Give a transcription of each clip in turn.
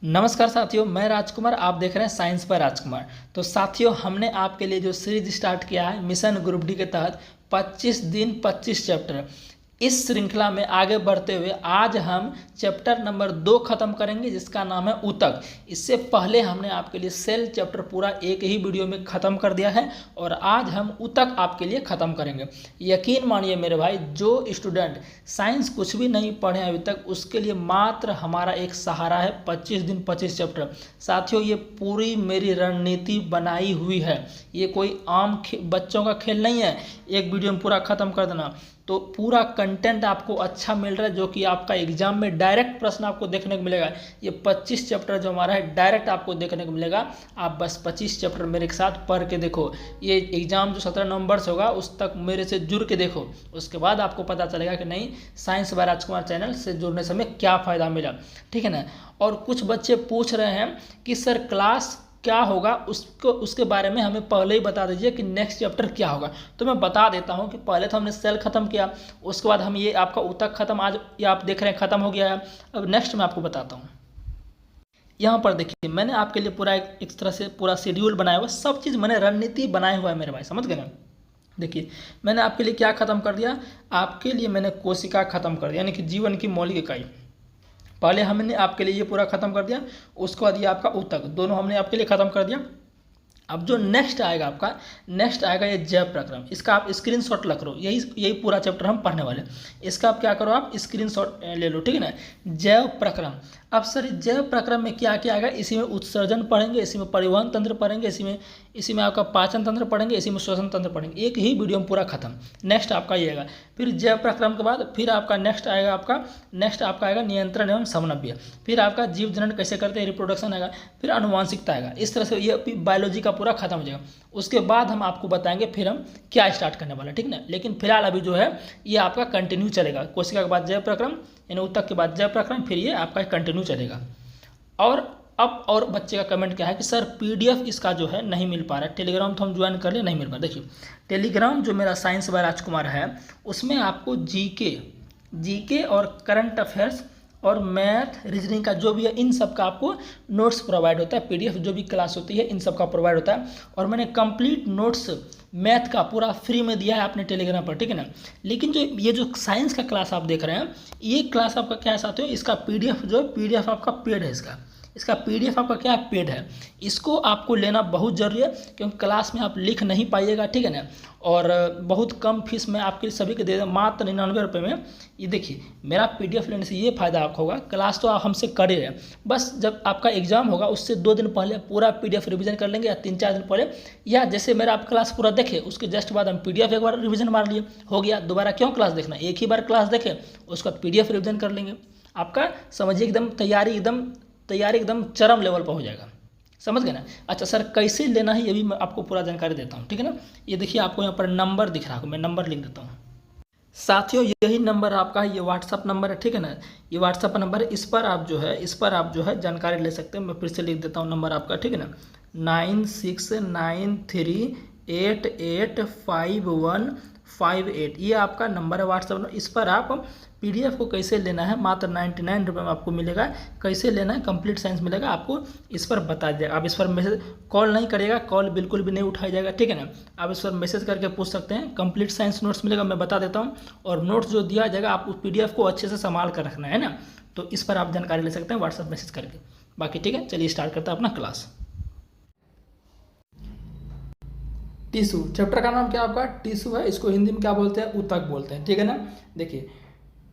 नमस्कार साथियों, मैं राजकुमार। आप देख रहे हैं साइंस पर राजकुमार। तो साथियों, हमने आपके लिए जो सीरीज स्टार्ट किया है मिशन ग्रुप डी के तहत 25 दिन 25 चैप्टर, इस श्रृंखला में आगे बढ़ते हुए आज हम चैप्टर नंबर 2 खत्म करेंगे, जिसका नाम है ऊतक। इससे पहले हमने आपके लिए सेल चैप्टर पूरा एक ही वीडियो में ख़त्म कर दिया है और आज हम ऊतक आपके लिए ख़त्म करेंगे। यकीन मानिए मेरे भाई, जो स्टूडेंट साइंस कुछ भी नहीं पढ़े अभी तक, उसके लिए मात्र हमारा एक सहारा है 25 दिन 25 चैप्टर। साथियों, ये पूरी मेरी रणनीति बनाई हुई है, ये कोई आम बच्चों का खेल नहीं है एक वीडियो में पूरा ख़त्म कर देना। तो पूरा कंटेंट आपको अच्छा मिल रहा है, जो कि आपका एग्जाम में डायरेक्ट प्रश्न आपको देखने को मिलेगा। ये 25 चैप्टर जो हमारा है डायरेक्ट आपको देखने को मिलेगा। आप बस 25 चैप्टर मेरे के साथ पढ़ के देखो। ये एग्जाम जो 17 नवंबर से होगा उस तक मेरे से जुड़ के देखो, उसके बाद आपको पता चलेगा कि नहीं साइंस बाय राजकुमार चैनल से जुड़ने से हमें क्या फ़ायदा मिला। ठीक है ना। और कुछ बच्चे पूछ रहे हैं कि सर क्लास क्या होगा, उसके बारे में हमें पहले ही बता दीजिए कि नेक्स्ट चैप्टर क्या होगा। तो मैं बता देता हूं कि पहले तो हमने सेल खत्म किया, उसके बाद हम ये आपका ऊतक खत्म, आज ये आप देख रहे हैं खत्म हो गया है। अब नेक्स्ट मैं आपको बताता हूं। यहाँ पर देखिए, मैंने आपके लिए पूरा एक तरह से पूरा शेड्यूल बनाया हुआ, सब चीज़ मैंने रणनीति बनाया हुआ है मेरे भाई, समझ गए ना। देखिए, मैंने आपके लिए क्या खत्म कर दिया, आपके लिए मैंने कोशिका खत्म कर दिया, यानी कि जीवन की मौलिक इकाई। पहले हमने आपके लिए ये पूरा खत्म कर दिया, उसके बाद ये आपका ऊतक, दोनों हमने आपके लिए खत्म कर दिया। अब जो नेक्स्ट आएगा आपका, नेक्स्ट आएगा ये जैव प्रक्रम। इसका आप स्क्रीनशॉट रख लो, यही पूरा चैप्टर हम पढ़ने वाले हैं। इसका आप क्या करो, आप स्क्रीनशॉट ले लो, ठीक है ना। जैव प्रक्रम। अब सर जैव प्रक्रम में क्या क्या आएगा, इसी में उत्सर्जन पढ़ेंगे, इसी में परिवहन तंत्र पढ़ेंगे, इसी में आपका पाचन तंत्र पढ़ेंगे, इसी में श्वसन तंत्र पढ़ेंगे। एक ही वीडियो में पूरा खत्म। नेक्स्ट आपका ये आएगा, फिर जैव प्रक्रम के बाद फिर आपका नेक्स्ट आपका आएगा नियंत्रण एवं समन्वय, फिर आपका जीव जनन कैसे करते हैं, रिप्रोडक्शन आएगा, फिर अनुवांशिकता आएगा। इस तरह से ये बायोलॉजी का पूरा खत्म हो जाएगा। उसके बाद हम आपको बताएंगे फिर हम क्या स्टार्ट करने वाले, ठीक ना। लेकिन फिलहाल अभी जो है ये आपका कंटिन्यू चलेगा, कोशिका के बाद जैव प्रक्रम, यानी ऊतक के बाद जैव प्रक्रम, फिर ये आपका कंटिन्यू चलेगा। और अब और बच्चे का कमेंट क्या है कि सर पीडीएफ इसका जो है नहीं मिल पा रहा है, टेलीग्राम तो हम ज्वाइन कर लिए, नहीं मिल पा रहा। देखिए, टेलीग्राम जो मेरा साइंस बाय राजकुमार है, उसमें आपको जीके और करंट अफेयर्स और मैथ रीजनिंग का जो भी है, इन सब का आपको नोट्स प्रोवाइड होता है। पीडीएफ जो भी क्लास होती है इन सब का प्रोवाइड होता है। और मैंने कंप्लीट नोट्स मैथ का पूरा फ्री में दिया है आपने टेलीग्राम पर, ठीक है ना। लेकिन ये जो साइंस का क्लास आप देख रहे हैं, ये क्लास आपका क्या है साथियों, इसका पीडीएफ जो है, पीडीएफ आपका पेड है। इसका पीडीएफ आपका क्या है, पेड है। इसको आपको लेना बहुत ज़रूरी है, क्योंकि क्लास में आप लिख नहीं पाइएगा, ठीक है ना। और बहुत कम फीस में आपके सभी को दे दें, मात्र 99 रुपये में। ये देखिए, मेरा पीडीएफ लेने से ये फ़ायदा आपको होगा, क्लास तो आप हमसे कर ही रहे हैं, बस जब आपका एग्जाम होगा उससे 2 दिन पहले पूरा पीडीएफ रिवीजन कर लेंगे, या 3-4 दिन पहले, या जैसे मेरा आप क्लास पूरा देखे उसके जस्ट बाद हम पीडीएफ एक बार रिवीजन मार लिए, हो गया। दोबारा क्यों क्लास देखना, एक ही बार क्लास देखें, उसका पीडीएफ रिवीजन कर लेंगे। आपका समझिए एकदम तैयारी एकदम चरम लेवल पर हो जाएगा, समझ गए ना। अच्छा सर, कैसे लेना है ये भी मैं आपको पूरा जानकारी देता हूँ, ठीक है ना। ये देखिए, आपको यहाँ पर नंबर दिख रहा है, मैं नंबर लिख देता हूँ। साथियों, यही नंबर आपका है, ये व्हाट्सअप नंबर है, ठीक है ना। ये व्हाट्सअप नंबर है, इस पर आप जो है जानकारी ले सकते हैं। मैं फिर से लिख देता हूँ नंबर आपका, ठीक है ना। 9693885158, ये आपका नंबर है व्हाट्सअप नंबर। इस पर आप पीडीएफ को कैसे लेना है, मात्र 99 रुपये में आपको मिलेगा। कैसे लेना है, कंप्लीट साइंस मिलेगा आपको, इस पर बता दिया। आप इस पर मैसेज, कॉल नहीं करिएगा, कॉल बिल्कुल भी नहीं उठाया जाएगा, ठीक है ना। आप इस पर मैसेज करके पूछ सकते हैं, कंप्लीट साइंस नोट्स मिलेगा, मैं बता देता हूँ। और नोट्स जो दिया जाएगा, आप उस पीडीएफ को अच्छे से संभाल कर रखना है ना। तो इस पर आप जानकारी ले सकते हैं व्हाट्सअप मैसेज करके। बाकी ठीक है, चलिए स्टार्ट करते हैं अपना क्लास। टिश्यू, चैप्टर का नाम क्या आपका, टिश्यू है। इसको हिंदी में क्या बोलते हैं, ऊतक बोलते हैं, ठीक है ना। देखिए,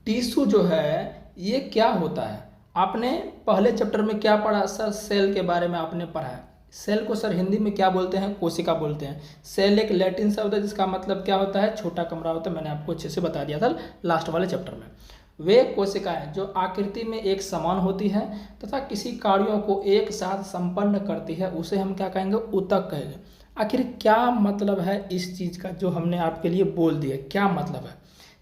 टिश्यू जो है ये क्या होता है, आपने पहले चैप्टर में क्या पढ़ा सर, सेल के बारे में आपने पढ़ा है। सेल को सर हिंदी में क्या बोलते हैं, कोशिका बोलते हैं। सेल एक लैटिन शब्द है जिसका मतलब क्या होता है, छोटा कमरा होता है। मैंने आपको अच्छे से बता दिया था लास्ट वाले चैप्टर में। वे कोशिकाएं जो आकृति में एक समान होती है तथा किसी कार्यों को एक साथ संपन्न करती है, उसे हम क्या कहेंगे, ऊतक कहेंगे। आखिर क्या मतलब है इस चीज़ का जो हमने आपके लिए बोल दिया, क्या मतलब है।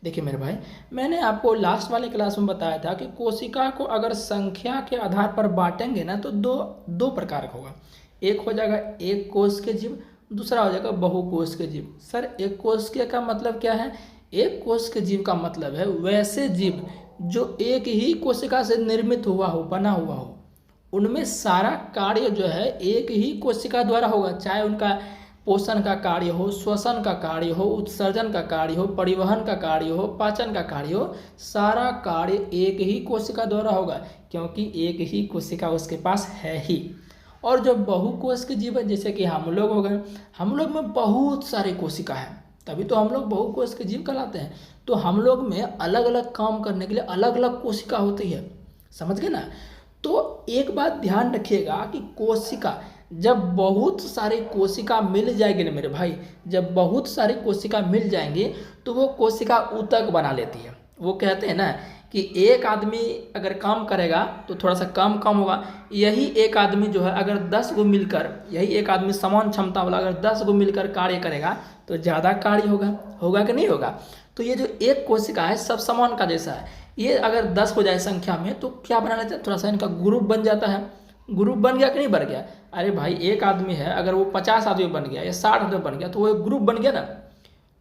देखिए मेरे भाई, मैंने आपको लास्ट वाले क्लास में बताया था कि कोशिका को अगर संख्या के आधार पर बांटेंगे ना, तो दो प्रकार का होगा। एक हो जाएगा एक कोश के जीव, दूसरा हो जाएगा बहुकोश के जीव। सर एक कोश के का मतलब क्या है, एक कोश के जीव का मतलब है वैसे जीव जो एक ही कोशिका से निर्मित हुआ हो, बना हुआ हो, उनमें सारा कार्य जो है एक ही कोशिका द्वारा होगा, चाहे उनका पोषण का कार्य हो, श्वसन का कार्य हो, उत्सर्जन का कार्य हो, परिवहन का कार्य हो, पाचन का कार्य हो, सारा कार्य एक ही कोशिका द्वारा होगा, क्योंकि एक ही कोशिका उसके पास है ही। और जो बहुकोश के जीव है, जैसे कि हम लोग हो गए, हम लोग में बहुत सारे कोशिका हैं, तभी तो हम लोग बहुकोश के जीव कहलाते हैं। तो हम लोग में अलग अलग काम करने के लिए अलग अलग कोशिका होती है, समझ गए ना। तो एक बात ध्यान रखिएगा कि कोशिका, जब बहुत सारी कोशिका मिल जाएगी ना मेरे भाई, जब बहुत सारी कोशिका मिल जाएंगी तो वो कोशिका ऊतक बना लेती है। वो कहते हैं ना कि एक आदमी अगर काम करेगा तो थोड़ा सा कम काम होगा, यही एक आदमी जो है अगर 10 गो मिलकर, यही एक आदमी समान क्षमता वाला अगर 10 गो मिलकर कार्य करेगा तो ज़्यादा कार्य होगा कि नहीं होगा। तो ये जो एक कोशिका है सब समान का जैसा है, ये अगर 10 हो जाए संख्या में तो क्या बना लेते हैं, थोड़ा सा इनका ग्रुप बन जाता है। ग्रुप बन गया कि नहीं बन गया। अरे भाई एक आदमी है, अगर वो 50 आदमी बन गया या 60 आदमी बन गया तो वो एक ग्रुप बन गया ना।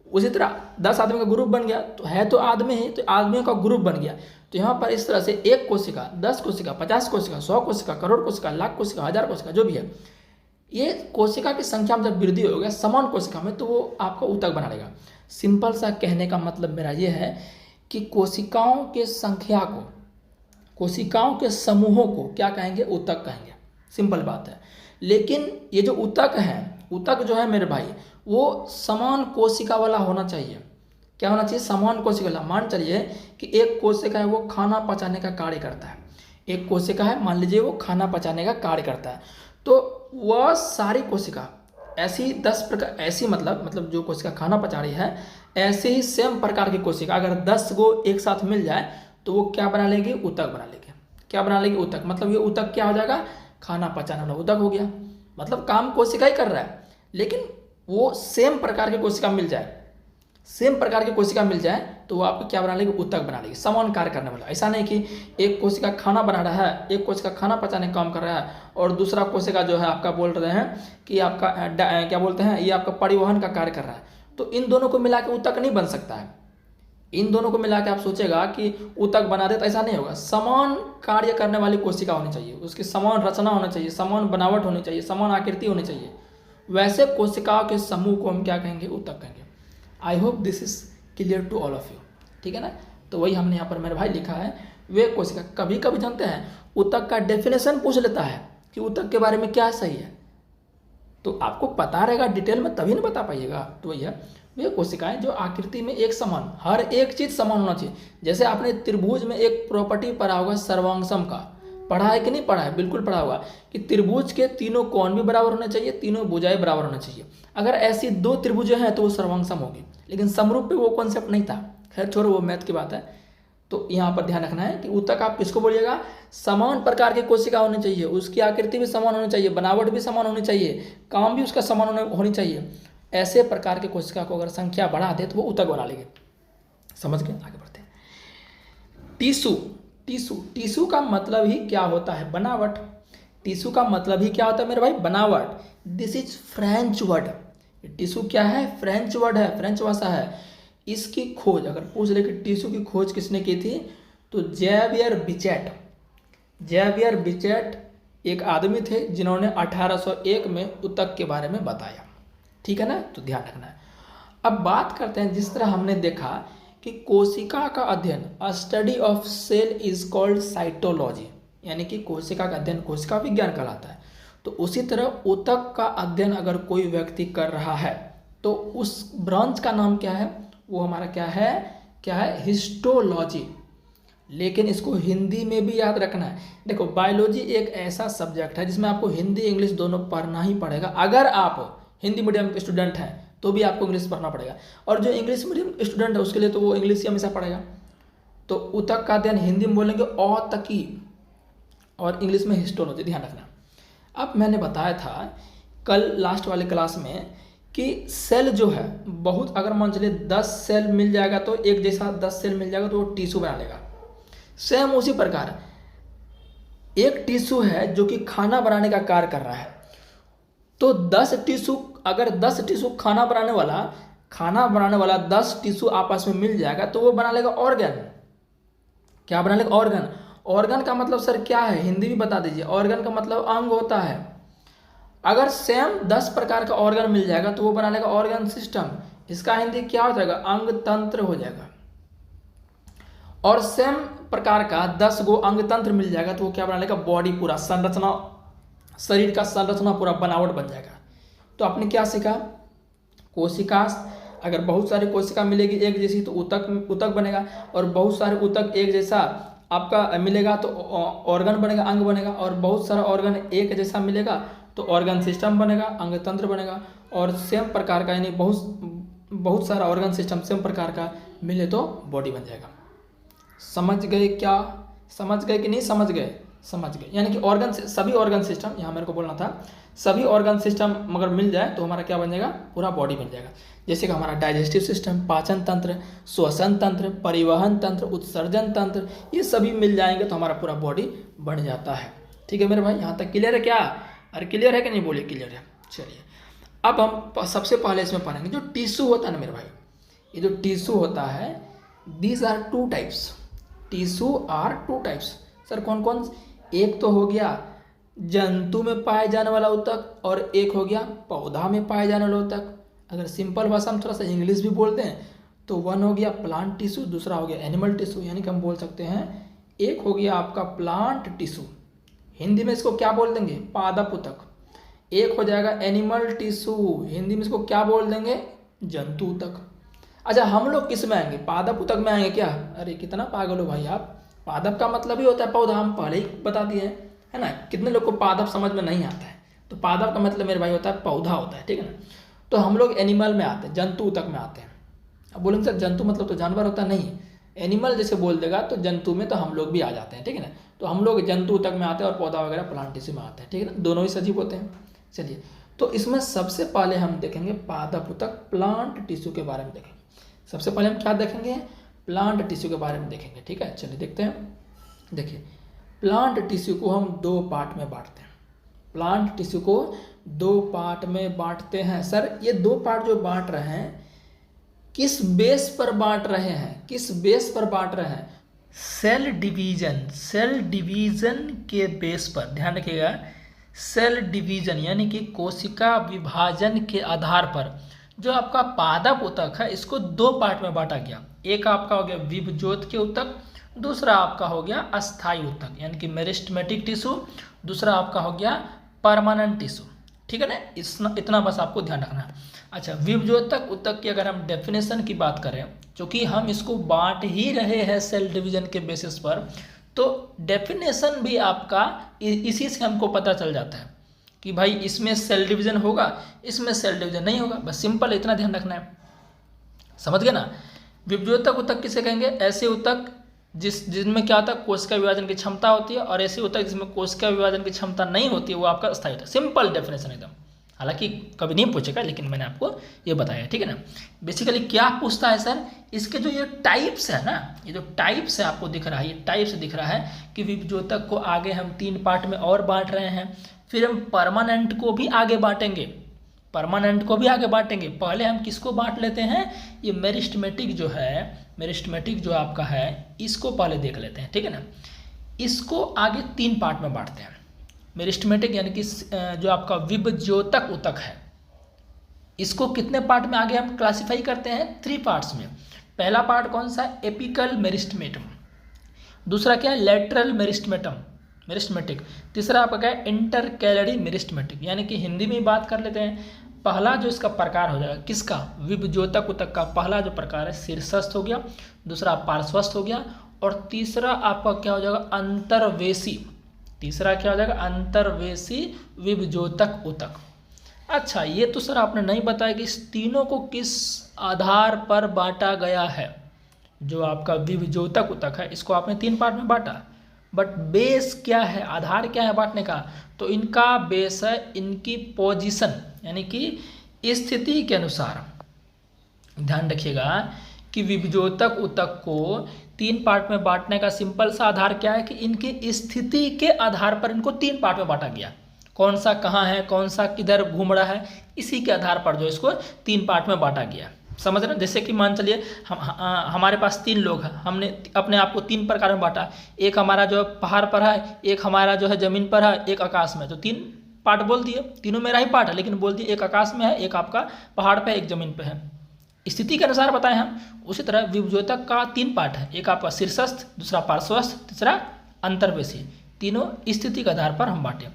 उसी तरह 10 आदमी का ग्रुप बन गया तो है तो आदमी ही, तो आदमियों का ग्रुप बन गया। तो यहाँ पर इस तरह से एक कोशिका, 10 कोशिका, 50 कोशिका, 100 कोशिका, करोड़ कोशिका, लाख कोशिका, 1000 कोशिका, जो भी है, ये कोशिका की संख्या में जब वृद्धि हो गया समान कोशिका में तो वो आपका ऊतक बना लेगा। सिंपल सा कहने का मतलब मेरा ये है कि कोशिकाओं के संख्या को, कोशिकाओं के समूहों को क्या कहेंगे, ऊतक कहेंगे। सिंपल बात है। लेकिन ये जो ऊतक है, ऊतक जो है मेरे भाई वो समान कोशिका वाला होना चाहिए। क्या होना चाहिए, समान कोशिका वाला। मान चलिए कि एक कोशिका है वो खाना पचाने का कार्य करता है, एक कोशिका है मान लीजिए वो खाना पचाने का कार्य करता है, तो वह सारी कोशिका ऐसी 10 प्रकार, ऐसी मतलब जो कोशिका खाना पचा रही है ऐसे ही सेम प्रकार की कोशिका अगर 10 गो एक साथ मिल जाए तो वो क्या बना लेगी, ऊतक बना लेगी। क्या बना लेगी, ऊतक। मतलब ये ऊतक क्या हो जाएगा, खाना पचाने वाला ऊतक हो गया। मतलब काम कोशिका ही कर रहा है, लेकिन वो सेम प्रकार की कोशिका मिल जाए, सेम प्रकार की कोशिका मिल जाए तो वो आपको क्या बना लेगी, ऊतक बना लेगी, समान कार्य करने वाला। ऐसा नहीं कि एक कोशिका खाना बना रहा है, एक कोशिका खाना पचाने का काम कर रहा है और दूसरा कोशिका जो है आपका बोल रहे हैं कि आपका क्या बोलते हैं, ये आपका परिवहन का कार्य कर रहा है। तो इन दोनों को मिला के ऊतक नहीं बन सकता है। इन दोनों को मिला के आप सोचेगा कि ऊतक बना दे तो ऐसा नहीं होगा। समान कार्य करने वाली कोशिका होनी चाहिए, उसकी समान रचना होनी चाहिए, समान बनावट होनी चाहिए, समान आकृति होनी चाहिए। वैसे कोशिकाओं के समूह को हम क्या कहेंगे, ऊतक कहेंगे। I hope this is clear to all of you, ठीक है ना। तो वही हमने यहाँ पर मेरे भाई लिखा है, वे कोशिका। कभी कभी जानते हैं ऊतक का डेफिनेशन पूछ लेता है कि ऊतक के बारे में क्या सही है, तो आपको पता रहेगा डिटेल में तभी ना बता पाइएगा। तो वही है, वे कोशिकाएं जो आकृति में एक समान, हर एक चीज समान होना चाहिए। जैसे आपने त्रिभुज में एक प्रॉपर्टी पढ़ा होगा सर्वांगसम का, पढ़ा है कि नहीं पढ़ा है, बिल्कुल पढ़ा होगा कि त्रिभुज के तीनों कोण भी बराबर होने चाहिए, तीनों भुजाएं बराबर होने चाहिए। अगर ऐसी 2 त्रिभुजें हैं तो वो सर्वांगसम होगी, लेकिन समरूप पे वो कॉन्सेप्ट नहीं था। खैर छोड़ो, वो मैथ की बात है। तो यहाँ पर ध्यान रखना है कि ऊतक आप किसको बोलिएगा, समान प्रकार की कोशिका होनी चाहिए, उसकी आकृति भी समान होनी चाहिए, बनावट भी समान होनी चाहिए, काम भी उसका समान होनी चाहिए। ऐसे प्रकार की कोशिका को अगर संख्या बढ़ा दे तो वो ऊतक बना लेंगे। समझ गए, आगे बढ़ते हैं। टिश्यू, टिश्यू, टिश्यू का मतलब ही क्या होता है, बनावट। टिश्यू का मतलब ही क्या होता है मेरे भाई, बनावट। This is French word. Tissue क्या है, फ्रेंच वर्ड है, फ्रेंच भाषा है। इसकी खोज अगर पूछ ले कि टिश्यू की खोज किसने की थी, तो ज़ेवियर बिचेट। ज़ेवियर बिचेट एक आदमी थे जिन्होंने 1801 में ऊतक के बारे में बताया, ठीक है ना। तो ध्यान रखना है। अब बात करते हैं, जिस तरह हमने देखा कि कोशिका का अध्ययन, study of cell is called cytology, यानी कि कोशिका का अध्ययन कोशिका विज्ञान कहलाता है। तो उसी तरह ऊतक का अध्ययन अगर कोई व्यक्ति कर रहा है तो उस ब्रांच का नाम क्या है, वो हमारा क्या है, हिस्टोलॉजी। लेकिन इसको हिंदी में भी याद रखना है। देखो बायोलॉजी एक ऐसा सब्जेक्ट है जिसमें आपको हिंदी इंग्लिश दोनों पढ़ना ही पड़ेगा। अगर आप हिंदी मीडियम के स्टूडेंट हैं तो भी आपको इंग्लिश पढ़ना पड़ेगा, और जो इंग्लिश मीडियम स्टूडेंट है उसके लिए तो वो इंग्लिश ही हमेशा पढ़ेगा। तो ऊतक का अध्ययन हिंदी में बोलेंगे औतकी, और इंग्लिश में हिस्टोलॉजी, ध्यान रखना। अब मैंने बताया था कल लास्ट वाले क्लास में कि सेल जो है बहुत, अगर मान चलिए 10 सेल मिल जाएगा तो एक जैसा 10 सेल मिल जाएगा तो वो टिश्यू बना लेगा। सेम उसी प्रकार एक टिश्यू है जो कि खाना बनाने का कार्य कर रहा है, तो 10 टिश्यू, अगर 10 टिश्यू खाना बनाने वाला 10 टिश्यू आपस में मिल जाएगा तो वो बना लेगा ऑर्गन। क्या बना लेगा, ऑर्गन। ऑर्गन का मतलब सर क्या है, हिंदी भी बता दीजिए। ऑर्गन का मतलब अंग होता है। अगर सेम 10 प्रकार का ऑर्गन मिल जाएगा तो वो बना लेगा ऑर्गन सिस्टम। इसका हिंदी क्या हो जाएगा, अंग तंत्र हो जाएगा। और सेम प्रकार का 10 गो अंग तंत्र मिल जाएगा तो वो क्या बना लेगा, बॉडी, पूरा संरचना, शरीर का संरचना पूरा बनावट बन जाएगा। तो आपने क्या सीखा, कोशिका, अगर बहुत सारी कोशिका मिलेगी एक जैसी तो ऊतक, ऊतक बनेगा। और बहुत सारे ऊतक एक जैसा आपका मिलेगा तो ऑर्गन बनेगा, अंग बनेगा। और बहुत सारा ऑर्गन एक जैसा मिलेगा तो ऑर्गन सिस्टम बनेगा, अंग तंत्र बनेगा। और सेम प्रकार का यानी बहुत सारा ऑर्गन सिस्टम सेम प्रकार का मिले तो बॉडी बन जाएगा। समझ गए क्या, समझ गए कि नहीं समझ गए, समझ गए। यानी कि ऑर्गन, सभी ऑर्गन सिस्टम, यहाँ मेरे को बोलना था, सभी ऑर्गन सिस्टम अगर मिल जाए तो हमारा क्या बन जाएगा, पूरा बॉडी बन जाएगा। जैसे कि हमारा डाइजेस्टिव सिस्टम, पाचन तंत्र, श्वसन तंत्र, परिवहन तंत्र, उत्सर्जन तंत्र, ये सभी मिल जाएंगे तो हमारा पूरा बॉडी बन जाता है। ठीक है मेरे भाई, यहाँ तक क्लियर है क्या? अरे क्लियर है कि नहीं, बोलिए क्लियर है। चलिए अब हम सबसे पहले इसमें पढ़ेंगे जो टिश्यू होता है ना मेरे भाई, ये जो टिश्यू होता है, these are two types, tissue are two types. Sir कौन कौन? एक तो हो गया जंतु में पाए जाने वाला ऊतक और एक हो गया पौधा में पाए जाने वाला ऊतक। अगर सिंपल भाषा में थोड़ा सा इंग्लिश भी बोलते हैं तो वन हो गया प्लांट टिश्यू, दूसरा हो गया एनिमल टिश्यू। यानी कि हम बोल सकते हैं एक हो गया आपका प्लांट टिश्यू, हिंदी में इसको क्या बोल देंगे, पादप ऊतक। एक हो जाएगा एनिमल टिश्यू, हिंदी में इसको क्या बोल देंगे, जंतु ऊतक। अच्छा हम लोग किस में आएंगे, पादप ऊतक में आएंगे क्या? अरे कितना पागल हो भाई आप, पादप का मतलब ही होता है पौधा, हम पहले ही बता दिए हैं, है ना। कितने लोग को पादप समझ में नहीं आता है, तो पादप का मतलब मेरे भाई होता है पौधा होता है, ठीक है ना। तो हम लोग एनिमल में आते हैं, जंतु ऊतक में आते हैं। अब बोलेंगे सर जंतु मतलब तो जानवर होता नहीं, एनिमल जैसे बोल देगा तो जंतु में तो हम लोग भी आ जाते हैं, ठीक है ना। तो हम लोग जंतु ऊतक में आते हैं और पौधा वगैरह प्लांट टिश्यू में आते हैं, ठीक है ना, दोनों ही सजीव होते हैं। चलिए तो इसमें सबसे पहले हम देखेंगे पादप ऊतक प्लांट टिश्यू के बारे में देखेंगे। सबसे पहले हम क्या देखेंगे, प्लांट टिश्यू के बारे में देखेंगे, ठीक है। चलिए देखते हैं। देखिए प्लांट टिश्यू को हम दो पार्ट में बांटते हैं, प्लांट टिश्यू को दो पार्ट में बांटते हैं। सर ये दो पार्ट जो बांट रहे हैं किस बेस पर बांट रहे हैं, किस बेस पर बांट रहे हैं? सेल डिवीजन, सेल डिवीजन के बेस पर, ध्यान रखिएगा, सेल डिवीजन यानी कि कोशिका विभाजन के आधार पर जो आपका पादप ऊतक है इसको दो पार्ट में बांटा गया। एक आपका हो गया विभज्योत के ऊतक, दूसरा आपका हो गया अस्थायी ऊतक यानी कि मेरिस्टेमेटिक टिश्यू, दूसरा आपका हो गया परमानेंट टिश्यू, ठीक है ना। इतना बस आपको ध्यान रखना है। अच्छा विभज्योतक ऊतक की अगर हम डेफिनेशन की बात करें, क्योंकि हम इसको बांट ही रहे हैं सेल डिवीजन के बेसिस पर, तो डेफिनेशन भी आपका इसी से हमको पता चल जाता है कि भाई इसमें सेल डिवीजन होगा, इसमें सेल डिवीजन नहीं होगा। बस सिंपल इतना ध्यान रखना है, समझ गए ना। विभज्योतक ऊतक किसे कहेंगे? ऐसे ऊतक जिनमें क्या होता है, कोशिका विभाजन की क्षमता होती है, और ऐसे ऊतक जिसमें कोशिका विभाजन की क्षमता नहीं होती है वो आपका अस्थायी ऊतक। सिंपल डेफिनेशन एकदम, हालांकि कभी नहीं पूछेगा लेकिन मैंने आपको ये बताया, ठीक है ना। बेसिकली क्या पूछता है सर, इसके जो ये टाइप्स है ना, ये जो टाइप्स है आपको दिख रहा है, ये टाइप्स दिख रहा है कि विभज्योतक को आगे हम तीन पार्ट में और बांट रहे हैं, फिर हम परमानेंट को भी आगे बांटेंगे, परमानेंट को भी आगे बांटेंगे। पहले हम किसको बांट लेते हैं, ये मेरिस्टेमेटिक जो है, मेरिस्टेमेटिक जो आपका है इसको पहले देख लेते हैं, ठीक है ना। इसको आगे तीन पार्ट में बांटते हैं। मेरिस्टेमेटिक यानी कि जो आपका विभज्योतक ऊतक है इसको कितने पार्ट में आगे हम क्लासिफाई करते हैं, 3 पार्ट्स में। पहला पार्ट कौन सा, एपिकल मेरिस्टेमेटम, दूसरा क्या है लेटरल मेरिस्टेमेटिक, तीसरा आपका क्या है इंटरकैलरी मेरिस्टेमेटिक। यानी कि हिंदी में बात कर लेते हैं, पहला जो इसका प्रकार हो जाएगा किसका, विभज्योतक ऊतक का पहला जो प्रकार है शीर्षस्थ हो गया, दूसरा पार्श्वस्थ हो गया, और तीसरा आपका क्या हो जाएगा अंतर्वेशी, तीसरा क्या हो जाएगा अंतर्वेशी विभज्योतक ऊतक। अच्छा ये तो सर आपने नहीं बताया कि इस तीनों को किस आधार पर बांटा गया है। जो आपका विभज्योतक ऊतक है इसको आपने 3 पार्ट में बांटा, बट बेस क्या है, आधार क्या है बांटने का, तो इनका बेस है इनकी पोजीशन यानी कि स्थिति के अनुसार। ध्यान रखिएगा कि विभज्योतक ऊतक को 3 पार्ट में बांटने का सिंपल सा आधार क्या है कि इनकी स्थिति के आधार पर इनको 3 पार्ट में बांटा गया। कौन सा कहाँ है, कौन सा किधर घूम रहा है, इसी के आधार पर जो इसको 3 पार्ट में बांटा गया। समझ रहे हैं? जैसे कि मान चलिए हमारे पास 3 लोग हैं, हमने अपने आप को 3 प्रकार में बांटा। एक हमारा जो है पहाड़ पर है, एक हमारा जो है ज़मीन पर है, एक आकाश में। तो 3 पार्ट बोल दिए, तीनों मेरा ही पार्ट है, लेकिन बोल दिए एक आकाश में है, एक आपका पहाड़ पे, एक ज़मीन पे है। स्थिति के अनुसार बताएं हम। उसी तरह विभज्योतक का 3 पार्ट है, एक आपका शीर्षस्थ, दूसरा पार्श्वस्थ, तीसरा अंतर्वेशी। तीनों स्थिति के आधार पर हम बांटे।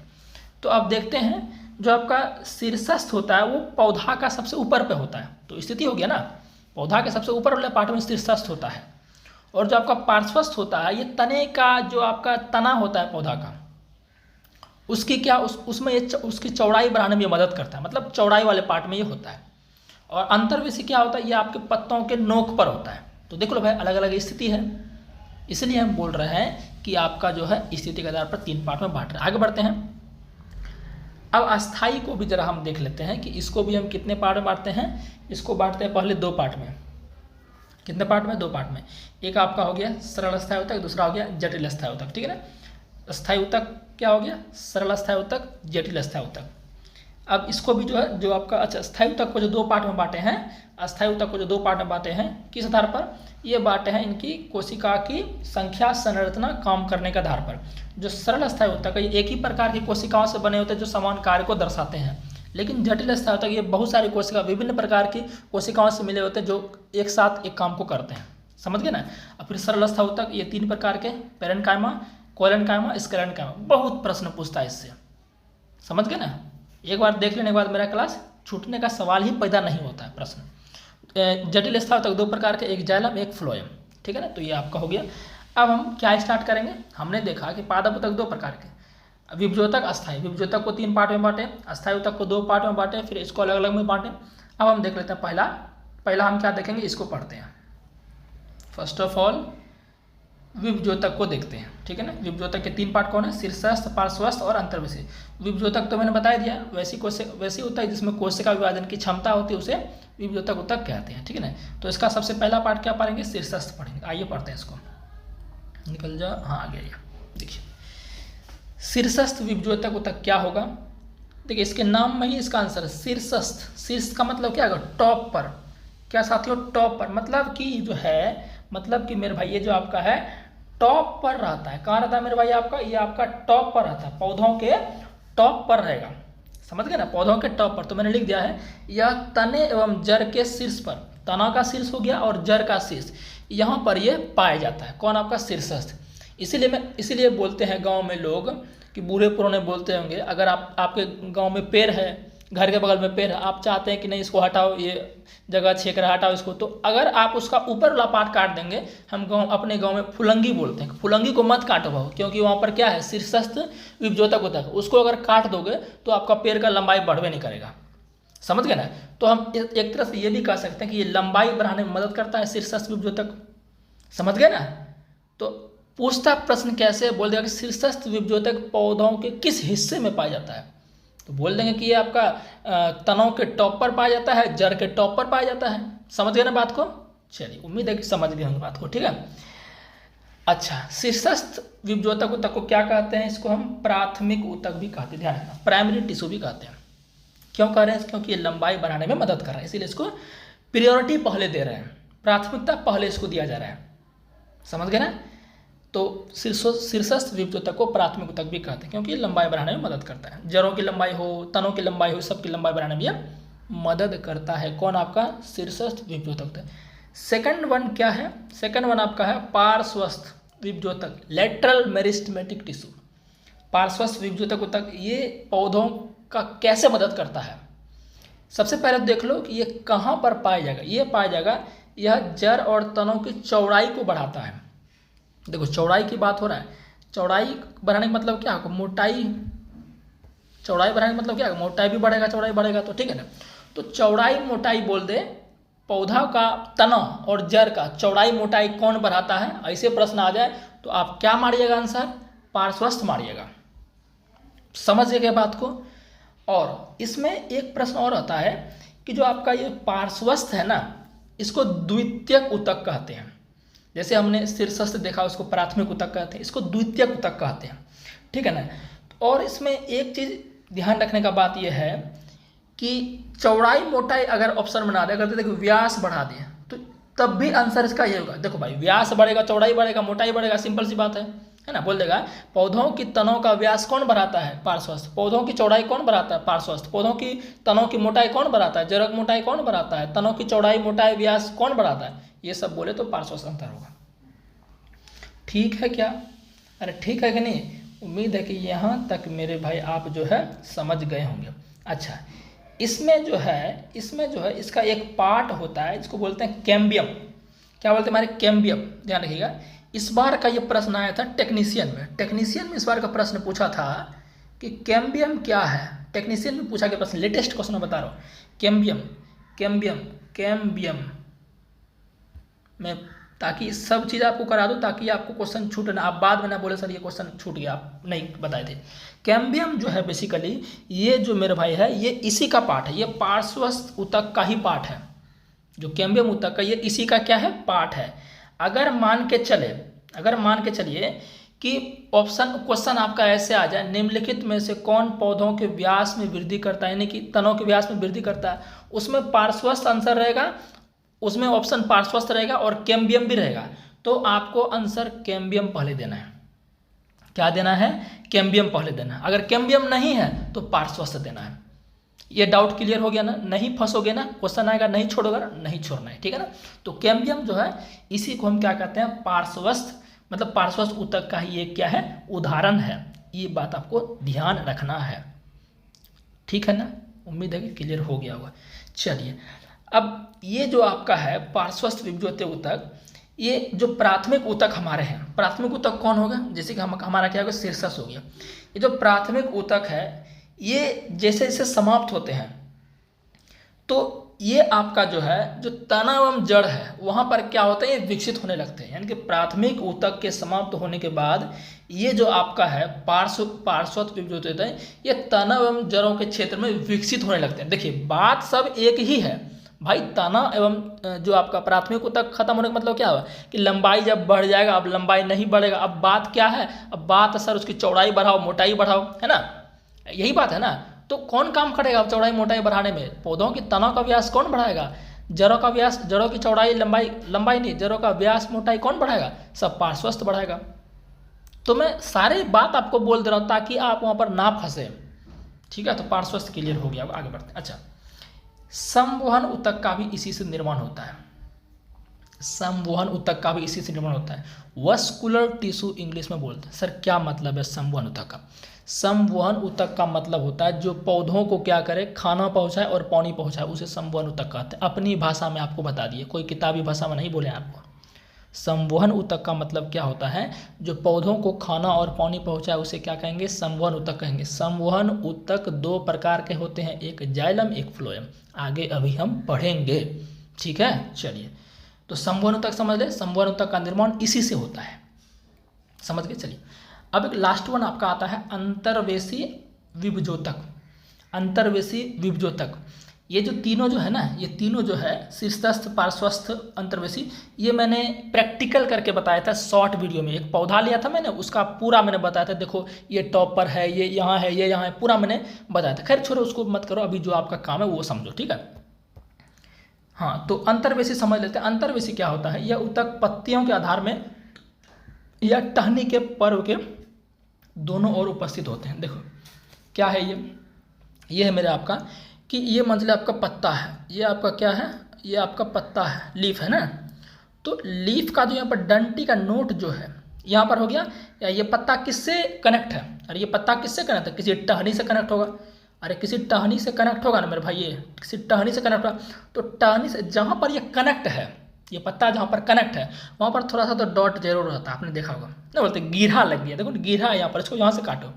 तो अब देखते हैं, जो आपका शीर्षस्थ होता है वो पौधा का सबसे ऊपर पे होता है, तो स्थिति हो गया ना, पौधा के सबसे ऊपर वाले पार्ट में शीर्षस्थ होता है। और जो आपका पार्श्वस्थ होता है, ये तने का जो आपका तना होता है पौधा का, उसकी क्या उसमें ये उसकी चौड़ाई बढ़ाने में मदद करता है, मतलब चौड़ाई वाले पार्ट में ये होता है। और अंतर्वेशी क्या होता है, ये आपके पत्तों के नोक पर होता है। तो देख लो भाई, अलग अलग स्थिति है, इसलिए हम बोल रहे हैं कि आपका जो है स्थिति के आधार पर 3 पार्ट में बांट रहे हैं। आगे बढ़ते हैं। अब अस्थाई को भी जरा हम देख लेते हैं कि इसको भी हम कितने पार्ट में बांटते हैं। इसको बांटते हैं पहले 2 पार्ट में। कितने पार्ट में? 2 पार्ट में। एक आपका हो गया सरल अस्थाई ऊतक, दूसरा हो गया जटिल अस्थाई ऊतक, ठीक है ना। अस्थाई ऊतक क्या हो गया? सरल अस्थाई ऊतक, जटिल अस्थाई ऊतक। अब इसको भी जो है, जो आपका अच्छा अस्थाई ऊतक को जो 2 पार्ट में बांटे हैं, अस्थाई ऊतक को जो 2 पार्ट में बांटे हैं, किस आधार पर ये बांटे हैं? इनकी कोशिका की संख्या, संरचना, काम करने के आधार पर। जो सरल अस्थाई ऊतक है, एक ही प्रकार की कोशिकाओं से बने होते हैं जो समान कार्य को दर्शाते हैं। लेकिन जटिल अस्थाई ऊतक ये बहुत सारी कोशिका, विभिन्न प्रकार की कोशिकाओं से मिले होते हैं जो एक साथ एक काम को करते हैं। समझ गए ना। और फिर सरल अस्थाई ऊतक ये 3 प्रकार के, पेरेन्काइमा, कोलेनकाइमा, स्क्लेरेन्काइमा। बहुत प्रश्न पूछता है इससे, समझ गए ना। एक बार देख लेने के बाद मेरा क्लास छूटने का सवाल ही पैदा नहीं होता है प्रश्न। जटिल अस्थाई ऊतक 2 प्रकार के, एक जाइलम, एक फ्लोएम, ठीक है ना। तो ये आपका हो गया। अब हम क्या स्टार्ट करेंगे। हमने देखा कि पादप ऊतक 2 प्रकार के, विभज्योतक, अस्थाई। विभज्योतक को 3 पार्ट में बांटे, अस्थाई ऊतक को 2 पार्ट में बांटे, फिर इसको अलग अलग में बांटे। अब हम देख लेते हैं पहला हम क्या देखेंगे, इसको पढ़ते हैं। फर्स्ट ऑफ ऑल विभज्योतक को देखते हैं, ठीक है ना। विभज्योतक के 3 पार्ट कौन है? शीर्षस्थ, पार्श्वस्थ और अंतर्वेशी। विभज्योतक तो मैंने बता दिया, वैसी ऊतक जिसमें कोशिका विभाजन की क्षमता होती है उसे विभज्योतक ऊतक कहते हैं, ठीक है ना। तो इसका सबसे पहला पार्ट क्या पढ़ेंगे? शीर्षस्थ पढ़ेंगे। आइए पढ़ते हैं इसको। निकल जा, हाँ आ गया ये, देखिए शीर्षस्थ विभज्योतक ऊतक क्या होगा। देखिए इसके नाम में ही इसका आंसर है शीर्षस्थ। शीर्ष का मतलब क्या होगा? टॉप पर। क्या साथियों? टॉप पर। मतलब कि जो है, मतलब कि मेरे भाई ये जो आपका है टॉप पर रहता है। कहाँ रहता है मेरे भाई आपका? ये आपका टॉप पर रहता है, पौधों के टॉप पर रहेगा। समझ गए ना, पौधों के टॉप पर। तो मैंने लिख दिया है, यह तने एवं जड़ के शीर्ष पर, तना का शीर्ष हो गया और जड़ का शीर्ष, यहाँ पर ये पाया जाता है। कौन? आपका शीर्षस्थ। इसीलिए बोलते हैं गांव में लोग कि बूढ़े पुराने बोलते होंगे, अगर आपके गांव में पेड़ है, घर के बगल में पेड़ है, आप चाहते हैं कि नहीं इसको हटाओ, ये जगह छेक रहा, हटाओ इसको, तो अगर आप उसका ऊपर वाला पार्ट काट देंगे, हम अपने गांव में फुलंगी बोलते हैं, फुलंगी को मत काटो भाव, क्योंकि वहाँ पर क्या है? शीर्षस्थ विभज्योतक ऊतक, उसको अगर काट दोगे तो आपका पेड़ का लंबाई बढ़वे नहीं करेगा। समझ गए ना। तो हम एक तरह से ये भी कह सकते हैं कि ये लंबाई बढ़ाने में मदद करता है शीर्षस्थ विभज्योतक। समझ गए ना। तो पूछता प्रश्न कैसे, बोल देगा कि शीर्षस्थ विभज्योतक पौधों के किस हिस्से में पाया जाता है, तो बोल देंगे कि ये आपका तनों के टॉप पर पाया जाता है, जड़ के टॉप पर पाया जाता है। समझ गए ना बात को। चलिए, उम्मीद है कि समझ गए होंगे बात को, ठीक है। अच्छा, शीर्षस्थ विभज्योतक ऊतक को क्या कहते हैं? इसको हम प्राथमिक ऊतक भी कहते हैं, ध्यान रखना, प्राइमरी टिश्यू भी कहते हैं। क्यों कह रहे हैं? क्योंकि ये लंबाई बढ़ाने में मदद कर रहा है, इसीलिए इसको प्रियोरिटी पहले दे रहे हैं, प्राथमिकता पहले इसको दिया जा रहा है। समझ गए ना। तो शीर्षस्थ विभज्योतक को प्राथमिक ऊतक भी कहते हैं, क्योंकि ये लंबाई बढ़ाने में मदद करता है। जड़ों की लंबाई हो, तनों की लंबाई हो, सबकी लंबाई बढ़ाने में यह मदद करता है। कौन? आपका शीर्षस्थ विभज्योतक। सेकंड वन क्या है? सेकंड वन आपका है पार्श्वस्थ विभज्योतक, लेटरल मेरिस्टेमेटिक टिश्यू। पार्श्वस्थ विभज्योतक ऊतक ये पौधों का कैसे मदद करता है? सबसे पहले देख लो कि ये कहाँ पर पाया जाएगा। ये पाया जाएगा, यह जड़ और तनों की चौड़ाई को बढ़ाता है। देखो चौड़ाई की बात हो रहा है, चौड़ाई बढ़ाने का मतलब क्या होगा? मोटाई। चौड़ाई बढ़ाने का मतलब क्या होगा? मोटाई भी बढ़ेगा, चौड़ाई बढ़ेगा, तो ठीक है ना। तो चौड़ाई मोटाई बोल दे, पौधा का तना और जड़ का चौड़ाई मोटाई कौन बढ़ाता है, ऐसे प्रश्न आ जाए तो आप क्या मारिएगा आंसर? पार्श्वस्थ मारिएगा। समझ गए बात को। और इसमें एक प्रश्न और आता है कि जो आपका ये पार्श्वस्थ है ना, इसको द्वितीयक ऊतक कहते हैं। जैसे हमने शीर्षस्थ देखा, उसको प्राथमिक ऊतक कहते हैं, इसको द्वितीयक ऊतक कहते हैं, ठीक है ना। और इसमें एक चीज़ ध्यान रखने का बात यह है कि चौड़ाई मोटाई अगर ऑप्शन बना दे, अगर देखो व्यास बढ़ा दिए तो तब भी आंसर इसका ये होगा। देखो भाई, व्यास बढ़ेगा, चौड़ाई बढ़ेगा, मोटाई बढ़ेगा, सिंपल सी बात है ना। बोल देगा पौधों की तनों का व्यास कौन बढ़ाता है? पार्श्वस्थ। पौधों की चौड़ाई कौन बढ़ाता है? पार्श्वस्थ। पौधों की तनों की मोटाई कौन बढ़ाता है? जड़ की मोटाई कौन बढ़ाता है? तनों की चौड़ाई मोटाई व्यास कौन बढ़ाता है? ये सब बोले तो पार्श्वस्थ अंतर होगा। ठीक है क्या? अरे ठीक है कि नहीं? उम्मीद है कि यहाँ तक मेरे भाई आप जो है समझ गए होंगे। अच्छा, इसमें जो है इसका एक पार्ट होता है, इसको बोलते हैं कैम्बियम। क्या बोलते हैं हमारे? कैम्बियम। ध्यान रखिएगा, इस बार का ये प्रश्न आया था टेक्नीशियन में इस बार का प्रश्न पूछा था कि कैम्बियम क्या है। टेक्नीशियन में पूछा गया प्रश्न, लेटेस्ट क्वेश्चन मैं बता रहा हूँ। कैम्बियम मैं ताकि सब चीज़ आपको करा दूँ, ताकि आपको क्वेश्चन छूटे ना, आप बाद में ना बोले सर ये क्वेश्चन छूट गया, आप नहीं बताए थे। कैम्बियम जो है बेसिकली ये जो मेरे भाई है ये इसी का पार्ट है, ये पार्श्वस्थ ऊतक का ही पार्ट है। जो कैम्बियम ऊतक का ये इसी का क्या है? पार्ट है। अगर मान के चलिए कि क्वेश्चन आपका ऐसे आ जाए, निम्नलिखित में से कौन पौधों के व्यास में वृद्धि करता है, यानी कि तनों के व्यास में वृद्धि करता है, उसमें पार्श्वस्थ आंसर रहेगा, उसमें ऑप्शन पार्श्वस्थ रहेगा और कैम्बियम भी रहेगा, तो आपको आंसर कैम्बियम पहले देना है। क्या देना है? कैम्बियम पहले देना है। अगर कैम्बियम नहीं है तो पार्श्वस्थ देना है। ये डाउट क्लियर हो गया ना? नहीं फंसोगे ना? क्वेश्चन आएगा नहीं छोड़ोगे ना? नहीं छोड़ना है, ठीक है ना। तो कैम्बियम जो है इसी को हम क्या कहते हैं? पार्श्वस्थ, मतलब पार्श्वस्थ ऊतक का ही ये क्या है? उदाहरण है। ये बात आपको ध्यान रखना है, ठीक है ना। उम्मीद है कि क्लियर हो गया होगा। चलिए, अब ये जो आपका है पार्श्वस्थ विभज्योत ऊतक, ये जो प्राथमिक ऊतक हमारे हैं, प्राथमिक ऊतक कौन होगा? जैसे कि हमारा क्या होगा? शीर्षस हो गया। ये जो प्राथमिक ऊतक है ये जैसे जैसे समाप्त होते हैं तो ये आपका जो है जो तना एवं जड़ है वहाँ पर क्या होता है? ये विकसित होने लगते हैं। यानी कि प्राथमिक ऊतक के समाप्त होने के बाद ये जो आपका है पार्श्वस्थ विभज्योत ऊतक है, ये तना एवं जड़ों के क्षेत्र में विकसित होने लगते हैं। देखिए बात सब एक ही है भाई, तना एवं जो आपका प्राथमिक ऊतक खत्म होने का मतलब क्या हुआ कि लंबाई जब बढ़ जाएगा, अब लंबाई नहीं बढ़ेगा। अब बात क्या है? अब बात सर उसकी चौड़ाई बढ़ाओ, मोटाई बढ़ाओ, है ना, यही बात है ना। तो कौन काम करेगा अब चौड़ाई मोटाई बढ़ाने में? पौधों की तनों का व्यास कौन बढ़ाएगा? जड़ों का व्यास, जड़ों की चौड़ाई लंबाई नहीं, जड़ों का व्यास मोटाई कौन बढ़ाएगा? सब पार्श्वस्थ बढ़ाएगा। तो मैं सारी बात आपको बोल दे रहा हूँ ताकि आप वहाँ पर ना फंसे, ठीक है। तो पार्श्वस्थ क्लियर हो गया, अब आगे बढ़ते हैं। अच्छा, संवहन ऊतक का भी इसी से निर्माण होता है। संवहन ऊतक का भी इसी से निर्माण होता है। वस्कुलर टिश्यू इंग्लिश में बोलते हैं। सर क्या मतलब है संवहन ऊतक का? संवहन ऊतक का मतलब होता है जो पौधों को क्या करे? खाना पहुंचाए और पानी पहुंचाए, उसे संवहन ऊतक कहते हैं। अपनी भाषा में आपको बता दिए, कोई किताबी भाषा में नहीं बोले आपको। संवहन ऊतक का मतलब क्या होता है? जो पौधों को खाना और पानी पहुंचाए उसे क्या कहेंगे? संवहन ऊतक कहेंगे। संवहन ऊतक दो प्रकार के होते हैं, एक जाइलम एक फ्लोएम। आगे अभी हम पढ़ेंगे, ठीक है। चलिए, तो संवहन ऊतक समझ ले, संवहन ऊतक का निर्माण इसी से होता है, समझ गए। चलिए, अब एक लास्ट वन आपका आता है अंतर्वेशी विभज्योतक। अंतर्वेशी विभज्योतक, ये जो तीनों जो है ना, ये तीनों जो है शीर्षस्थ, पार्श्वस्थ, अंतर्वेशी, ये मैंने प्रैक्टिकल करके बताया था शॉर्ट वीडियो में। एक पौधा लिया था मैंने, उसका पूरा मैंने बताया था। देखो ये टॉप पर है, ये यहाँ है, ये यहाँ है, पूरा मैंने बताया था। खैर छोड़ो, उसको मत करो, अभी जो आपका काम है वो समझो, ठीक है। हाँ, तो अंतर्वेशी समझ लेते हैं। अंतर्वेशी क्या होता है? यह ऊतक पत्तियों के आधार में या टहनी के पर्व के दोनों ओर उपस्थित होते हैं। देखो क्या है ये है मेरे आपका कि ये मतलब आपका पत्ता है, ये आपका क्या है? ये आपका पत्ता है, लीफ है ना। तो लीफ का जो यहाँ पर डंटी का नोट जो है यहाँ पर हो गया, या ये पत्ता किससे कनेक्ट है? अरे ये पत्ता किससे कनेक्ट है? किसी टहनी से कनेक्ट होगा। अरे किसी टहनी से कनेक्ट होगा ना मेरे भाई, ये किसी टहनी से कनेक्ट होगा। तो टहनी से जहाँ पर ये कनेक्ट है, ये पत्ता जहाँ पर कनेक्ट है वहाँ पर थोड़ा सा तो डॉट जरूर रहता है, आपने देखा होगा ना। बोलते गीढ़ा लग गया, देखो गीढ़ा है यहाँ पर, इसको यहाँ से काटो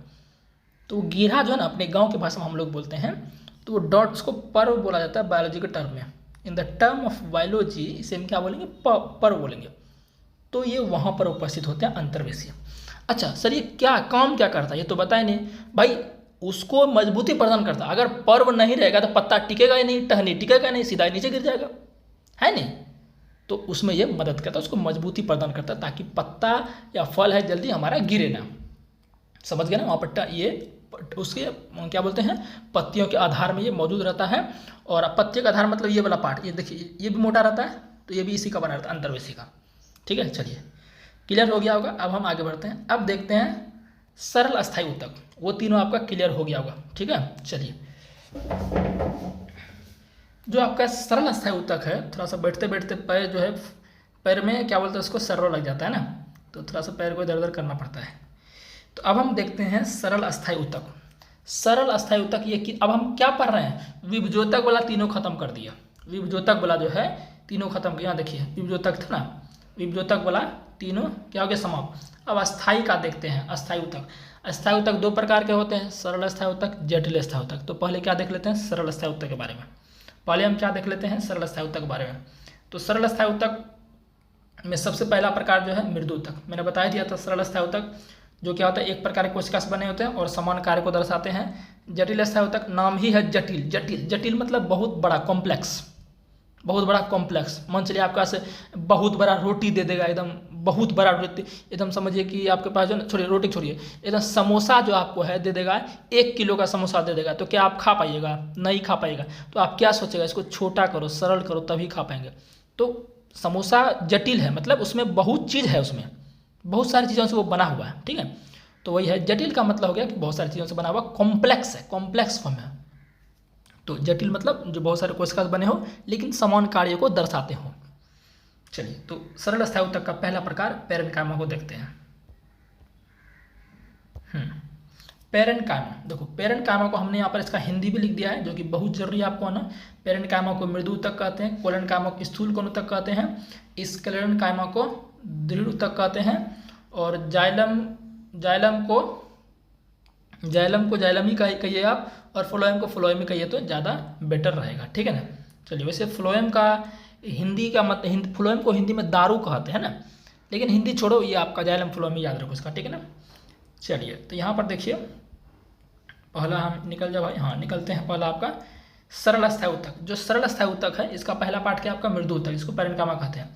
तो गीढ़ा जो है ना अपने गाँव की भाषा में हम लोग बोलते हैं, तो वो डॉट, उसको पर्व बोला जाता है बायोलॉजी के टर्म में। In the term of biology इसे हम क्या बोलेंगे? पर्व बोलेंगे। तो ये वहाँ पर उपस्थित होते हैं अंतर्वेशी। अच्छा सर, ये क्या काम क्या करता है ये तो बताए नहीं भाई। उसको मजबूती प्रदान करता है। अगर पर्व नहीं रहेगा तो पत्ता टिकेगा ही नहीं, टहनी टिकेगा नहीं, सीधा नीचे गिर जाएगा, है नहीं। तो उसमें ये मदद करता है, उसको मजबूती प्रदान करता है ताकि पत्ता या फल है जल्दी हमारा गिरे ना, समझ गए ना। वहाँ पर ये उसके क्या बोलते हैं, पत्तियों के आधार में ये मौजूद रहता है। और पत्तियों का आधार मतलब ये वाला पार्ट, ये देखिए ये भी मोटा रहता है, तो ये भी इसी का बना रहता है, अंतर्वेशी का। ठीक है, चलिए क्लियर हो गया होगा। अब हम आगे बढ़ते हैं। अब देखते हैं सरल अस्थायी ऊतक, वो तीनों आपका क्लियर हो गया होगा। ठीक है, चलिए जो आपका सरल अस्थायी ऊतक है, थोड़ा सा बैठते बैठते पैर जो है, पैर में क्या बोलते हैं उसको, सर्रो लग जाता है ना, तो थोड़ा सा पैर को इधर उधर करना पड़ता है। तो अब हम देखते हैं सरल अस्थायी ऊतक। सरल अस्थायी ऊतक ये कि अब हम क्या पढ़ रहे हैं, विभजोतक वाला तीनों खत्म कर दिया। विभजोतक वाला जो है तीनों खत्म किया। देखिए विभजोतक था ना, विभजोतक वाला तीनों क्या हो गया, समाप्त। अब अस्थायी का देखते हैं। अस्थायी ऊतक, अस्थायी ऊतक दो प्रकार के होते हैं, सरल अस्थायी ऊतक, जटिल अस्थायी ऊतक। तो पहले क्या देख लेते हैं, सरल अस्थायी ऊतक के बारे में। पहले हम क्या देख लेते हैं, सरल अस्थायी ऊतक के बारे में। तो सरल अस्थायी ऊतक में सबसे पहला प्रकार जो है मृदु ऊतक, मैंने बता दिया था। सरल अस्थायी ऊतक जो क्या होता है, एक प्रकार के कोशिका से बने होते हैं और समान कार्य को दर्शाते हैं। जटिल अस्थायी ऊतक नाम ही है जटिल। जटिल जटिल मतलब बहुत बड़ा, कॉम्प्लेक्स, बहुत बड़ा कॉम्प्लेक्स। मान चलिए आपके पास बहुत बड़ा रोटी दे देगा, एकदम बहुत बड़ा रोटी, एकदम समझिए कि आपके पास जो, छोड़िए रोटी छोड़िए, एकदम समोसा जो आपको है दे देगा, 1 किलो का समोसा दे देगा, तो क्या आप खा पाइएगा, नहीं खा पाइएगा। तो आप क्या सोचेगा, इसको छोटा करो, सरल करो, तभी खा पाएंगे। तो समोसा जटिल है, मतलब उसमें बहुत चीज़ है, उसमें बहुत सारी चीज़ों से वो बना हुआ है। ठीक है, तो वही है जटिल का मतलब हो गया कि बहुत सारी चीज़ों से बना हुआ, कॉम्प्लेक्स है, कॉम्प्लेक्स फॉर्म है। तो जटिल मतलब जो बहुत सारे कोशिका बने हो लेकिन समान कार्य को दर्शाते हो। चलिए, तो सरल अस्थायी ऊतक का पहला प्रकार पैरेन्काइमा को देखते हैं। पैरेन्काइमा, देखो पैरेन्काइमा को हमने यहाँ पर इसका हिंदी भी लिख दिया है, जो कि बहुत जरूरी है आपको ना। पैरेन्काइमा को मृदु ऊतक कहते हैं, कोलेनकाइमा को स्थूल कोण ऊतक कहते हैं, स्क्लेरेन्काइमा को दृढ़ ऊतक कहते हैं, और जाइलम को जाइलम ही कहिए आप, और फ्लोएम को फ्लोएम ही कहिए तो ज़्यादा बेटर रहेगा। ठीक है ना। चलिए, वैसे फ्लोएम का हिंदी का फ्लोएम को हिंदी में दारू कहते हैं ना, लेकिन हिंदी छोड़ो, ये आपका जाइलम फ्लोएम ही याद रखो इसका। ठीक है ना। चलिए, तो यहाँ पर देखिए पहला हम निकल जाओ भाई, हाँ निकलते हैं। पहला आपका सरल अस्थायी ऊतक। जो सरल अस्थायी ऊतक है, इसका पहला पार्ट क्या आपका मृदु ऊतक, इसको पैरेन्काइमा कहते हैं।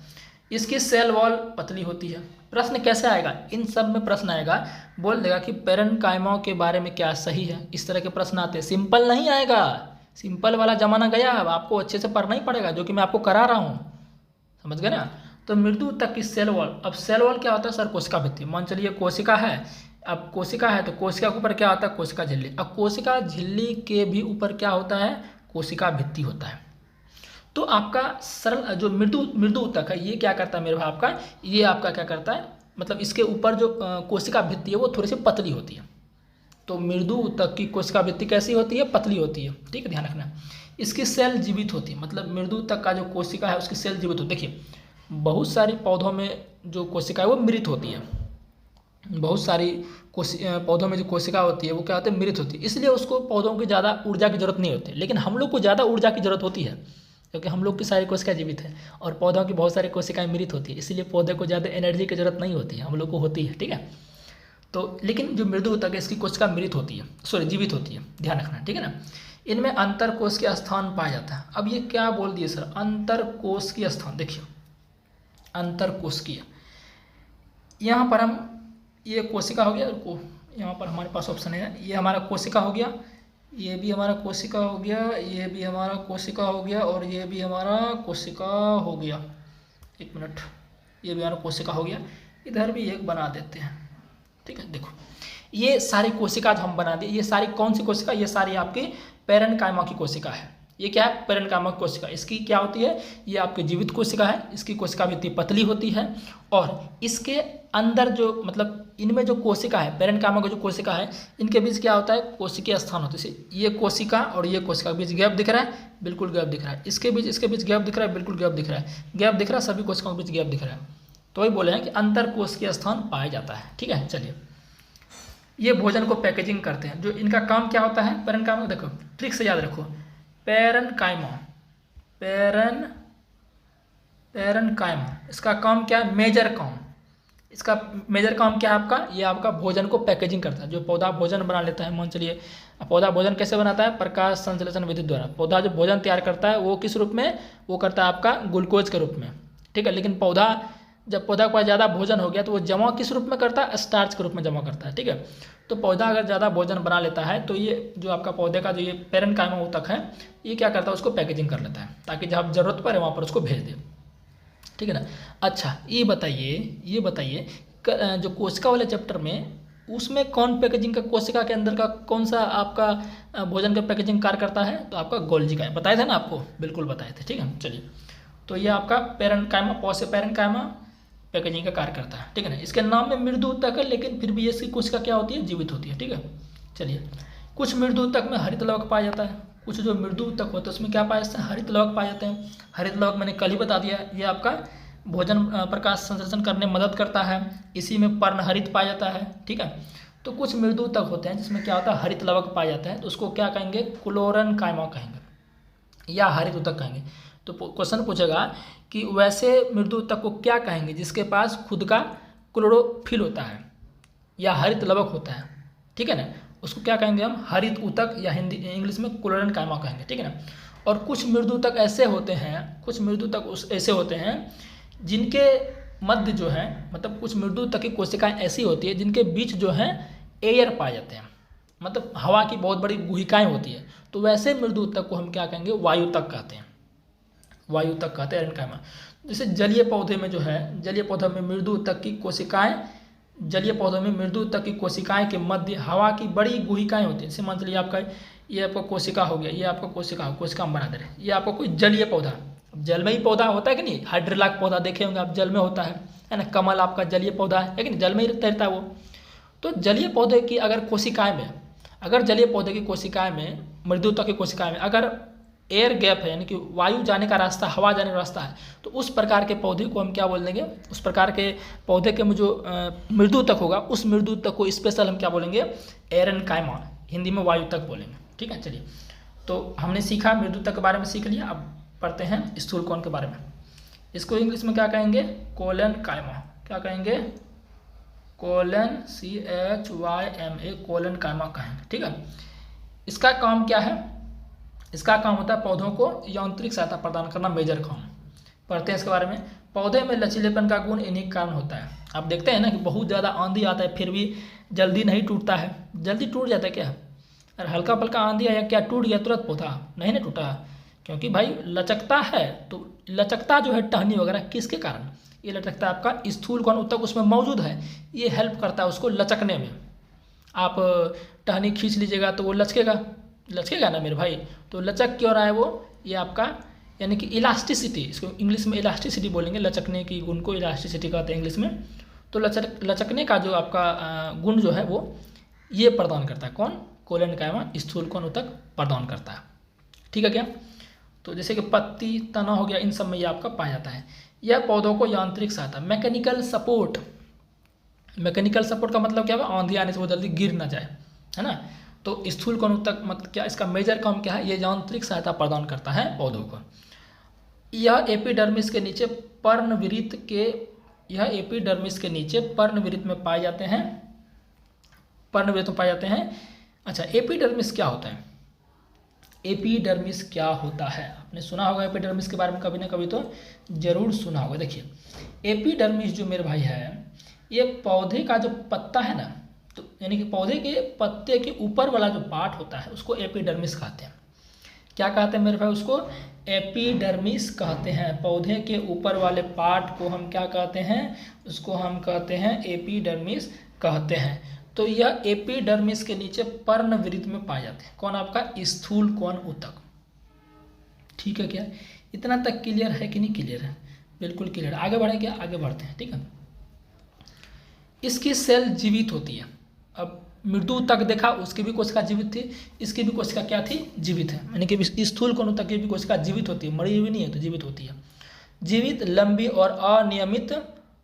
इसकी सेल वॉल पतली होती है। प्रश्न कैसे आएगा, इन सब में प्रश्न आएगा, बोल देगा कि पैरेन्काइमा के बारे में क्या सही है, इस तरह के प्रश्न आते हैं। सिंपल नहीं आएगा, सिंपल वाला जमाना गया है, आपको अच्छे से पढ़ना ही पड़ेगा, जो कि मैं आपको करा रहा हूँ, समझ गए ना। तो मृदु ऊतक की सेल वॉल, अब सेल वॉल क्या होता है सर, कोशिका भित्ति। मान चलिए कोशिका है, अब कोशिका है तो कोशिका के ऊपर क्या होता है, कोशिका झिल्ली। अब कोशिका झिल्ली के भी ऊपर क्या होता है, कोशिका भित्ति होता है। तो आपका सरल जो मृदु ऊतक है, ये क्या करता है मेरे भाई, आपका ये आपका क्या करता है, मतलब इसके ऊपर जो कोशिका भित्ति है वो थोड़ी सी पतली होती है। तो मृदु ऊतक की कोशिका भित्ति कैसी होती है, पतली होती है। ठीक है, ध्यान रखना। इसकी सेल जीवित होती है, मतलब मृदु ऊतक का जो कोशिका है उसकी सेल जीवित होती है। देखिए बहुत सारी पौधों में जो कोशिका है वो मृत होती है, बहुत सारी पौधों में जो कोशिका होती है वो क्या होती है, मृत होती है, इसलिए उसको पौधों की ज़्यादा ऊर्जा की जरूरत नहीं होती। लेकिन हम लोग को ज़्यादा ऊर्जा की जरूरत होती है, क्योंकि हम लोग की सारी कोशिकाएं जीवित है और पौधों की बहुत सारी कोशिकाएं मृत होती है, इसलिए पौधे को ज़्यादा एनर्जी की जरूरत नहीं होती है, हम लोग को होती है। ठीक है, तो लेकिन जो मृदु ऊतक है इसकी कोशिका मृत होती है, सॉरी जीवित होती है, ध्यान रखना। ठीक है ना। इनमें अंतर कोश के स्थान पाया जाता है। अब ये क्या बोल दिए सर, अंतर कोश की स्थान। देखिए अंतर कोशिकीय, यहाँ पर हम ये कोशिका हो गया, यहाँ पर हमारे पास ऑप्शन है, ये हमारा कोशिका हो गया, ये भी हमारा कोशिका हो गया, ये भी हमारा कोशिका हो गया, और ये भी हमारा कोशिका हो गया। एक मिनट, ये भी हमारा कोशिका हो गया, इधर भी एक बना देते हैं। ठीक है, देखो ये सारी कोशिका जो हम बना दिए, ये सारी कौन सी कोशिका, ये सारी आपकी पैरेन्काइमा की कोशिका है। ये क्या है, पैरेन्काइमा की कोशिका। इसकी क्या होती है, ये आपकी जीवित कोशिका है, इसकी कोशिका भित्ति पतली होती है, और इसके अंदर जो मतलब इनमें जो कोशिका है, पैरेन्काइमा की जो कोशिका है, इनके बीच क्या होता है, कोशिकीय स्थान होता है। ये कोशिका और ये कोशिका के बीच गैप दिख रहा है, बिल्कुल गैप दिख रहा है। इसके बीच गैप दिख रहा है, बिल्कुल गैप दिख रहा है, गैप दिख रहा है, सभी कोशिकाओं के बीच गैप दिख रहा है। तो वही बोले हैं कि अंतर कोशिकीय स्थान पाया जाता है। ठीक है, चलिए ये भोजन को पैकेजिंग करते हैं। जो इनका काम क्या होता है, पैरेन्काइमा, देखो ट्रिक से याद रखो, पैरेन्काइमा इसका काम क्या है, मेजर काम। इसका मेजर काम क्या है आपका, ये आपका भोजन को पैकेजिंग करता है। जो पौधा भोजन बना लेता है, मान चलिए पौधा भोजन कैसे बनाता है, प्रकाश संश्लेषण विधि द्वारा। पौधा जो भोजन तैयार करता है वो किस रूप में, वो करता है आपका ग्लूकोज के रूप में। ठीक है, लेकिन पौधा जब पौधा के पास ज़्यादा भोजन हो गया तो वो जमा किस रूप में करता है, स्टार्च के रूप में जमा करता है। ठीक है, तो पौधा अगर ज़्यादा भोजन बना लेता है तो ये जो आपका पौधे का जो ये पेरेन्काइमा ऊतक है ये क्या करता है, उसको पैकेजिंग कर लेता है ताकि जब ज़रूरत पड़े वहाँ पर उसको भेज दे। ठीक है ना। अच्छा ये बताइए जो कोशिका वाले चैप्टर में उसमें कौन पैकेजिंग का, कोशिका के अंदर का कौन सा आपका भोजन का पैकेजिंग कार्य करता है, तो आपका गोल्जी का है। बताए थे ना आपको, बिल्कुल बताए थे। ठीक है, चलिए तो ये आपका पेरेन्काइमा, पेरेन्काइमा पैकेजिंग का कार्य करता है। ठीक है ना। इसके नाम में मृदु ऊतक है लेकिन फिर भी इसकी कोशिका क्या होती है, जीवित होती है। ठीक है, चलिए कुछ मृदु ऊतक में हरित लवक पाया जाता है, कुछ जो मृदु ऊतक होता है उसमें क्या पाया जाता है, हरित लवक पाए जाते हैं। हरित लवक मैंने कल ही बता दिया, ये आपका भोजन प्रकाश संश्लेषण करने में मदद करता है, इसी में पर्णहरित पाया जाता है। ठीक है, तो कुछ मृदु ऊतक होते हैं जिसमें क्या होता है, हरित लवक पाया जाता है, तो उसको क्या कहेंगे, क्लोरेन्काइमा कहेंगे या हरित ऊतक कहेंगे। तो क्वेश्चन पूछेगा कि वैसे मृदु ऊतक को क्या कहेंगे जिसके पास खुद का क्लोरोफिल होता है या हरित लवक होता है। ठीक है ना, उसको क्या कहेंगे हम, हरित ऊतक या हिंदी इंग्लिश में क्लोरेन्काइमा कहेंगे। ठीक है ना। और कुछ मृदु ऊतक ऐसे होते हैं, कुछ मृदु ऊतक ऐसे होते हैं जिनके मध्य जो है, मतलब कुछ मृदु ऊतक की कोशिकाएं ऐसी होती है जिनके बीच जो है एयर पाए जाते हैं, मतलब हवा की बहुत बड़ी गुहिकाएं होती है, तो वैसे मृदु ऊतक को हम क्या कहेंगे, वायुतक कहते हैं। वायुतक कहते हैं एरेन्काइमा। जैसे जलीय पौधे में जो है, जलीय पौधों में मृदु ऊतक की कोशिकाएं, जलीय पौधों में मृदु ऊतक की कोशिकाएं के मध्य हवा की बड़ी गुहिकाएं होती हैं। जैसे मान लीजिए आपका ये आपका कोशिका हो गया, ये आपका कोशिका हम बना दे रहे हैं, ये आपका कोई जलीय पौधा, जल में ही पौधा होता है कि नहीं, हाइड्रोलाक पौधा देखे होंगे आप, जल में होता है ना। कमल आपका जलीय पौधा है कि नहीं, जल में ही तैरता है वो। तो जलीय पौधे की अगर कोशिकाएं में, अगर जलीय पौधे की कोशिकाएं में, मृदु ऊतक की कोशिकाएं में अगर एयर गैप है, यानी कि वायु जाने का रास्ता, हवा जाने का रास्ता है, तो उस प्रकार के पौधे को हम क्या बोल देंगे, उस प्रकार के पौधे के में जो मृदु ऊतक होगा, उस मृदु ऊतक को स्पेशल हम क्या बोलेंगे, एरेन्काइमा, हिंदी में वायुतक बोलेंगे। ठीक है, चलिए तो हमने सीखा मृदु ऊतक के बारे में सीख लिया। अब पढ़ते हैं स्थूलकोण के बारे में। इसको इंग्लिश में क्या कहेंगे, कोलेनकाइमा। क्या कहेंगे, CHYMA, कोलेनकाइमा कहेंगे। ठीक है, इसका काम क्या है, इसका काम होता है पौधों को यांत्रिक सहायता प्रदान करना, मेजर काम। पढ़ते हैं इसके बारे में। पौधे में लचीलेपन का गुण इन्हीं के कारण होता है। आप देखते हैं ना कि बहुत ज़्यादा आंधी आता है फिर भी जल्दी नहीं टूटता है, जल्दी टूट जाता है क्या, अरे हल्का फल्का आंधी आया क्या टूट गया तुरंत पौधा, नहीं ना टूटा, क्योंकि भाई लचकता है। तो लचकता जो है टहनी वगैरह किसके कारण, ये लचकता आपका स्थूलकोण ऊतक उसमें मौजूद है, ये हेल्प करता है उसको लचकने में। आप टहनी खींच लीजिएगा तो वो लचकेगा, लचकेगा ना मेरे भाई, तो लचक क्यों रहा है वो, ये आपका यानी कि इलास्टिसिटी, इसको इंग्लिश में इलास्टिसिटी बोलेंगे, लचकने की गुण को इलास्टिसिटी कहते हैं इंग्लिश में। तो लचकने का जो आपका गुण जो है वो ये प्रदान करता है, कौन, कोलेनकाइमा स्थूलकोण ऊतक प्रदान करता है। ठीक है क्या, तो जैसे कि पत्ती, तना हो गया, इन सब में ये आपका पाया जाता है। यह पौधों को यांत्रिक सहायता, मैकेनिकल सपोर्ट, मैकेनिकल सपोर्ट का मतलब क्या है, आंधी आने से वो जल्दी गिर ना जाए, है ना। तो स्थूलकोण ऊतक मतलब क्या, इसका मेजर काम क्या है, ये यांत्रिक सहायता प्रदान करता है पौधों को। यह एपिडर्मिस के नीचे पर्णविरित के, यह एपिडर्मिस के नीचे पर्णविरित में पाए जाते हैं, पर्णविरित में पाए जाते हैं। अच्छा, एपिडर्मिस क्या होता है, एपिडर्मिस क्या होता है, आपने सुना होगा एपिडर्मिस के बारे में कभी ना कभी तो जरूर सुना होगा। देखिए एपिडर्मिस जो मेरे भाई है, ये पौधे का जो पत्ता है ना, तो यानी कि पौधे के पत्ते के ऊपर वाला जो पार्ट होता है उसको एपिडर्मिस कहते हैं। क्या कहते हैं मेरे भाई, उसको एपिडर्मिस कहते हैं। पौधे के ऊपर वाले पार्ट को हम क्या कहते हैं, उसको हम कहते हैं एपिडर्मिस कहते हैं। तो यह एपिडर्मिस के नीचे पर्णविरित में पाए जाते हैं, कौन, आपका स्थूलकोण ऊतक। ठीक है क्या, इतना तक क्लियर है कि नहीं, क्लियर है, बिल्कुल क्लियर। आगे बढ़े क्या, आगे बढ़ते हैं। ठीक है, इसकी सेल जीवित होती है। अब मृदु ऊतक देखा, उसकी भी कोशिका जीवित थी, इसकी भी कोशिका क्या थी, जीवित है, यानी कि स्थूलकोण ऊतक की भी कोशिका जीवित होती है, मरी हुई नहीं है तो जीवित होती है। जीवित, लंबी और अनियमित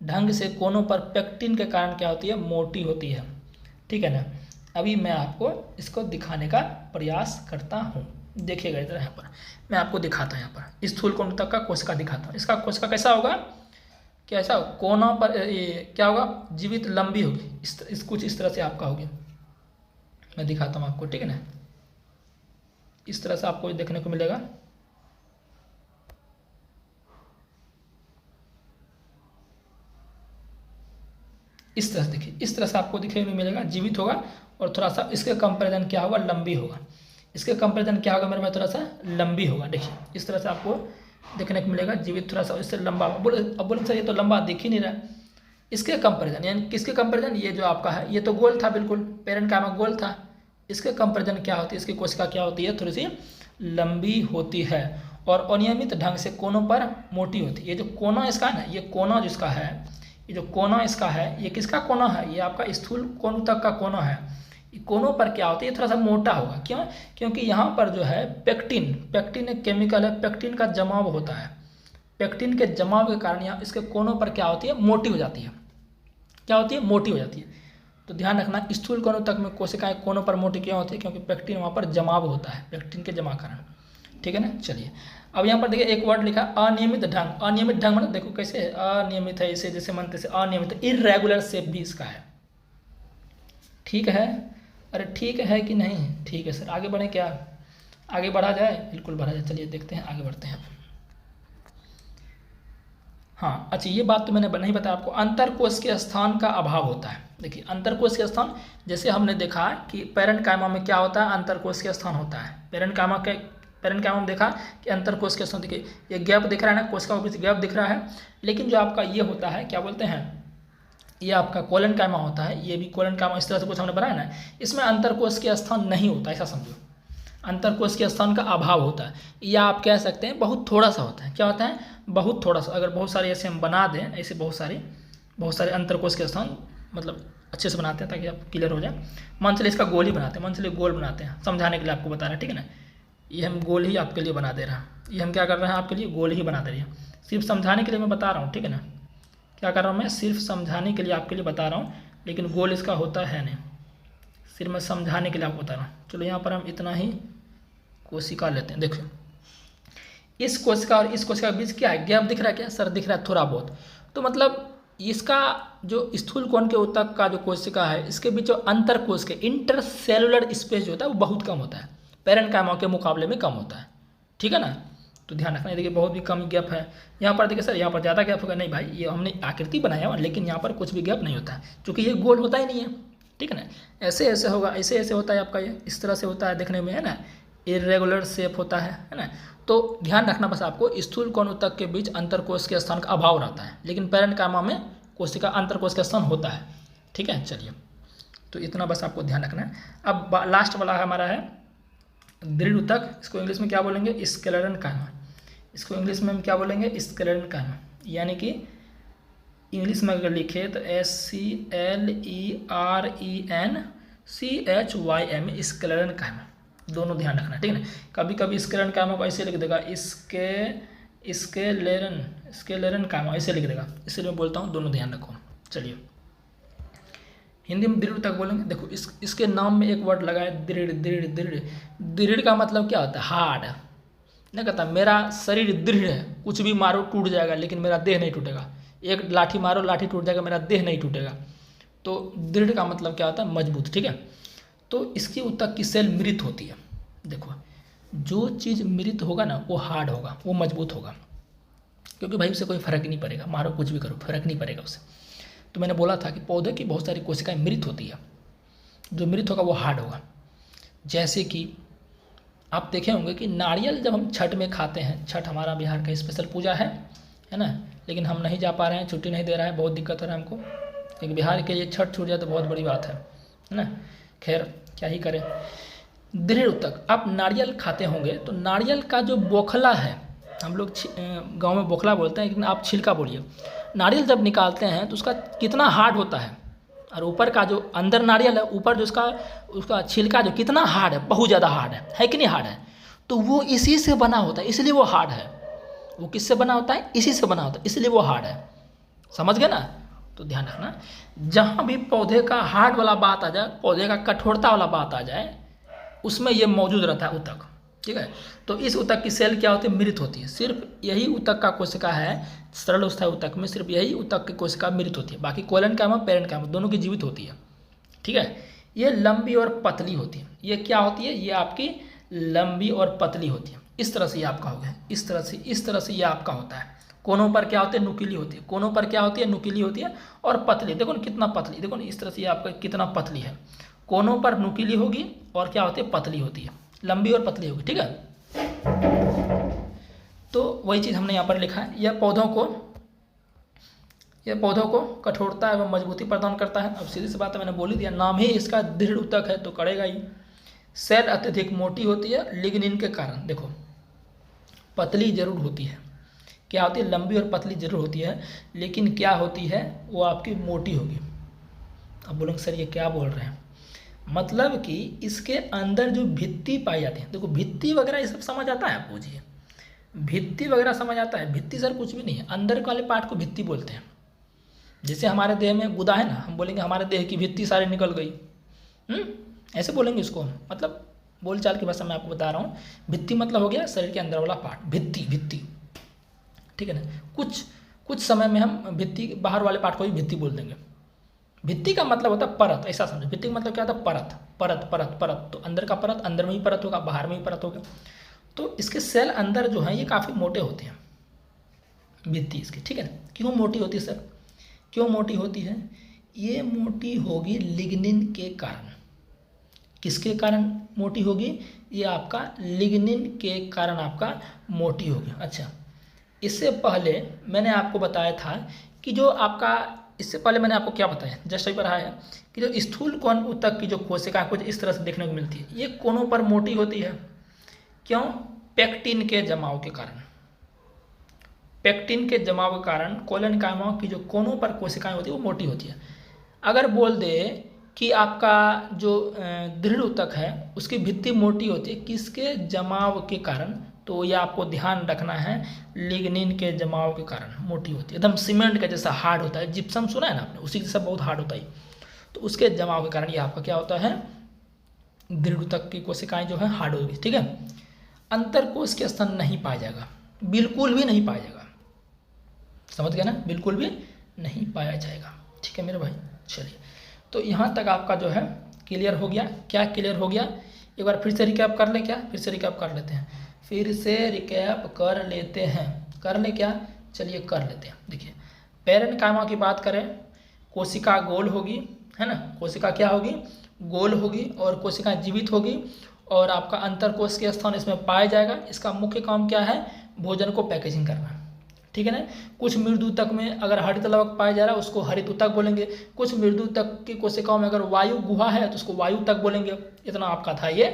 ढंग से कोनों पर पेक्टिन के कारण क्या होती है, मोटी होती है। ठीक है ना। अभी मैं आपको इसको दिखाने का प्रयास करता हूँ, देखिएगा इधर, यहाँ पर मैं आपको दिखाता हूँ, यहाँ पर स्थूलकोण ऊतक का कोशिका दिखाता हूँ। इसका कोशिका कैसा होगा, कैसा, कोना पर ये क्या होगा, जीवित, लंबी होगी, इस कुछ इस तरह से आपका होगी। मैं दिखाता हूँ आपको, ठीक है ना, इस तरह से आपको देखने को मिलेगा। इस तरह से देखिए, इस तरह से आपको दिखने में मिलेगा, जीवित होगा और थोड़ा सा इसके कंपेरिजन क्या होगा, लंबी होगा। इसके कंपेरिजन क्या होगा मेरे में, थोड़ा सा लंबी होगा। देखिए इस तरह से आपको देखने को मिलेगा, जीवित थोड़ा सा इससे लंबा होगा। अब बोले सर ये तो लंबा दिख ही नहीं रहा है। इसके कंपेरिजन यानी किसके कंपेरिजन, ये जो आपका है ये तो गोल था, बिल्कुल पेरेन्काइमा गोल था। इसके कंपेरिजन क्या होती है, इसकी कोशिका क्या होती है, थोड़ी सी लंबी होती है और अनियमित ढंग से कोनों पर मोटी होती है। ये जो कोना इसका है ना, ये कोना जिसका है, ये जो कोना इसका है, ये किसका कोना है, ये आपका स्थूल कोण तक का कोना है। कोनों पर क्या होता है, ये थोड़ा सा मोटा होगा। क्यों, क्योंकि यहाँ पर जो है पेक्टिन, पेक्टिन एक केमिकल है, पेक्टिन का जमाव होता है। पेक्टिन के जमाव के कारण यहाँ इसके कोनों पर क्या होती है, मोटी हो जाती है। क्या होती है, मोटी हो जाती है। तो ध्यान रखना, स्थूल कोनों तक में कोशिकाएं कोनों पर मोटी क्यों होती है, क्योंकि पेक्टिन वहाँ पर जमाव होता है, पेक्टिन के जमा कारण। ठीक है ना। चलिए अब यहाँ पर देखिए एक वर्ड लिखा अनियमित ढंग। अनियमित ढंग मतलब देखो कैसे है, अनियमित है, इसे जैसे मनते से अनियमित, इर्रेगुलर शेप भी इसका है। ठीक है, अरे ठीक है कि नहीं, ठीक है सर। आगे बढ़े क्या, आगे बढ़ा जाए, बिल्कुल बढ़ा जाए। चलिए देखते हैं, आगे बढ़ते हैं। हाँ अच्छा, ये बात तो मैंने नहीं बताया आपको, अंतरकोश के स्थान का अभाव होता है। देखिए अंतरकोश के स्थान, जैसे हमने देखा कि पेरेन्काइमा में क्या होता है, अंतरकोश के स्थान होता है। पेरेन्काइमा में देखा कि अंतरकोश के स्थान, देखिए ये गैप दिख रहा है ना, कोशिका के बीच गैप दिख रहा है। लेकिन जो आपका ये होता है, क्या बोलते हैं, ये आपका कोलेनकाइमा होता है, ये भी कोलेनकाइमा, इस तरह से कुछ हमने बनाया ना, इसमें अंतरकोश के स्थान नहीं होता, ऐसा समझो। अंतरकोश के स्थान का अभाव होता है, या आप कह सकते हैं बहुत थोड़ा सा होता है। क्या होता है, बहुत थोड़ा सा। अगर बहुत सारे ऐसे हम बना दें, ऐसे बहुत सारे अंतरकोश के स्थान मतलब अच्छे से बनाते हैं ताकि आप क्लियर हो जाए। मान चलिए इसका गोल ही बनाते हैं, मान चलिए गोल बनाते हैं, समझाने के लिए आपको बता रहे हैं, ठीक है ना। ये हम गोल ही आपके लिए बना दे रहा हैं, ये हम क्या कर रहे हैं, आपके लिए गोल ही बना दे रहे हैं, सिर्फ समझाने के लिए मैं बता रहा हूँ, ठीक है ना। क्या कर रहा हूँ मैं, सिर्फ समझाने के लिए आपके लिए बता रहा हूँ, लेकिन गोल इसका होता है नहीं, सिर्फ मैं समझाने के लिए आपको बता रहा हूँ। चलो यहाँ पर हम इतना ही कोशिका लेते हैं। देखो इस कोशिका और इस कोशिका के बीच क्या है, गैप दिख रहा है क्या सर, दिख रहा है थोड़ा बहुत। तो मतलब इसका जो स्थूल कोण के ऊतक का जो कोशिका है, इसके बीच जो अंतरकोश के इंटरसेलुलर स्पेस जो होता है वो बहुत कम होता है, पेरेन्काइमा के मुकाबले में कम होता है। ठीक है ना, तो ध्यान रखना। देखिए बहुत भी कम गैप है। यहाँ पर देखिए सर, यहाँ पर ज़्यादा गैप होगा, नहीं भाई, ये हमने आकृति बनाया हुआ, लेकिन यहाँ पर कुछ भी गैप नहीं होता है, क्योंकि ये गोल होता ही नहीं है। ठीक है ना, ऐसे ऐसे होगा, ऐसे ऐसे होता है आपका, ये इस तरह से होता है देखने में, है ना, इरेगुलर शेप होता है ना। तो ध्यान रखना बस आपको, स्थूल कोण ऊतक के बीच अंतरकोश के स्थान का अभाव रहता है, लेकिन पेरेन्काइमा में कोशिका अंतरकोश का स्थान होता है। ठीक है, चलिए तो इतना बस आपको ध्यान रखना है। अब लास्ट वाला हमारा है दृढ़ ऊतक, इसको इंग्लिश में क्या बोलेंगे, स्क्लेरेन्काइमा। इसको इंग्लिश में हम क्या बोलेंगे, स्क्लेरेन्काइमा, यानी कि इंग्लिश में अगर लिखे तो SCLERENCHYM, स्क्लेरेन्काइमा। दोनों ध्यान रखना, ठीक है ना। कभी कभी स्क्लेरेन्काइमा को ऐसे लिख देगा, स्क्लेरेन्काइमा ऐसे लिख देगा, इसलिए मैं बोलता हूँ दोनों ध्यान रखो। चलिए हिंदी में दृढ़ ऊतक बोलेंगे। देखो इसके नाम में एक वर्ड लगा है दृढ़। दृढ़ दृढ़ दृढ़ का मतलब क्या होता है, हार्ड। नहीं कहता मेरा शरीर दृढ़ है, कुछ भी मारो टूट जाएगा लेकिन मेरा देह नहीं टूटेगा, एक लाठी मारो लाठी टूट जाएगा, मेरा देह नहीं टूटेगा। तो दृढ़ का मतलब क्या होता है, मजबूत। ठीक है, तो इसकी ऊतक की सेल मृत होती है। देखो जो चीज़ मृत होगा ना वो हार्ड होगा, वो मजबूत होगा, क्योंकि भाई उसे कोई फर्क नहीं पड़ेगा, मारो कुछ भी करो फर्क नहीं पड़ेगा उसे। तो मैंने बोला था कि पौधे की बहुत सारी कोशिकाएं मृत होती है, जो मृत होगा वो हार्ड होगा। जैसे कि आप देखे होंगे कि नारियल जब हम छठ में खाते हैं, छठ हमारा बिहार का स्पेशल पूजा है ना, लेकिन हम नहीं जा पा रहे हैं, छुट्टी नहीं दे रहा है, बहुत दिक्कत हो रहा है हमको, क्योंकि बिहार के लिए छठ छूट जाए तो बहुत बड़ी बात है ना। खैर क्या ही करें। दृढ़ ऊतक, आप नारियल खाते होंगे तो नारियल का जो बोखला है, हम लोग गांव में बोखला बोलते हैं, लेकिन आप छिलका बोलिए। नारियल जब निकालते हैं तो उसका कितना हार्ड होता है, और ऊपर का जो अंदर नारियल है, ऊपर जो उसका छिलका जो कितना हार्ड है, बहुत ज़्यादा हार्ड है कि नहीं हार्ड है। तो वो इसी से बना होता है, इसलिए वो हार्ड है। वो किससे बना होता है, इसी से बना होता है, इसलिए वो हार्ड है। समझ गए ना। तो ध्यान रखना, जहाँ भी पौधे का हार्ड वाला बात आ जाए, पौधे का कठोरता वाला बात आ जाए, उसमें ये मौजूद रहता है ऊतक। ठीक है, तो इस ऊतक की सेल क्या होती है, मृत होती है। सिर्फ यही ऊतक का कोशिका है, सरल अवस्था ऊतक में सिर्फ यही ऊतक की कोशिका मृत होती है, बाकी कोलेनकाइमा पेरेन्काइमा दोनों की जीवित होती है। ठीक है, ये लंबी और पतली होती है। ये क्या होती है, ये आपकी लंबी और पतली होती है। इस तरह से ये आपका हो गया, इस तरह से ये आपका होता है। कोनों पर क्या होती है, नुकीली होती है। कोनों पर क्या होती है, नुकीली होती है। और पतली, देखो ना कितना पतली, देखो ना इस तरह से ये आपका कितना पतली है। कोनों पर नुकीली होगी और क्या होती है, पतली होती है, लंबी और पतली होगी, ठीक है। तो वही चीज़ हमने यहाँ पर लिखा है। यह पौधों को कठोरता एवं मजबूती प्रदान करता है। अब सीधी सी बात है, मैंने बोल ही दिया, नाम ही इसका दृढ़ ऊतक है तो करेगा ही। सेल अत्यधिक मोटी होती है लिग्निन के कारण। देखो पतली जरूर होती है, क्या होती है, लंबी और पतली जरूर होती है, लेकिन क्या होती है, वो आपकी मोटी होगी। अब बोलेंगे सर ये क्या बोल रहे हैं, मतलब कि इसके अंदर जो भित्ति पाई जाती है, देखो भित्ति वगैरह ये सब समझ आता है आपको जी, भित्ति वगैरह समझ आता है। भित्ति सर कुछ भी नहीं है, अंदर वाले पार्ट को भित्ति बोलते हैं। जैसे हमारे देह में गुदा है ना, हम बोलेंगे हमारे देह की भित्ति सारी निकल गई, ऐसे बोलेंगे इसको, मतलब बोलचाल की भाषा में आपको बता रहा हूँ। भित्ति मतलब हो गया शरीर के अंदर वाला पार्ट, भित्ति, ठीक है ना। कुछ समय में हम भित्ति बाहर वाले पार्ट को भी भित्ति बोल देंगे। भित्ति का मतलब होता है परत, ऐसा समझो। भित्ति का मतलब क्या होता है, परत परत परत परत। तो अंदर का परत, अंदर में ही परत होगा, बाहर में ही परत होगा। तो इसके सेल अंदर जो है ये काफ़ी मोटे होते हैं, भित्ति इसकी, ठीक है ना। क्यों मोटी होती है सर, क्यों मोटी होती है, ये मोटी होगी लिग्निन के कारण। किसके कारण मोटी होगी, ये आपका लिग्निन के कारण आपका मोटी होगी। अच्छा, इससे पहले मैंने आपको बताया था कि जो आपका, इससे पहले मैंने आपको क्या बताया, जस्ट अभी पढ़ाया है कि जो स्थूल कोण ऊतक की जो कोशिकाएं कुछ इस तरह से देखने को मिलती है, ये कोनों पर मोटी होती है। क्यों, पेक्टिन के जमाव के कारण। पेक्टिन के जमाव के कारण कोलन कायमाओं की जो कोनों पर कोशिकाएं होती है वो मोटी होती है। अगर बोल दे कि आपका जो दृढ़ ऊतक है उसकी भित्ति मोटी होती है, किसके जमाव के कारण, तो यह आपको ध्यान रखना है, लिग्निन के जमाव के कारण मोटी होती है। एकदम सीमेंट का जैसा हार्ड होता है, जिप्सम सुना है ना आपने, उसी जैसा बहुत हार्ड होता है। तो उसके जमाव के कारण ये आपका क्या होता है, दृढ़ ऊतक की कोशिकाएं जो है हार्ड होगी, ठीक है। अंतरकोश के स्तन नहीं पाया जाएगा, बिल्कुल भी नहीं पाया जाएगा, समझ गए ना, बिल्कुल भी नहीं पाया जाएगा, ठीक है मेरे भाई। चलिए, तो यहाँ तक आपका जो है क्लियर हो गया। क्या क्लियर हो गया, एक बार फिर से रिकैप कर लें, क्या फिर से रिकैप कर लेते हैं, फिर से रिकैप कर लेते हैं, कर ले क्या, चलिए कर लेते हैं। देखिए पैरेन्काइमा की बात करें, कोशिका गोल होगी, है ना, कोशिका क्या होगी, गोल होगी, और कोशिका जीवित होगी, और आपका अंतरकोश के स्थान इसमें पाया जाएगा। इसका मुख्य काम क्या है, भोजन को पैकेजिंग करना, ठीक है ना। कुछ मृदु ऊतक में अगर हरित लवक पाया जा रहा है उसको हरित ऊतक बोलेंगे। कुछ मृदु ऊतक की कोशिकाओं में अगर वायु गुहा है तो उसको वायु ऊतक बोलेंगे। इतना आपका था ये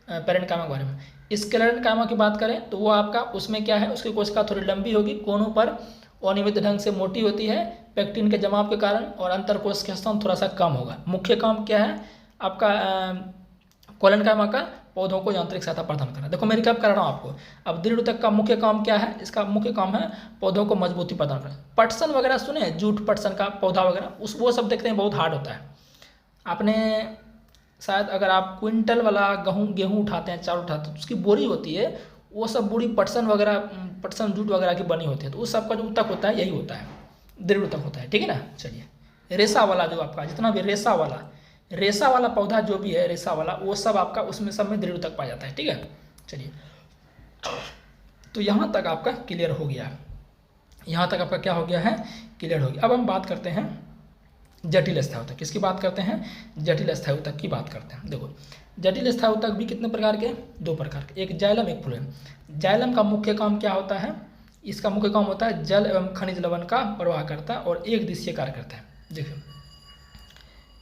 पैरेन्काइमा के बारे में। स्क्लेरेन्काइमा की बात करें तो वो आपका, उसमें क्या है, उसकी कोशिका थोड़ी लंबी होगी, कोनों पर अनियमित ढंग से मोटी होती है पेक्टिन के जमाव के कारण, और अंतरकोश के स्थान थोड़ा सा कम होगा। मुख्य काम क्या है आपका कोलेनकाइमा का, पौधों को यांत्रिक सहायता प्रदान करना। देखो मैं रिकैप कर रहा हूँ आपको। अब दृढ़ ऊतक का मुख्य काम क्या है, इसका मुख्य काम है पौधों को मजबूती प्रदान करना। पटसन वगैरह सुने, जूट पटसन का पौधा वगैरह, उस वो सब देखते हैं बहुत हार्ड होता है। आपने शायद अगर आप क्विंटल वाला गेहूँ उठाते हैं, चावल उठाते हैं, तो उसकी बोरी होती है, वो सब बोरी पटसन वगैरह, पटसन जूट वगैरह की बनी होती है। तो उस सब का जो ऊतक होता है यही होता है, दृढ़ ऊतक होता है, ठीक है ना। चलिए रेशा वाला जो आपका जितना भी रेशा वाला पौधा जो भी है, रेशा वाला, वो सब आपका उसमें सब में दृढ़ ऊतक पाया जाता है, ठीक है। चलिए, तो यहाँ तक आपका क्लियर हो गया, यहाँ तक आपका क्या हो गया है, क्लियर हो गया। अब हम बात करते हैं जटिल स्थायी ऊतक। किसकी बात करते हैं, जटिल स्थायी ऊतक की बात करते हैं। देखो जटिल स्थायी ऊतक भी कितने प्रकार के, दो प्रकार के, एक जाइलम एक फ्लोएम। जाइलम का मुख्य काम क्या होता है, इसका मुख्य काम होता है जल एवं खनिज लवण का प्रवाह करता है और एक दिशीय कार्य करता है। देखिए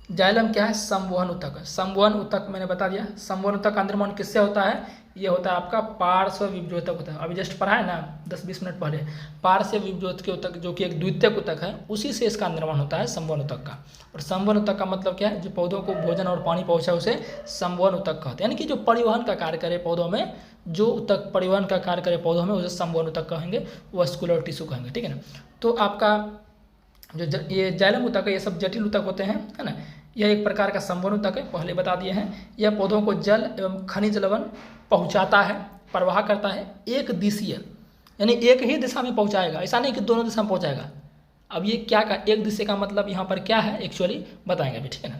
जाइलम क्या है, संवहन ऊतक। संवहन ऊतक मैंने बता दिया। संवहन ऊतक का निर्माण किससे होता है, ये होता है आपका पार्श्व विभ्योतक ऊतक। अभी जस्ट पढ़ा है ना 10-20 मिनट पहले, पार्श्व विभ्योतक ऊतक जो कि एक द्वितीयक ऊतक है, उसी से इसका निर्माण होता है संवहन ऊतक का। और संवहन ऊतक का मतलब क्या है, जो पौधों को भोजन और पानी पहुँचाए उसे संवहन ऊतक कहते हैं। यानी कि जो परिवहन का कार्य करे पौधों में, जो ऊतक परिवहन का कार्य करे पौधों में, उसे संवहन ऊतक कहेंगे, वस्कुलर टिश्यू कहेंगे, ठीक है ना। तो आपका जो ये जाइलम ऊतक है, ये सब जटिल ऊतक होते हैं, है ना। यह एक प्रकार का संवहन ऊतक है, पहले बता दिए हैं। यह पौधों को जल एवं खनिज लवण पहुंचाता है, प्रवाह करता है, एक दिशीय, यानी एक ही दिशा में पहुंचाएगा, ऐसा नहीं कि दोनों दिशा में पहुंचाएगा। अब ये क्या का एक दिशा का मतलब यहाँ पर क्या है एक्चुअली बताएंगे अभी, ठीक है ना।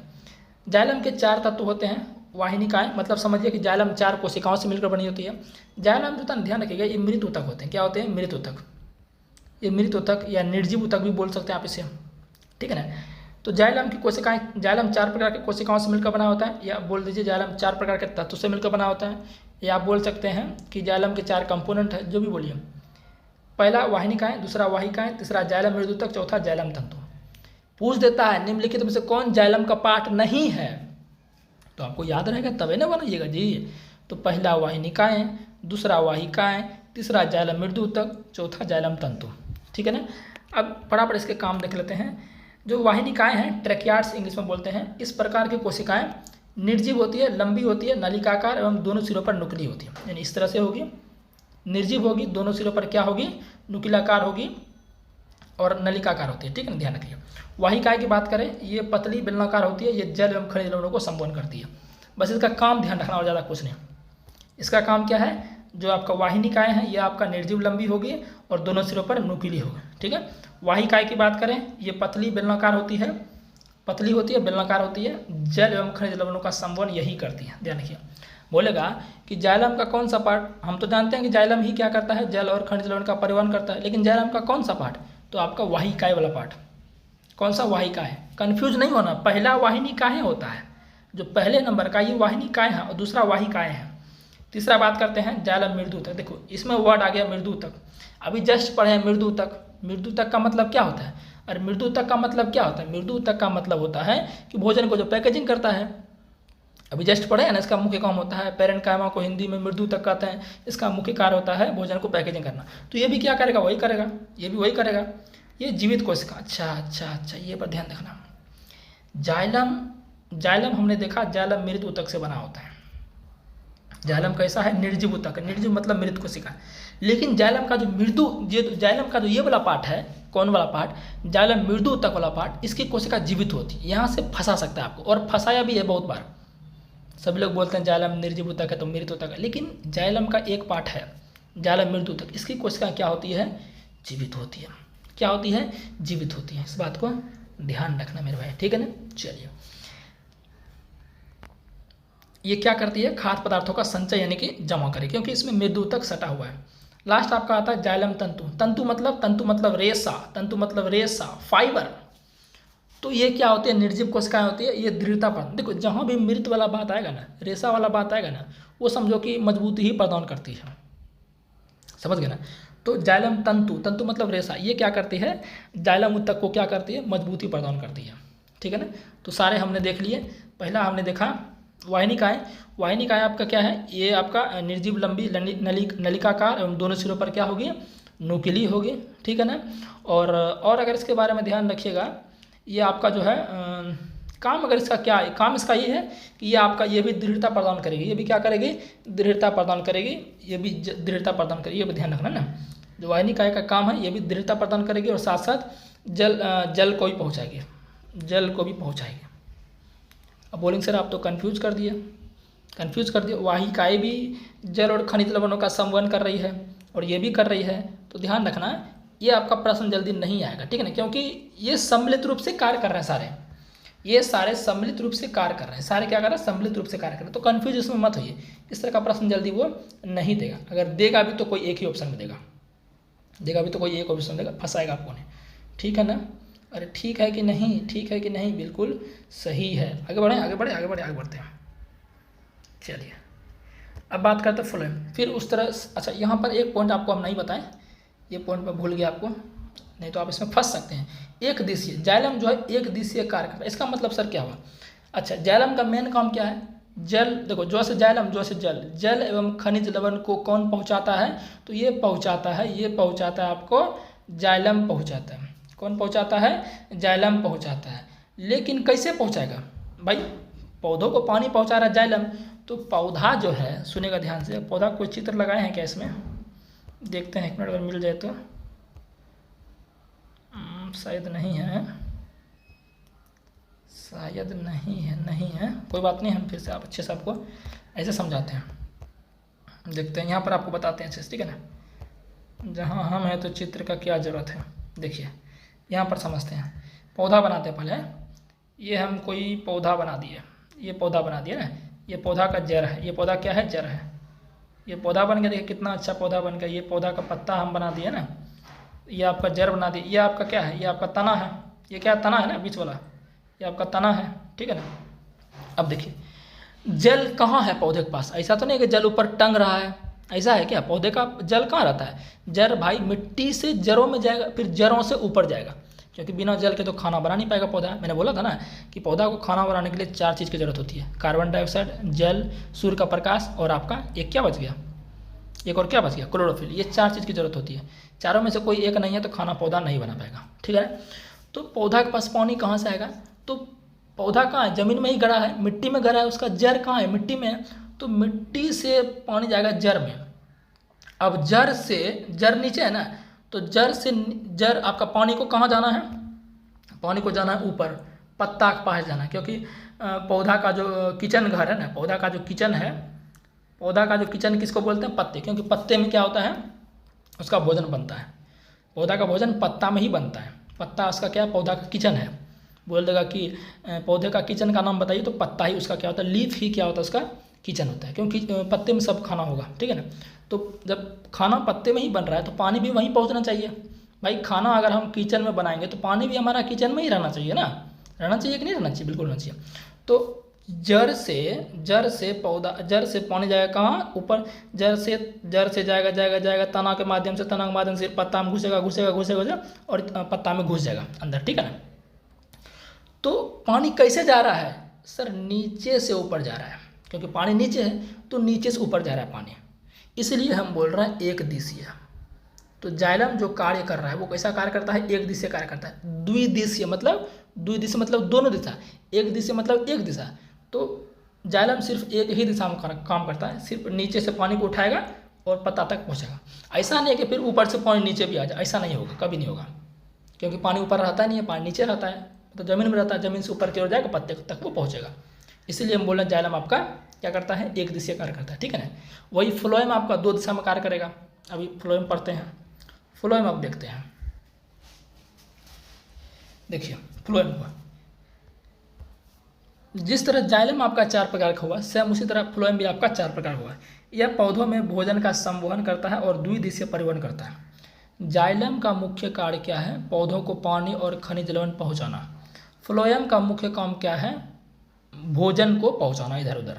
जाइलम के 4 तत्व होते हैं, वाहिनिकाएं, मतलब समझिए कि जाइलम 4 कोशिकाओं से मिलकर बनी होती है। जाइलम जो ध्यान रखिएगा, ये मृत ऊतक होते हैं। क्या होते हैं, मृत ऊतक। ये मृत ऊतक या निर्जीव ऊतक भी बोल सकते हैं आप इसे, ठीक है ना। तो जाइलम की कोशिकाएं, जाइलम 4 प्रकार की कोशिकाओं से मिलकर बना होता है, या बोल दीजिए जाइलम 4 प्रकार के तत्वों से मिलकर बना होता है, या आप बोल सकते हैं कि जाइलम के 4 कंपोनेंट है, जो भी बोलिए। पहला वाहिनिकाएं, दूसरा वाहिकाएं, तीसरा जाइलम मृदुतक, चौथा जाइलम तंतु। पूछ देता है निम्नलिखित में से कौन जाइलम का पार्ट नहीं है, तो आपको याद रहेगा तभी ना बनाइएगा जी। तो पहला वाहिनिकाएं, दूसरा वाहिकाएं, तीसरा जाइलम मृदुतक, चौथा जाइलम तंतु, ठीक है ना। अब फटाफट इसके काम देख लेते हैं। जो वाहिनिकाएं हैं, ट्रैकियार्ड्स इंग्लिश में बोलते हैं, इस प्रकार की कोशिकाएं निर्जीव होती है, लंबी होती है, नलिकाकार एवं दोनों सिरों पर नुकीली होती है। यानी इस तरह से होगी, निर्जीव होगी, दोनों सिरों पर क्या होगी, नुकीलाकार होगी और नलिकाकार होती है, ठीक है ना, ध्यान रखिए। वाहिकाएं की बात करें, ये पतली बेलनाकार होती है, ये जल एवं खनिज लवणों को संबोधन करती है। बस इसका काम ध्यान रखना और ज़्यादा कुछ नहीं। इसका काम क्या है, जो आपका वाहिनिकाएं हैं ये आपका निर्जीव लंबी होगी और दोनों सिरों पर नुकीली होगी, ठीक है। वाहिकाएं की बात करें, ये पतली बेलनाकार होती है, पतली होती है, बेलनाकार होती है, जल एवं खनिज लवणों का संवहन यही करती है। ध्यान रखिए, बोलेगा कि जाइलम का कौन सा पार्ट, हम तो जानते हैं कि जाइलम ही क्या करता है, जल और खनिज लवण का परिवहन करता है, लेकिन जाइलम का कौन सा पार्ट, तो आपका वाहिकाएं वाला पार्ट। कौन सा, वाहिकाएं। कंफ्यूज नहीं होना, पहला वाहिनिकाएं होता है, जो पहले नंबर का ये वाहिनिकाएं है और दूसरा वाहिकाएं है। तीसरा बात करते हैं जाइलम मृदुतक। देखो इसमें वर्ड आ गया मृदुतक, अभी जस्ट पढ़े हैं मृदुतक। मृदुतक का मतलब क्या होता है, और मृदुतक का मतलब क्या होता है, मृदुतक का मतलब होता है कि भोजन को जो पैकेजिंग करता है। अभी जस्ट पढ़े हैं ना, इसका मुख्य काम होता है, पैरेन्काइमा को हिंदी में मृदुतक कहते हैं, इसका मुख्य कार्य होता है भोजन को पैकेजिंग करना। तो ये भी क्या करेगा, वही करेगा, ये भी वही करेगा। ये जीवित कोशिका, अच्छा, ये पर ध्यान रखना। जाइलम हमने देखा जाइलम मृत ऊतक से बना होता है। जाइलम कैसा है, निर्जीव ऊतक, निर्जीव मतलब मृत कोशिका। लेकिन जाइलम का जो जाइलम का जो ये वाला पार्ट है, कौन वाला पार्ट, जाइलम मृदु ऊतक वाला पार्ट, इसकी कोशिका जीवित होती है, यहाँ से फंसा सकता है आपको, और फंसाया भी है बहुत बार। सभी लोग बोलते हैं जाइलम निर्जीव ऊतक है तो मृत ऊतक है, लेकिन जाइलम का एक पार्ट है जाइलम मृदु ऊतक, इसकी कोशिका क्या होती है, जीवित होती है। क्या होती है, जीवित होती है। इस बात को ध्यान रखना मेरे भाई, ठीक है ना। चलिए, ये क्या करती है, खाद्य पदार्थों का संचय यानी कि जमा करे, क्योंकि इसमें मृदुतक सटा हुआ है। लास्ट आपका आता है जाइलम तंतु। तंतु मतलब रेशा, तंतु मतलब रेशा, फाइबर। तो ये क्या होती है, निर्जीव कोशिकाएं होती है, ये दृढ़ता पर, देखो जहाँ भी मृत वाला बात आएगा ना, रेशा वाला बात आएगा ना, वो समझो कि मजबूती ही प्रदान करती है, समझ गए ना। तो जाइलम तंतु मतलब रेशा, ये क्या करती है, जाइलम ऊतक को क्या करती है, मजबूती प्रदान करती है, ठीक है ना। तो सारे हमने देख लिए। पहला हमने देखा वाहिनिकाएं आपका क्या है, ये आपका निर्जीव लंबी नलिकाकार एवं दोनों सिरों पर क्या होगी, नुकीली होगी, ठीक है ना। और अगर इसके बारे में ध्यान रखिएगा, ये आपका जो है काम, अगर इसका क्या है काम, इसका ये है कि ये आपका ये भी दृढ़ता प्रदान करेगी, ये भी क्या करेगी, दृढ़ता प्रदान करेगी, ये भी दृढ़ता प्रदान करेगी, ये भी ध्यान रखना ना। जो वाहिनिकाएं का काम है, ये भी दृढ़ता प्रदान करेगी और साथ साथ जल को भी पहुँचाएगी। अब बोलेंगे सर आप तो कंफ्यूज कर दिए। वाहिकाएं भी जल और खनिज लवणों का संवहन कर रही है और ये भी कर रही है, तो ध्यान रखना ये आपका प्रश्न जल्दी नहीं आएगा, ठीक है ना, क्योंकि ये सम्मिलित रूप से कार्य कर रहे हैं सारे, ये सारे सम्मिलित रूप से कार्य कर रहे हैं, सारे क्या कर रहे हैं, सम्मिलित रूप से कार्य कर रहे हैं। तो कंफ्यूज इसमें मत होइए, इस तरह का प्रश्न जल्दी वो नहीं देगा। अगर देगा भी तो कोई एक ही ऑप्शन में देगा, फंसाएगा आपको नहीं, ठीक है ना। अरे ठीक है कि नहीं, बिल्कुल सही है। आगे बढ़ते हैं। चलिए, अब बात करते हैं फ्लोएम। फिर उस तरह, अच्छा यहाँ पर एक पॉइंट आपको हम नहीं बताएं, ये पॉइंट मैं भूल गया आपको, नहीं तो आप इसमें फंस सकते हैं। एक दिशीय जाइलम जो है एक दिशीय कार्य करता है, इसका मतलब सर क्या हुआ। अच्छा, जाइलम का मेन काम क्या है, जल, देखो जो से जाइलम, जो से जल एवं खनिज लवण को कौन पहुँचाता है, तो ये पहुँचाता है आपको जाइलम पहुँचाता है। कौन पहुँचाता है, जाइलम पहुँचाता है। लेकिन कैसे पहुँचाएगा भाई, पौधों को पानी पहुँचा रहा है जाइलम, तो पौधा जो है, सुनेगा ध्यान से, पौधा कोई चित्र लगाए हैं क्या इसमें, देखते हैं एक मिनट, अगर मिल जाए तो। शायद नहीं है, कोई बात नहीं, हम फिर से अच्छे से आपको ऐसे समझाते हैं, देखते हैं, यहाँ पर आपको बताते हैं अच्छे से, ठीक है ना। जहाँ हम हैं तो चित्र का क्या ज़रूरत है, देखिए यहाँ पर समझते हैं। पौधा बनाते हैं पहले, ये हम कोई पौधा बना दिए, ये पौधा बना दिया ना, ये पौधा का जड़ है, ये पौधा क्या है, जड़ है। ये पौधा बन गया, देखिए कितना अच्छा पौधा बन गया। ये पौधा का पत्ता हम बना दिए ना, ये आपका जड़ बना दी, ये आपका क्या है, ये आपका तना है, ये क्या तना है ना बीच वाला, ये आपका तना है, ठीक है ना। अब देखिए जल कहाँ है पौधे के पास, ऐसा तो नहीं कि जल ऊपर टंग रहा है, ऐसा है क्या, पौधे का जल कहाँ रहता है, जड़ भाई मिट्टी से जड़ों में जाएगा, फिर जड़ों से ऊपर जाएगा, क्योंकि बिना जल के तो खाना बना नहीं पाएगा पौधा। मैंने बोला था ना कि पौधा को खाना बनाने के लिए 4 चीज़ की जरूरत होती है, कार्बन डाइऑक्साइड, जल, सूर्य का प्रकाश और आपका एक क्या बच गया, एक और क्या बच गया, क्लोरोफिल। ये 4 चीज़ की जरूरत होती है, चारों में से कोई एक नहीं है तो खाना पौधा नहीं बना पाएगा, ठीक है। तो पौधा के पास पानी कहाँ से आएगा, तो पौधा कहाँ है, जमीन में ही गड़ा है, मिट्टी में गड़ा है, उसका जड़ कहाँ है, मिट्टी में है, तो मिट्टी से पानी जाएगा जड़ में। अब जड़ से, जड़ नीचे है ना, तो जड़ से, जड़ आपका पानी को कहाँ जाना है, पानी को जाना है ऊपर, पत्ता के पास जाना है, क्योंकि पौधा का जो किचन घर है ना, पौधा का जो किचन है, पौधा का जो किचन किसको बोलते हैं, पत्ते, क्योंकि पत्ते में क्या होता है, उसका भोजन बनता है, पौधा का भोजन पत्ता में ही बनता है, पत्ता उसका क्या है, पौधा का किचन है। बोल देगा कि पौधे का किचन का नाम बताइए, तो पत्ता ही उसका क्या होता है, लीफ ही क्या होता है, उसका किचन होता है, क्योंकि पत्ते में सब खाना होगा, ठीक है ना। तो जब खाना पत्ते में ही बन रहा है तो पानी भी वहीं पहुंचना चाहिए भाई। खाना अगर हम किचन में बनाएंगे तो पानी भी हमारा किचन में ही रहना चाहिए ना, रहना चाहिए कि नहीं रहना चाहिए, बिल्कुल रहना चाहिए। तो जड़ से पौधा, जड़ से पानी जाएगा कहाँ, ऊपर, जड़ से जाएगा तना के माध्यम से, तना के माध्यम से पत्ता में घुसेगा और पत्ता में घुस जाएगा अंदर, ठीक है ना। तो पानी कैसे जा रहा है सर, नीचे से ऊपर जा रहा है, क्योंकि पानी नीचे है तो नीचे से ऊपर जा रहा है पानी, इसलिए हम बोल रहे हैं एक दिशीय। तो जाइलम जो कार्य कर रहा है वो कैसा कार्य करता है, एक दिशीय कार्य करता है। द्विदिशीय मतलब दोनों दिशा, एक दिशीय मतलब एक दिशा। तो जाइलम सिर्फ एक ही दिशा में काम करता है, सिर्फ नीचे से पानी को उठाएगा और पत्ता तक पहुंचेगा। ऐसा नहीं है कि फिर ऊपर से पानी नीचे भी आ जाए, ऐसा नहीं होगा, कभी नहीं होगा, क्योंकि पानी ऊपर रहता नहीं है, पानी नीचे रहता है, तो जमीन में रहता है, जमीन से ऊपर की ओर जाएगा, पत्ते तक वो पहुंचेगा। इसलिए हम बोल रहे हैं जाइलम आपका क्या करता है, एक दिशीय कार्य करता है, ठीक है ना। वही फ्लोएम आपका 2 दिशा में कार्य करेगा। अभी फ्लोएम पढ़ते हैं, फ्लोएम आप देखते हैं, देखिए फ्लोएम को, जिस तरह जाइलम आपका 4 प्रकार का हुआ, सेम उसी तरह फ्लोएम भी आपका 4 प्रकार हुआ। यह पौधों में भोजन का संवहन करता है और द्विदिशीय परिवहन करता है। जाइलम का मुख्य कार्य क्या है, पौधों को पानी और खनिज लवण पहुंचाना। फ्लोएम का मुख्य काम क्या है, भोजन को पहुंचाना इधर उधर,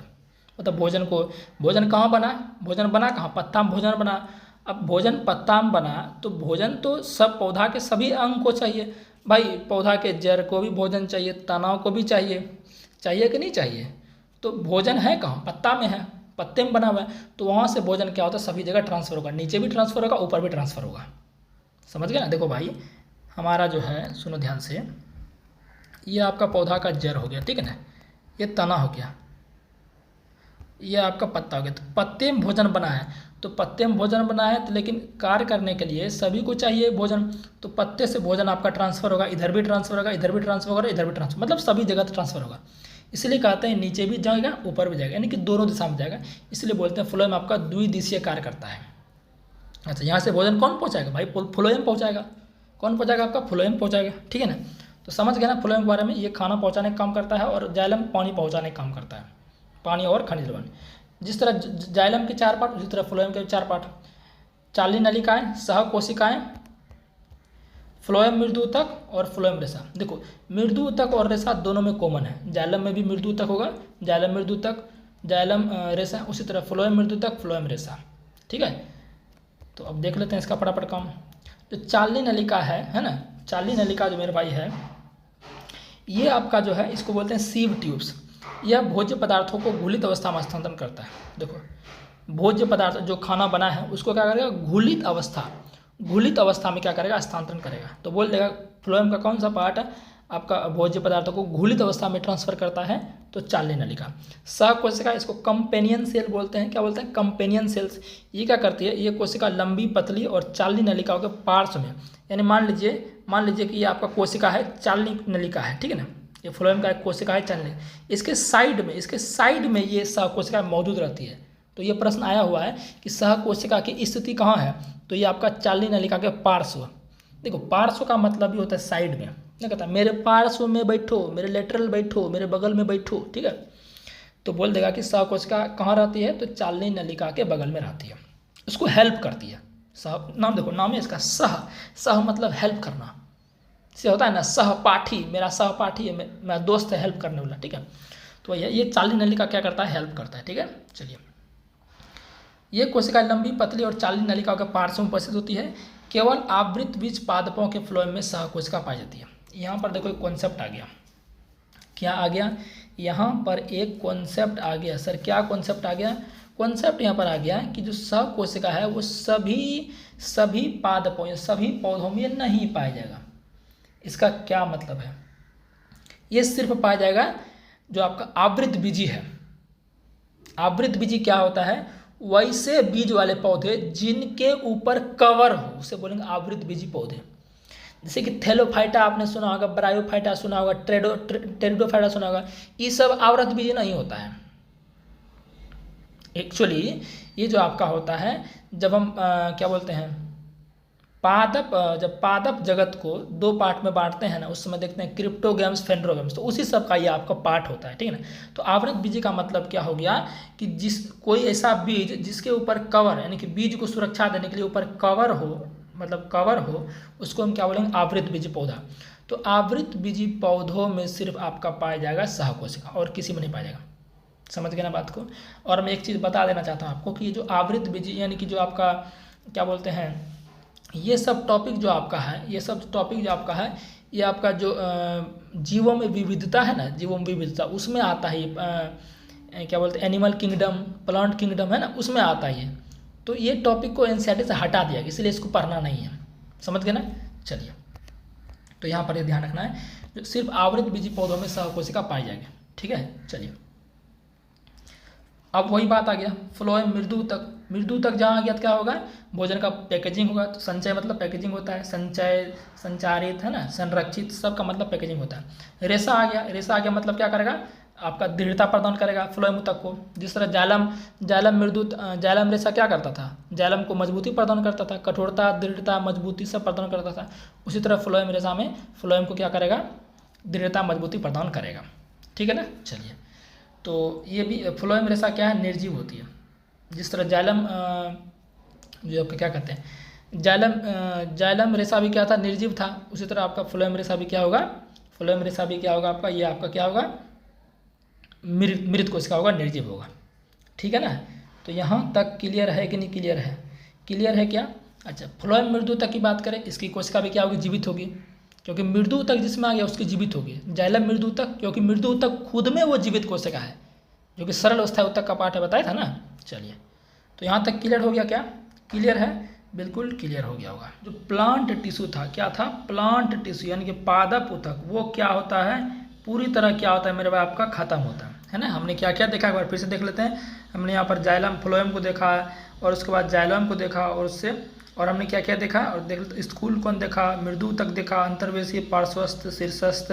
मतलब भोजन कहाँ बना, भोजन बना कहाँ, पत्ता में भोजन बना। अब भोजन पत्ता में बना तो भोजन तो सब पौधा के सभी अंग को चाहिए भाई, पौधा के जड़ को भी भोजन चाहिए, तनाव को भी चाहिए कि नहीं चाहिए। तो भोजन है कहाँ, पत्ता में है, पत्ते में बना हुआ है, तो वहाँ से भोजन क्या होता है, सभी जगह ट्रांसफर होगा, नीचे भी ट्रांसफर होगा, ऊपर भी ट्रांसफर होगा। समझ गए ना। देखो भाई हमारा जो है, सुनो ध्यान से, ये आपका पौधा का जड़ हो गया, ठीक है ना, ये तना हो गया, ये आपका पत्ता हो गया। तो पत्ते में भोजन बना है, तो पत्ते में भोजन बना है तो लेकिन कार्य करने के लिए सभी को चाहिए भोजन, तो पत्ते से भोजन आपका ट्रांसफर होगा, इधर भी ट्रांसफर होगा, इधर भी ट्रांसफर होगा, इधर भी ट्रांसफर, मतलब सभी जगह ट्रांसफर होगा। इसलिए कहते हैं नीचे भी जाएगा ऊपर भी जाएगा, यानी कि दोनों दिशा में जाएगा, इसलिए बोलते हैं फ्लोएम आपका द्विदिशीय कार्य करता है। अच्छा, यहाँ से भोजन कौन पहुँचाएगा भाई, फ्लोएम पहुँचाएगा। कौन पहुँचाएगा, आपका फ्लोएम पहुँचाएगा, ठीक है ना। तो समझ गए ना फ्लोएम के बारे में, ये खाना पहुँचाने का काम करता है और जाइलम पानी पहुँचाने का काम करता है, पानी और खनिज लवण। जिस तरह जाइलम के 4 पार्ट, उसी तरह फ्लोएम के 4 पार्ट, चालनी नलिकाएं, सहकोशिकाएं, फ्लोएम मृदुतक और फ्लोएम रेशा। देखो मृदुतक और रेशा दोनों में कॉमन है, जाइलम में भी मृदुतक होगा, जाइलम मृदुतक, जाइलम रेशा, उसी तरह फ्लोएम मृदुतक, फ्लोएम रेशा, ठीक है। तो अब देख लेते हैं इसका फटाफट काम। जो चालनी नलिका है ना, चालनी नलिका जो मेरे भाई है, ये आपका जो है इसको बोलते हैं सीव ट्यूब्स। यह भोज्य पदार्थों को घुलित अवस्था में स्थानांतरण करता है। देखो भोज्य पदार्थ जो खाना बना है उसको क्या करेगा, घुलित अवस्था में क्या करेगा, स्थानांतरण करेगा। तो बोल देगा फ्लोएम का कौन सा पार्ट है आपका भोज्य पदार्थों को घुलित अवस्था में ट्रांसफर करता है, तो चालनी नलिका। सहकोशिका, इसको कंपेनियन सेल बोलते हैं, क्या बोलते हैं, कंपेनियन सेल्स। ये क्या करती है, ये कोशिका लंबी पतली और चालनी नलिकाओं के पार्श्व में, यानी मान लीजिए कि ये आपका कोशिका है, चालनी नलिका है, ठीक है ना, ये फ्लोएम का एक कोशिका है चालनी, इसके साइड में ये सहकोशिका मौजूद रहती है। तो ये प्रश्न आया हुआ है कि सहकोशिका की स्थिति कहाँ है, तो ये आपका चालनी नलिका के पार्श्व। देखो पार्श्व का मतलब भी होता है साइड में, क्या कहता है, मेरे पार्श्व में बैठो, मेरे लेटरल बैठो, मेरे बगल में बैठो, ठीक है। तो बोल देगा कि सहकोशिका कहाँ रहती है, तो चालनी नलिका के बगल में रहती है, उसको हेल्प करती है, सह नाम देखो, नाम है इसका सह। सह मतलब हेल्प करना से होता है ना, सहपाठी, मेरा सहपाठी है, मेरा दोस्त है, हेल्प करने वाला, ठीक है। तो ये चाली नली का क्या करता है, हेल्प करता है, ठीक है। चलिए, ये कोशिका लंबी, पतली और चाली नलिकाओं के पार्श्व में उपस्थित होती है। केवल आवृत बीज पादपों के फ्लोएम में सह कोशिका पाई जाती है। यहाँ पर देखो एक कॉन्सेप्ट आ गया, क्या आ गया, यहाँ पर एक कॉन्सेप्ट आ गया। सर क्या कॉन्सेप्ट आ गया, कॉन्सेप्ट यहाँ पर आ गया कि जो सह कोशिका है वो सभी पादपों या सभी पौधों में नहीं पाया जाएगा। इसका क्या मतलब है, ये सिर्फ पाया जाएगा जो आपका आवृत बीजी है। आवृत बीजी क्या होता है, वैसे बीज वाले पौधे जिनके ऊपर कवर हो, उसे बोलेंगे आवृत बीजी पौधे। जैसे कि थैलोफाइटा आपने सुना होगा, ब्रायोफाइटा सुना होगा, टेरिडोफाइटा सुना होगा, ये सब आवृत बीजी नहीं होता है। एक्चुअली ये जो आपका होता है, जब हम क्या बोलते हैं, जब पादप जगत को दो पार्ट में बांटते हैं ना, उस समय देखते हैं क्रिप्टोगेम्स, फेंड्रोगेम्स, तो उसी सब का ये आपका पार्ट होता है, ठीक है ना। तो आवृत बीज का मतलब क्या हो गया कि कोई ऐसा बीज जिसके ऊपर कवर, यानी कि बीज को सुरक्षा देने के लिए ऊपर कवर हो, मतलब कवर हो, उसको हम क्या बोलेंगे, आवृत बीजी पौधा। तो आवृत बीजी पौधों में सिर्फ आपका पाया जाएगा सह कोशिका, और किसी में नहीं पाया जाएगा। समझ गए ना बात को। और मैं एक चीज़ बता देना चाहता हूँ आपको कि ये जो आवृत बीजी यानी कि जो आपका क्या बोलते हैं, ये सब टॉपिक जो आपका है, ये सब टॉपिक जो आपका है, ये आपका जो जीवों में विविधता है ना, जीवों में विविधता, उसमें आता है ये क्या बोलते हैं, एनिमल किंगडम, प्लांट किंगडम है ना, उसमें आता है ये। तो ये टॉपिक को एनसीईआरटी से हटा दिया, इसलिए इसको पढ़ना नहीं है। समझ गए ना। चलिए, तो यहाँ पर ये ध्यान रखना है, जो सिर्फ आवृत बीजी पौधों में सह कोशिका पाई जाएगी, ठीक है। चलिए, अब वही बात आ गया, फ्लोएम मृदु तक। मृदु तक जहाँ आ गया तो क्या होगा, भोजन का पैकेजिंग होगा। तो संचय मतलब पैकेजिंग होता है, संचय, संचारित है ना, संरक्षित, सब का मतलब पैकेजिंग होता है। रेशा आ गया, रेशा आ गया मतलब क्या करेगा, आपका दृढ़ता प्रदान करेगा फ्लोएम तक को। जिस तरह जालम मृदु, जालम रेशा क्या करता था, जालम को मजबूती प्रदान करता था, कठोरता, दृढ़ता, मजबूती सब प्रदान करता था। उसी तरह फ्लोएम रेशा में फ्लोएम को क्या करेगा, दृढ़ता, मजबूती प्रदान करेगा, ठीक है ना। चलिए, तो ये भी फ्लोएम रेशा क्या है, निर्जीव होती है। जिस तरह जाइलम जो आपका क्या कहते हैं, जाइलम रेशा भी क्या था, निर्जीव था, उसी तरह आपका फ्लोएम रेशा भी क्या होगा, फ्लोएम रेशा भी क्या होगा आपका, ये आपका क्या होगा, मृत कोशिका होगा, निर्जीव होगा, ठीक है ना। तो यहाँ तक क्लियर है कि नहीं क्लियर है, क्लियर है क्या। अच्छा, फ्लोएम मृदु तक की बात करें, इसकी कोशिका भी क्या होगी, जीवित होगी, क्योंकि मृदु तक जिसमें आ गया उसकी जीवित होगी। जाइलम मृदु तक, क्योंकि मृदु तक खुद में वो जीवित कोशिका है, जो कि सरल अवस्था तक का पार्ट है, बताया था ना। चलिए, तो यहाँ तक क्लियर हो गया क्या, क्लियर है, बिल्कुल क्लियर हो गया होगा। जो प्लांट टिश्यू था, क्या था, प्लांट टिश्यू यानी कि पादप ऊतक, वो क्या होता है, पूरी तरह क्या होता है मेरे भाई, आपका खत्म होता है ना। हमने क्या क्या देखा, एक बार फिर से देख लेते हैं। हमने यहाँ पर जाइलम फ्लोएम को देखा, और उसके बाद जाइलम को देखा, और हमने क्या क्या देखा, और देख स्थूल कौन देखा, मृदु तक देखा, अंतर्वेशीय, पार्श्वस्थ, शीर्षस्थ,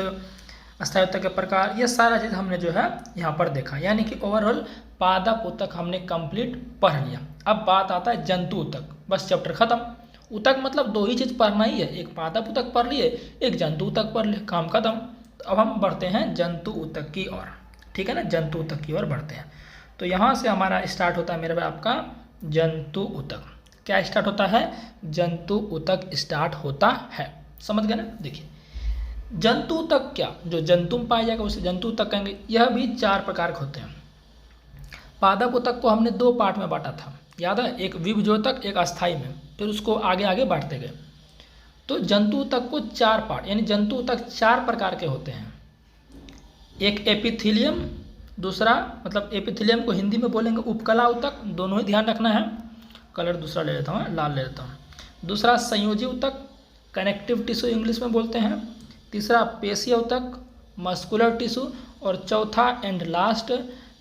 स्थायी ऊतक के प्रकार, ये सारा चीज़ हमने जो है यहाँ पर देखा। यानी कि ओवरऑल पादप ऊतक हमने कंप्लीट पढ़ लिया। अब बात आता है जंतु ऊतक, बस चैप्टर खत्म। ऊतक मतलब दो ही चीज़ पढ़ना ही है, एक पादप ऊतक पढ़ लिए, एक जंतु ऊतक पढ़ लिए, काम खत्म। तो अब हम बढ़ते हैं जंतु ऊतक की ओर, ठीक है ना, जंतु ऊतक की ओर बढ़ते हैं। तो यहाँ से हमारा स्टार्ट होता है मेरे भाई आपका जंतु ऊतक। क्या स्टार्ट होता है, जंतु ऊतक स्टार्ट होता है, समझ गए ना। देखिए, जंतु ऊतक क्या, जो जंतु में पाया जाएगा उसे जंतु ऊतक कहेंगे। यह भी 4 प्रकार के होते हैं। पादप ऊतक को हमने 2 पार्ट में बांटा था, याद है, एक विभजोतक, एक अस्थाई में, फिर उसको आगे आगे बांटते गए। तो जंतु ऊतक को 4 पार्ट, यानी जंतु ऊतक 4 प्रकार के होते हैं। एक एपिथेलियम, दूसरा मतलब एपिथेलियम को हिंदी में बोलेंगे उपकला ऊतक, दोनों ही ध्यान रखना है। कलर दूसरा ले लेता हूँ, लाल ले लेता हूँ। दूसरा संयोजी ऊतक, कनेक्टिव टिश्यू इंग्लिश में बोलते हैं। तीसरा पेशीय ऊतक, मस्कुलर टिश्यू, और चौथा एंड लास्ट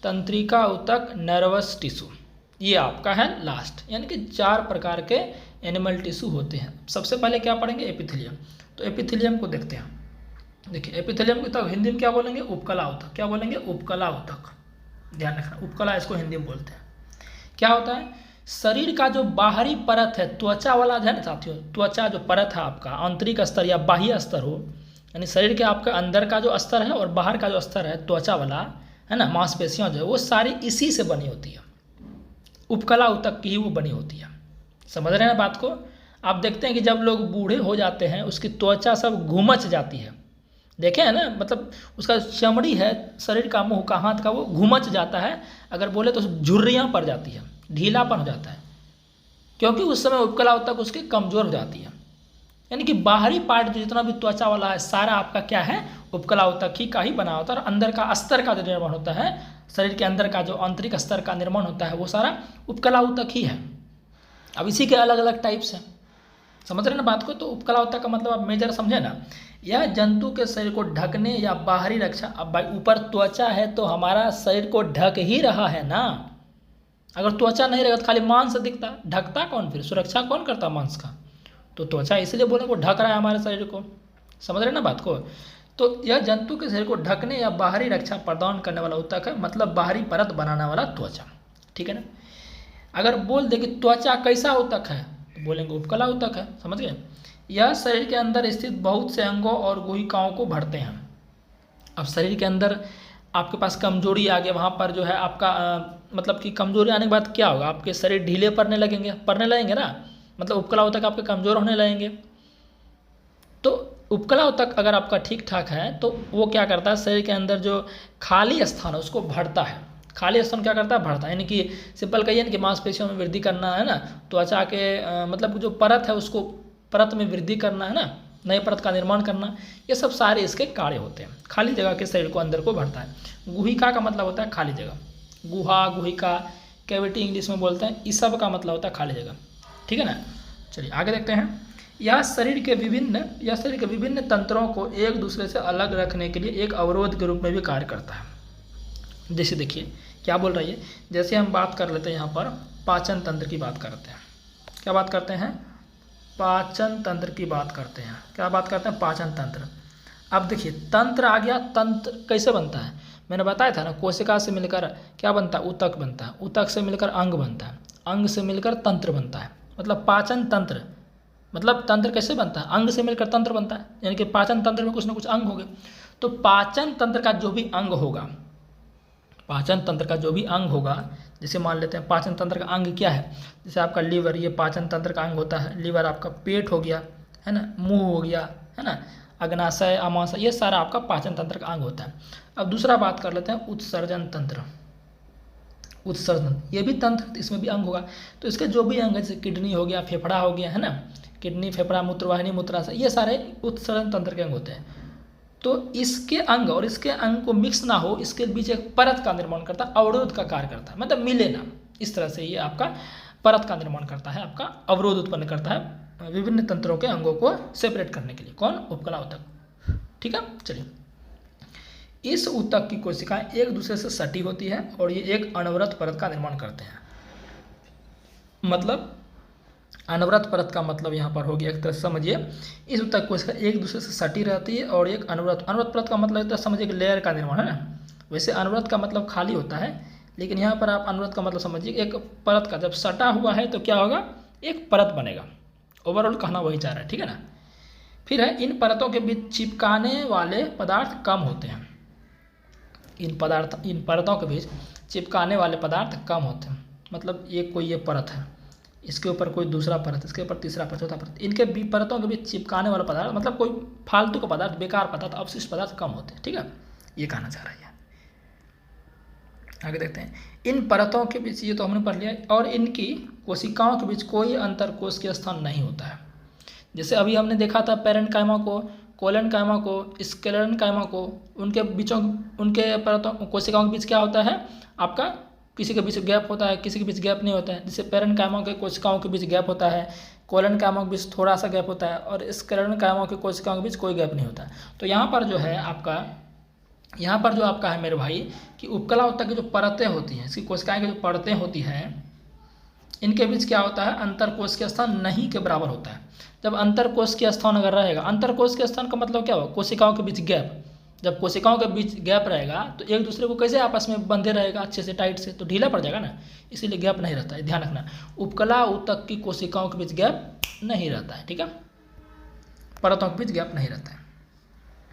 तंत्रिका ऊतक, नर्वस टिश्यू। ये आपका है लास्ट, यानी कि 4 प्रकार के एनिमल टिश्यू होते हैं। सबसे पहले क्या पढ़ेंगे, एपिथेलियम। तो एपिथेलियम को देखते हैं। देखिए, एपिथेलियम को तो हिंदी में क्या बोलेंगे, उपकला ऊतक। क्या बोलेंगे, उपकला ऊतक, ध्यान रखना, उपकला इसको हिंदी में बोलते हैं। क्या होता है, शरीर का जो बाहरी परत है, त्वचा वाला है ना साथियों, त्वचा जो परत है आपका, आंतरिक स्तर या बाह्य स्तर हो, यानी शरीर के आपका अंदर का जो स्तर है और बाहर का जो स्तर है त्वचा वाला, है ना, मांसपेशियां जो है वो सारी इसी से बनी होती है। उपकला ऊतक की ही वो बनी होती है। समझ रहे हैं बात को। आप देखते हैं कि जब लोग बूढ़े हो जाते हैं उसकी त्वचा सब घुमच जाती है, देखे हैं ना, मतलब उसका चमड़ी है, शरीर का, मुंह का, हाथ का, वो घुमच जाता है, अगर बोले तो झुर्रियाँ पड़ जाती है, ढीलापन हो जाता है, क्योंकि उस समय उपकला उत्तक उसकी कमज़ोर हो जाती है। यानी कि बाहरी पार्ट जो जितना भी त्वचा वाला है सारा आपका क्या है, उपकला उत्तक ही का ही बना होता है, और अंदर का अस्तर का जो निर्माण होता है, शरीर के अंदर का जो आंतरिक स्तर का निर्माण होता है वो सारा उपकला उत्तक ही है। अब इसी के अलग अलग टाइप्स हैं, समझ रहे ना बात को। तो उपकला उत्तक का मतलब आप मेजर समझे ना, यह जंतु के शरीर को ढकने या बाहरी रक्षा। अब भाई ऊपर त्वचा है तो हमारा शरीर को ढक ही रहा है ना, अगर त्वचा नहीं रहेगा तो खाली मांस दिखता, ढकता कौन, फिर सुरक्षा कौन करता मांस का, तो त्वचा इसलिए बोले वो ढक रहा है हमारे शरीर को, समझ रहे ना बात को। तो यह जंतु के शरीर को ढकने या बाहरी रक्षा प्रदान करने वाला उत्तक है, मतलब बाहरी परत बनाने वाला त्वचा, ठीक है ना। अगर बोल दे कि त्वचा कैसा उत्तक है तो बोलेंगे उपकला उत्तक है, समझ गए। यह शरीर के अंदर स्थित बहुत से अंगों और गुहिकाओं को भरते हैं। अब शरीर के अंदर आपके पास कमजोरी आ गई, वहाँ पर जो है आपका मतलब कि कमजोरी आने के बाद क्या होगा, आपके शरीर ढीले पड़ने लगेंगे ना, मतलब उपकला उत्तक आपके कमज़ोर होने लगेंगे। तो उपकला उत्तक अगर आपका ठीक ठाक है तो वो क्या करता है, शरीर के अंदर जो खाली स्थान है उसको भरता है। खाली स्थान क्या करता है, भरता है, यानी कि सिंपल कहिए ना कि मांसपेशियों में वृद्धि करना है ना, त्वचा के मतलब जो परत है उसको परत में वृद्धि करना है ना, नए परत का निर्माण करना, ये सब सारे इसके कार्य होते हैं। खाली जगह के शरीर को अंदर को भरता है। गुहिका का मतलब होता है खाली जगह, गुहा, गुहिका, कैविटी इंग्लिश में बोलते हैं, इस सब का मतलब होता है खाली जगह, ठीक है ना। चलिए आगे देखते हैं। यह शरीर के विभिन्न तंत्रों को एक दूसरे से अलग रखने के लिए एक अवरोध के रूप में भी कार्य करता है। जैसे देखिए क्या बोल रही है, जैसे हम बात कर लेते हैं यहाँ पर पाचन तंत्र की बात करते हैं। क्या बात करते हैं, पाचन तंत्र की बात करते हैं। क्या बात करते हैं, पाचन तंत्र। अब देखिए तंत्र आ गया, तंत्र कैसे बनता है, मैंने बताया था ना, कोशिका से मिलकर क्या बनता है, ऊतक बनता है, ऊतक से मिलकर अंग बनता है, अंग से मिलकर तंत्र बनता है, मतलब पाचन तंत्र। मतलब तंत्र कैसे बनता है, अंग से मिलकर तंत्र बनता है, यानी कि पाचन तंत्र में कुछ ना कुछ अंग होंगे। तो पाचन तंत्र का जो भी अंग होगा, पाचन तंत्र का जो भी अंग होगा, जैसे मान लेते हैं पाचन तंत्र का अंग क्या है, जैसे आपका लीवर, ये पाचन तंत्र का अंग होता है। लीवर आपका, पेट हो गया है ना, मुंह हो गया है ना, अग्नाशय, अमाशय, ये सारा आपका पाचन तंत्र का अंग होता है। अब दूसरा बात कर लेते हैं उत्सर्जन तंत्र। उत्सर्जन ये भी तंत्र, इसमें भी अंग होगा। तो इसके जो भी अंग है, जैसे किडनी हो गया, फेफड़ा हो गया है ना, किडनी, फेफड़ा, मूत्रवाहिनी, मूत्राशय, ये सारे उत्सर्जन तंत्र के अंग होते हैं। तो इसके अंग और इसके अंग को मिक्स ना हो, इसके बीच एक परत का निर्माण करता है, अवरोध का कार्य करता है, मतलब मिले ना, इस तरह से ये आपका परत का निर्माण करता है, आपका अवरोध उत्पन्न करता है विभिन्न तंत्रों के अंगों को सेपरेट करने के लिए। कौन, उपकला उत्तक, ठीक है। चलिए, इस ऊतक की कोशिकाएं एक दूसरे से सटी होती है और ये एक अनवरत परत का निर्माण करते हैं। मतलब अनवरत परत का मतलब यहाँ पर हो गया, एक तरह से समझिए, इस ऊतक कोशिका एक दूसरे से सटी रहती है और एक अनवरत परत का मतलब एक तरह समझिए कि लेयर का निर्माण है ना। वैसे अनवरत का मतलब खाली होता है, लेकिन यहाँ पर आप अनवरत का मतलब समझिए एक परत का जब सटा हुआ है तो क्या होगा, एक परत बनेगा। ओवरऑल कहना वही चाह रहा है, ठीक है ना। फिर है, इन परतों के बीच चिपकाने वाले पदार्थ कम होते हैं। इन परतों के बीच चिपकाने वाले पदार्थ कम होते हैं। मतलब ये परत है, इसके ऊपर कोई दूसरा परत, इसके ऊपर तीसरा परत, चौथा परत, इनके परतों के बीच चिपकाने वाला पदार्थ, मतलब कोई फालतू का पदार्थ, बेकार पदार्थ, अवशिष्ट पदार्थ कम होते हैं, ठीक है, ये कहना चाह रहा है। आगे देखते हैं, इन परतों के बीच, ये तो हमने पढ़ लिया, और इनकी कोशिकाओं के बीच कोई अंतर कोश के स्थान नहीं होता है। जैसे अभी हमने देखा था पेरेन्काइमा को, कोलेनकाइमा को, स्क्लेरेन्काइमा को, उनके बीचों, उनके परतों, कोशिकाओं के बीच क्या होता है आपका, किसी के बीच गैप होता है, किसी के बीच गैप नहीं होता है। जैसे पेरेन्काइमा के कोशिकाओं के बीच गैप होता है, कोलेनकाइमा के बीच थोड़ा सा गैप होता है, और स्क्लेरेन्काइमा के कोशिकाओं के बीच कोई गैप नहीं होता है। तो यहाँ पर जो है आपका, यहाँ पर जो आपका है मेरे भाई, कि उपकला उत्तक की जो परतें होती हैं, इसकी कोशिकाएं की जो परतें होती हैं, इनके बीच क्या होता है, अंतरकोश के स्थान नहीं के बराबर होता है। जब अंतरकोश के स्थान अगर रहेगा, अंतरकोश के स्थान का मतलब क्या होगा, कोशिकाओं के बीच गैप। जब कोशिकाओं के बीच गैप रहेगा तो एक दूसरे को कैसे आपस में बंधे रहेगा, अच्छे से टाइट से, तो ढीला पड़ जाएगा ना, इसीलिए गैप नहीं रहता है, ध्यान रखना। उपकला उत्तक की कोशिकाओं के बीच गैप नहीं रहता है, ठीक है, परतों के बीच गैप नहीं रहता है।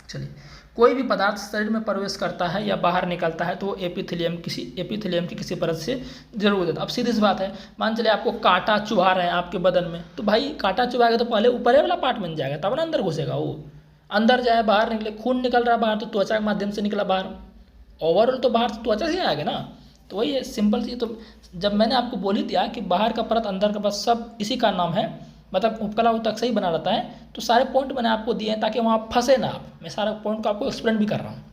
चलिए, कोई भी पदार्थ शरीर में प्रवेश करता है या बाहर निकलता है तो वो एपिथेलियम की किसी परत से जरूर गुजरता है। अब सीधी सी बात है, मान चलिए आपको कांटा चुभा रहे हैं आपके बदन में, तो भाई कांटा चुभाएगा तो पहले ऊपर वाला पार्ट बन जाएगा, तब ना अंदर घुसेगा। वो अंदर जाए, बाहर निकले, खून निकल रहा है बाहर तो त्वचा के माध्यम से निकला बाहर, ओवरऑल तो बाहर त्वचा से आएगा ना। तो वही है सिंपल चीज़। तो जब मैंने आपको बोल ही दिया कि बाहर का परत अंदर का परत सब इसी का नाम है, मतलब उपकला ऊतक से ही बना रहता है। तो सारे पॉइंट मैंने आपको दिए हैं ताकि वहाँ फंसे ना आप, मैं सारा पॉइंट को आपको एक्सप्लेन भी कर रहा हूँ,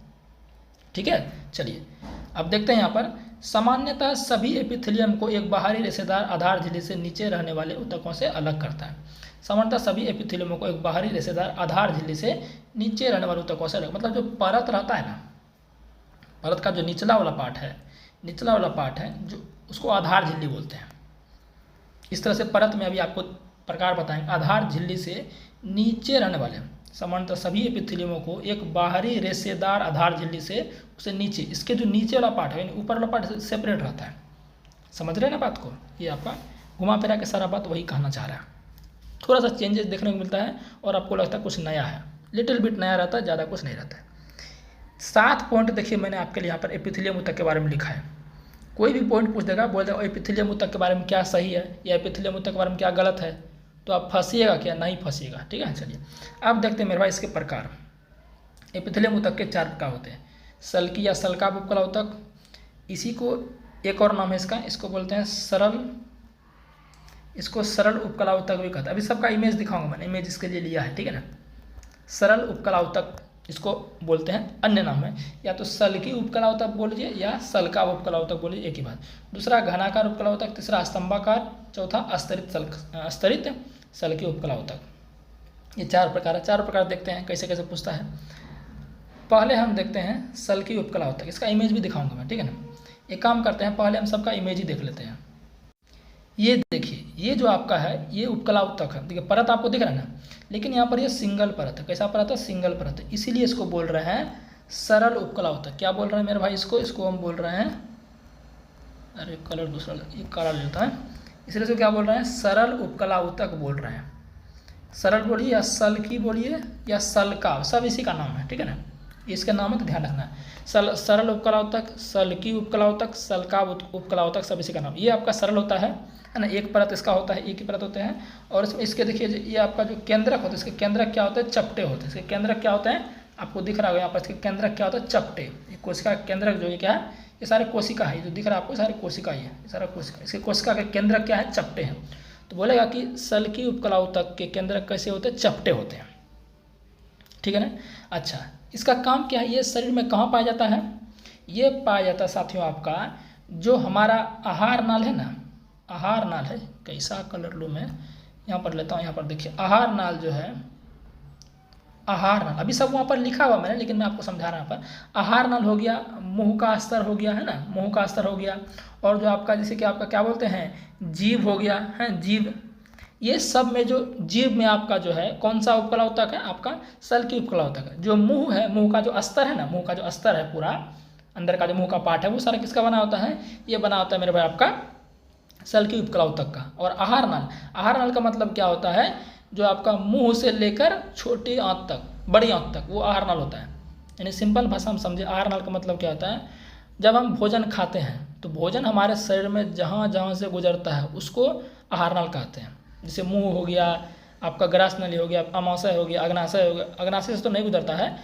ठीक है। चलिए अब देखते हैं यहाँ पर, सामान्यतः सभी एपिथेलियम को एक बाहरी रेशेदार आधार झिल्ली से नीचे रहने वाले ऊतकों से अलग करता है। सामान्यतः सभी एपिथेलियमों को एक बाहरी रेशेदार आधार झिल्ली से नीचे रहने वाले ऊतकों से अलग, मतलब जो परत रहता है ना, परत का जो निचला वाला पार्ट है जो उसको आधार झिल्ली बोलते हैं। इस तरह से परत में अभी आपको प्रकार बताएंगे। आधार झिल्ली से नीचे रहने वाले सामान्यतः सभी एपिथेलियमों को एक बाहरी रेशेदार आधार झिल्ली से उससे नीचे, इसके जो नीचे वाला पार्ट है, ऊपर वाला पार्ट सेपरेट रहता है। समझ रहे हैं ना बात को? ये आपका घुमा फिरा के सारा बात वही कहना चाह रहा है। थोड़ा सा चेंजेस देखने को मिलता है और आपको लगता है कुछ नया है, लिटिल बिट नया रहता है, ज़्यादा कुछ नहीं रहता है। 7 पॉइंट देखिए मैंने आपके लिए यहाँ पर एपिथेलियम ऊतक के बारे में लिखा है। कोई भी पॉइंट पूछ देगा, बोल देगा एपिथेलियम ऊतक के बारे में क्या सही है या एपिथेलियम ऊतक के बारे में क्या गलत है, तो आप फंसिएगा क्या? नहीं फंसिएगा, ठीक है। चलिए अब देखते हैं मेरे भाई इसके प्रकार। एपिथेलियम ऊतक के 4 प्रकार होते हैं। सल्की या सल्काभ उपकला ऊतक, इसी को एक और नाम है इसका, इसको बोलते हैं सरल उपकला ऊतक भी कहते हैं। अभी सबका इमेज दिखाऊंगा, मैंने इमेज इसके लिए लिया है, ठीक है ना। सरल उपकला ऊतक इसको बोलते हैं, अन्य नाम है या तो सल्की उपकला ऊतक बोलिए या सल्काभ उपकला ऊतक बोलिए, एक ही बात। दूसरा घनाकार उपकला ऊतक, तीसरा स्तंभाकार, चौथा अस्तरित सल्की उपकला ऊतक। ये 4 प्रकार है। 4 प्रकार देखते हैं कैसे कैसे पूछता है। पहले हम देखते हैं सल्की उपकला ऊतक, इसका इमेज भी दिखाऊंगा मैं, ठीक है ना। एक काम करते हैं, पहले हम सबका इमेज ही देख लेते हैं। ये देखिए, ये जो आपका है ये उपकला ऊतक है, देखिए परत आपको दिख रहा है ना, लेकिन यहाँ पर ये सिंगल परत है। कैसा परत है? सिंगल परत है, इसीलिए इसको बोल रहे हैं सरल उपकला ऊतक। क्या बोल रहे हैं मेरे भाई? इसको हम बोल रहे हैं, अरे कलर दूसरा, ये काला लेता है, इसलिए इसको क्या बोल रहे हैं? सरल उपकला ऊतक बोल रहे हैं। सरल बोलिए या सल्की बोलिए या सल्काभ, सब इसी का नाम है, ठीक है ना। इसका नाम है तो ध्यान रखना है। सरल उपकला ऊतक, सल्की उपकला ऊतक, सल्काभ उपकला ऊतक, सब इसी का नाम। ये आपका सरल होता है ना, एक परत इसका होता है, एक ही परत होते हैं। और इसमें इसके देखिए ये आपका जो केंद्रक होता है, इसके केंद्रक क्या होते हैं? चपटे होते हैं। इसके केंद्रक क्या होते हैं? आपको दिख रहा होगा यहाँ पर, इसके केंद्रक क्या होता है? चपटे। कोशिका केंद्रक जो ये क्या है? ये सारे कोशिका है, जो दिख रहा है आपको सारे कोशिका ही है, ये सारा कोशिका। इसके कोशिका के केंद्रक क्या है? चपटे हैं। तो बोलेगा कि सल्की उपकला ऊतक के केंद्रक कैसे होते हैं? चपटे होते हैं, ठीक है ना। अच्छा, इसका काम क्या है? ये शरीर में कहाँ पाया जाता है? ये पाया जाता है साथियों आपका जो हमारा आहार नाल है ना, आहार नाल है, कैसा कलर लूँ मैं, यहाँ पर लेता हूँ। यहाँ पर देखिए आहार नाल जो है, आहार नाल अभी सब वहाँ पर लिखा हुआ मैंने, लेकिन मैं आपको समझा रहा हूँ। यहाँ पर आहार नाल हो गया, मुंह का अस्तर हो गया है ना, मुंह का अस्तर हो गया, और जो आपका जैसे कि आपका क्या बोलते हैं, जीभ हो गया है, जीभ। ये सब में जो जीभ में आपका जो है कौन सा उपकला ऊतक है? आपका सल्की उपकला ऊतक है। जो मुंह है, मुंह का जो अस्तर है ना, मुंह का जो अस्तर है पूरा अंदर का जो मुंह का पार्ट है, वो सारा किसका बना होता है? ये बना होता है मेरे भाई आपका सल्की उपकला ऊतक का। और आहार नाल, आहार नाल का मतलब क्या होता है? जो आपका मुंह से लेकर छोटी आंत तक, बड़ी आंत तक, वो आहार नाल होता है। यानी सिंपल भाषा हम समझे, आहार नाल का मतलब क्या होता है? जब हम भोजन खाते हैं तो भोजन हमारे शरीर में जहाँ जहाँ से गुजरता है उसको आहार नाल कहते हैं। जैसे मुंह हो गया, आपका ग्रासनली हो गया, अमाशय हो गया, अग्नाशय हो गया, अग्नाशय से तो नहीं गुजरता है,